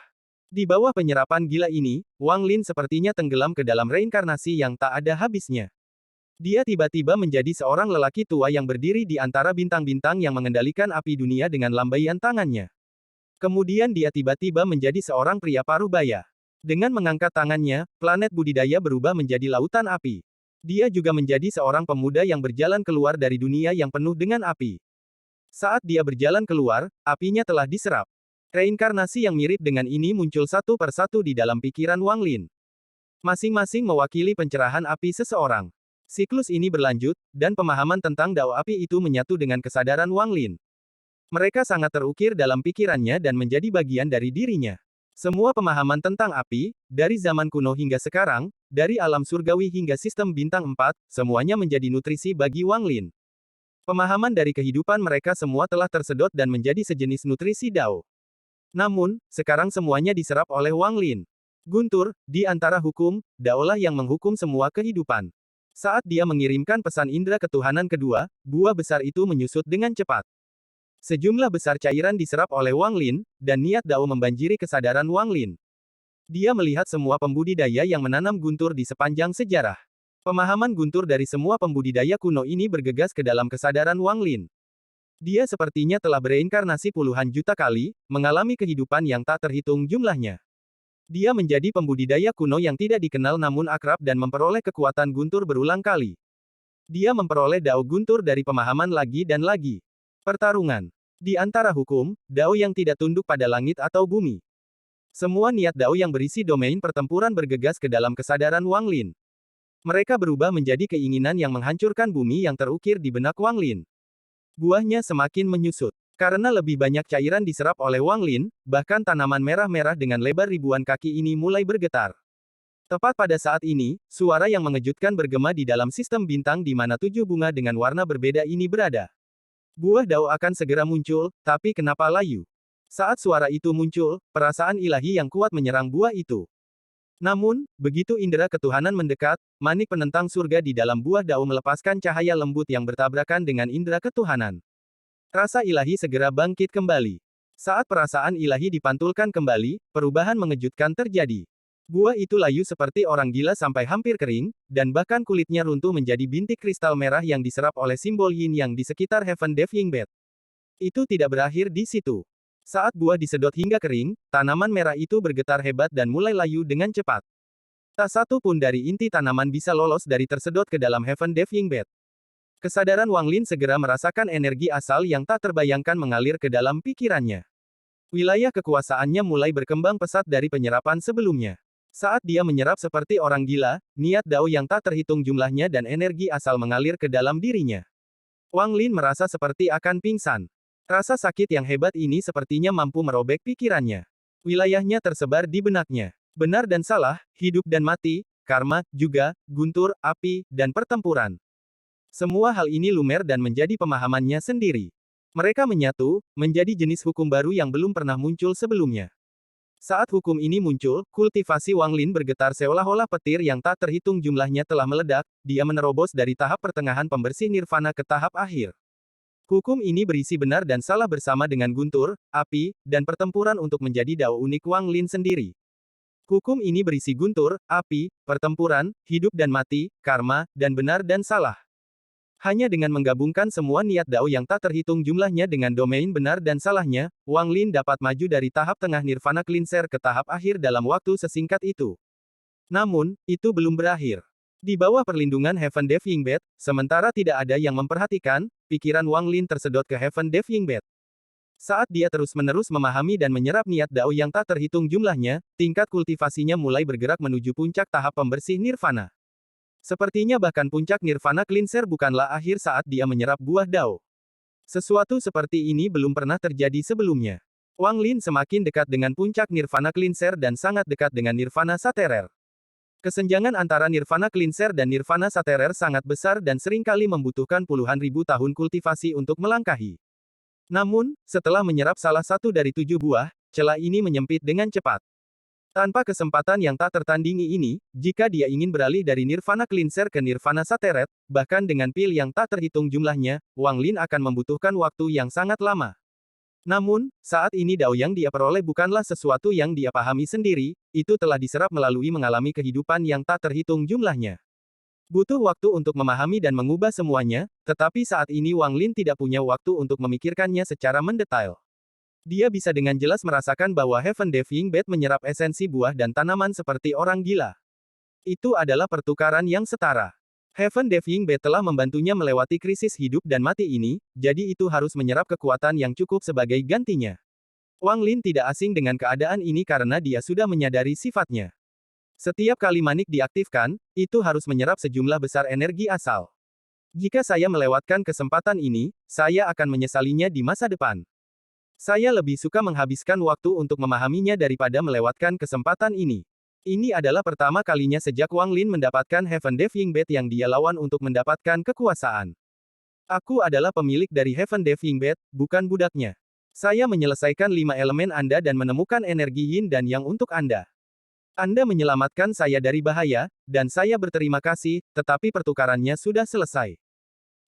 Speaker 1: Di bawah penyerapan gila ini, Wang Lin sepertinya tenggelam ke dalam reinkarnasi yang tak ada habisnya. Dia tiba-tiba menjadi seorang lelaki tua yang berdiri di antara bintang-bintang yang mengendalikan api dunia dengan lambaian tangannya. Kemudian dia tiba-tiba menjadi seorang pria parubaya. Dengan mengangkat tangannya, planet budidaya berubah menjadi lautan api. Dia juga menjadi seorang pemuda yang berjalan keluar dari dunia yang penuh dengan api. Saat dia berjalan keluar, apinya telah diserap. Reinkarnasi yang mirip dengan ini muncul satu persatu di dalam pikiran Wang Lin. Masing-masing mewakili pencerahan api seseorang. Siklus ini berlanjut, dan pemahaman tentang Dao api itu menyatu dengan kesadaran Wang Lin. Mereka sangat terukir dalam pikirannya dan menjadi bagian dari dirinya. Semua pemahaman tentang api, dari zaman kuno hingga sekarang, dari alam surgawi hingga sistem bintang 4, semuanya menjadi nutrisi bagi Wang Lin. Pemahaman dari kehidupan mereka semua telah tersedot dan menjadi sejenis nutrisi Dao. Namun, sekarang semuanya diserap oleh Wang Lin. Guntur, di antara hukum, Daolah yang menghukum semua kehidupan. Saat dia mengirimkan pesan indera ketuhanan kedua, buah besar itu menyusut dengan cepat. Sejumlah besar cairan diserap oleh Wang Lin, dan niat Dao membanjiri kesadaran Wang Lin. Dia melihat semua pembudidaya yang menanam guntur di sepanjang sejarah. Pemahaman guntur dari semua pembudidaya kuno ini bergegas ke dalam kesadaran Wang Lin. Dia sepertinya telah bereinkarnasi puluhan juta kali, mengalami kehidupan yang tak terhitung jumlahnya. Dia menjadi pembudidaya kuno yang tidak dikenal namun akrab dan memperoleh kekuatan guntur berulang kali. Dia memperoleh Dao guntur dari pemahaman lagi dan lagi. Pertarungan. Di antara hukum, Dao yang tidak tunduk pada langit atau bumi. Semua niat Dao yang berisi domain pertempuran bergegas ke dalam kesadaran Wang Lin. Mereka berubah menjadi keinginan yang menghancurkan bumi yang terukir di benak Wang Lin. Buahnya semakin menyusut. Karena lebih banyak cairan diserap oleh Wang Lin, bahkan tanaman merah-merah dengan lebar ribuan kaki ini mulai bergetar. Tepat pada saat ini, suara yang mengejutkan bergema di dalam sistem bintang di mana 7 bunga dengan warna berbeda ini berada. Buah Dao akan segera muncul, tapi kenapa layu? Saat suara itu muncul, perasaan ilahi yang kuat menyerang buah itu. Namun, begitu indera ketuhanan mendekat, manik penentang surga di dalam buah Dao melepaskan cahaya lembut yang bertabrakan dengan indera ketuhanan. Rasa ilahi segera bangkit kembali. Saat perasaan ilahi dipantulkan kembali, perubahan mengejutkan terjadi. Buah itu layu seperti orang gila sampai hampir kering, dan bahkan kulitnya runtuh menjadi bintik kristal merah yang diserap oleh simbol yin yang di sekitar Heaven Deaf Bed. Itu tidak berakhir di situ. Saat buah disedot hingga kering, tanaman merah itu bergetar hebat dan mulai layu dengan cepat. Tak satu pun dari inti tanaman bisa lolos dari tersedot ke dalam Heaven Deaf Bed. Kesadaran Wang Lin segera merasakan energi asal yang tak terbayangkan mengalir ke dalam pikirannya. Wilayah kekuasaannya mulai berkembang pesat dari penyerapan sebelumnya. Saat dia menyerap seperti orang gila, niat Dao yang tak terhitung jumlahnya dan energi asal mengalir ke dalam dirinya. Wang Lin merasa seperti akan pingsan. Rasa sakit yang hebat ini sepertinya mampu merobek pikirannya. Wilayahnya tersebar di benaknya. Benar dan salah, hidup dan mati, karma, juga, guntur, api, dan pertempuran. Semua hal ini lumer dan menjadi pemahamannya sendiri. Mereka menyatu, menjadi jenis hukum baru yang belum pernah muncul sebelumnya. Saat hukum ini muncul, kultivasi Wang Lin bergetar seolah-olah petir yang tak terhitung jumlahnya telah meledak, dia menerobos dari tahap pertengahan pembersih nirvana ke tahap akhir. Hukum ini berisi benar dan salah bersama dengan guntur, api, dan pertempuran untuk menjadi Dao unik Wang Lin sendiri. Hukum ini berisi guntur, api, pertempuran, hidup dan mati, karma, dan benar dan salah. Hanya dengan menggabungkan semua niat Dao yang tak terhitung jumlahnya dengan domain benar dan salahnya, Wang Lin dapat maju dari tahap tengah nirvana cleanser ke tahap akhir dalam waktu sesingkat itu. Namun, itu belum berakhir. Di bawah perlindungan Heaven Deaf Bed, sementara tidak ada yang memperhatikan, pikiran Wang Lin tersedot ke Heaven Deaf Bed. Saat dia terus-menerus memahami dan menyerap niat Dao yang tak terhitung jumlahnya, tingkat kultivasinya mulai bergerak menuju puncak tahap pembersih nirvana. Sepertinya bahkan puncak nirvana cleanser bukanlah akhir saat dia menyerap buah Dao. Sesuatu seperti ini belum pernah terjadi sebelumnya. Wang Lin semakin dekat dengan puncak nirvana cleanser dan sangat dekat dengan nirvana saterer. Kesenjangan antara nirvana cleanser dan nirvana saterer sangat besar dan seringkali membutuhkan puluhan ribu tahun kultivasi untuk melangkahi. Namun, setelah menyerap salah satu dari 7 buah, celah ini menyempit dengan cepat. Tanpa kesempatan yang tak tertandingi ini, jika dia ingin beralih dari nirvana cleanser ke nirvana sateret, bahkan dengan pil yang tak terhitung jumlahnya, Wang Lin akan membutuhkan waktu yang sangat lama. Namun, saat ini Dao yang dia peroleh bukanlah sesuatu yang dia pahami sendiri, itu telah diserap melalui mengalami kehidupan yang tak terhitung jumlahnya. Butuh waktu untuk memahami dan mengubah semuanya, tetapi saat ini Wang Lin tidak punya waktu untuk memikirkannya secara mendetail. Dia bisa dengan jelas merasakan bahwa Heaven Deaf Bed menyerap esensi buah dan tanaman seperti orang gila. Itu adalah pertukaran yang setara. Heaven Deaf Bed telah membantunya melewati krisis hidup dan mati ini, jadi itu harus menyerap kekuatan yang cukup sebagai gantinya. Wang Lin tidak asing dengan keadaan ini karena dia sudah menyadari sifatnya. Setiap kali manik diaktifkan, itu harus menyerap sejumlah besar energi asal. Jika saya melewatkan kesempatan ini, saya akan menyesalinya di masa depan. Saya lebih suka menghabiskan waktu untuk memahaminya daripada melewatkan kesempatan ini. Ini adalah pertama kalinya sejak Wang Lin mendapatkan Heaven Deaf Bed yang dia lawan untuk mendapatkan kekuasaan. Aku adalah pemilik dari Heaven Deaf Bed, bukan budaknya. Saya menyelesaikan 5 elemen Anda dan menemukan energi yin dan yang untuk Anda. Anda menyelamatkan saya dari bahaya, dan saya berterima kasih, tetapi pertukarannya sudah selesai.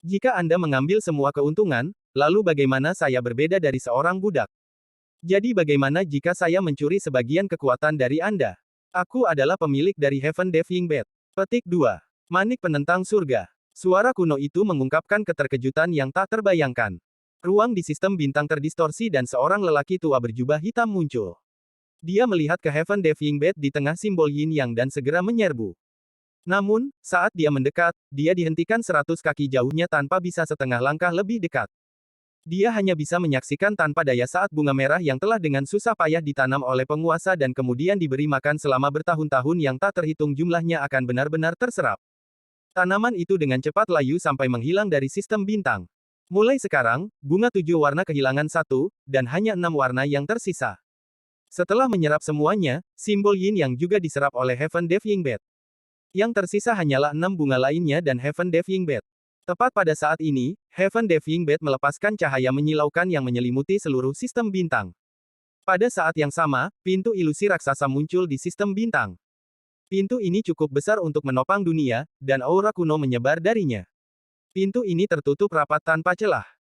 Speaker 1: Jika Anda mengambil semua keuntungan, lalu bagaimana saya berbeda dari seorang budak? Jadi bagaimana jika saya mencuri sebagian kekuatan dari Anda? Aku adalah pemilik dari Heaven Diving Bed. Petik 2. Manik penentang surga. Suara kuno itu mengungkapkan keterkejutan yang tak terbayangkan. Ruang di sistem bintang terdistorsi dan seorang lelaki tua berjubah hitam muncul. Dia melihat ke Heaven Diving Bed di tengah simbol Yin Yang dan segera menyerbu. Namun, saat dia mendekat, dia dihentikan 100 kaki jauhnya tanpa bisa setengah langkah lebih dekat. Dia hanya bisa menyaksikan tanpa daya saat bunga merah yang telah dengan susah payah ditanam oleh penguasa dan kemudian diberi makan selama bertahun-tahun yang tak terhitung jumlahnya akan benar-benar terserap. Tanaman itu dengan cepat layu sampai menghilang dari sistem bintang. Mulai sekarang, bunga 7 warna kehilangan satu, dan hanya 6 warna yang tersisa. Setelah menyerap semuanya, simbol Yin Yang juga diserap oleh Heaven Diving Bed. Yang tersisa hanyalah 6 bunga lainnya dan Heaven Diving Bed. Tepat pada saat ini, Heaven Diving Bed melepaskan cahaya menyilaukan yang menyelimuti seluruh sistem bintang. Pada saat yang sama, pintu ilusi raksasa muncul di sistem bintang. Pintu ini cukup besar untuk menopang dunia, dan aura kuno menyebar darinya. Pintu ini tertutup rapat tanpa celah.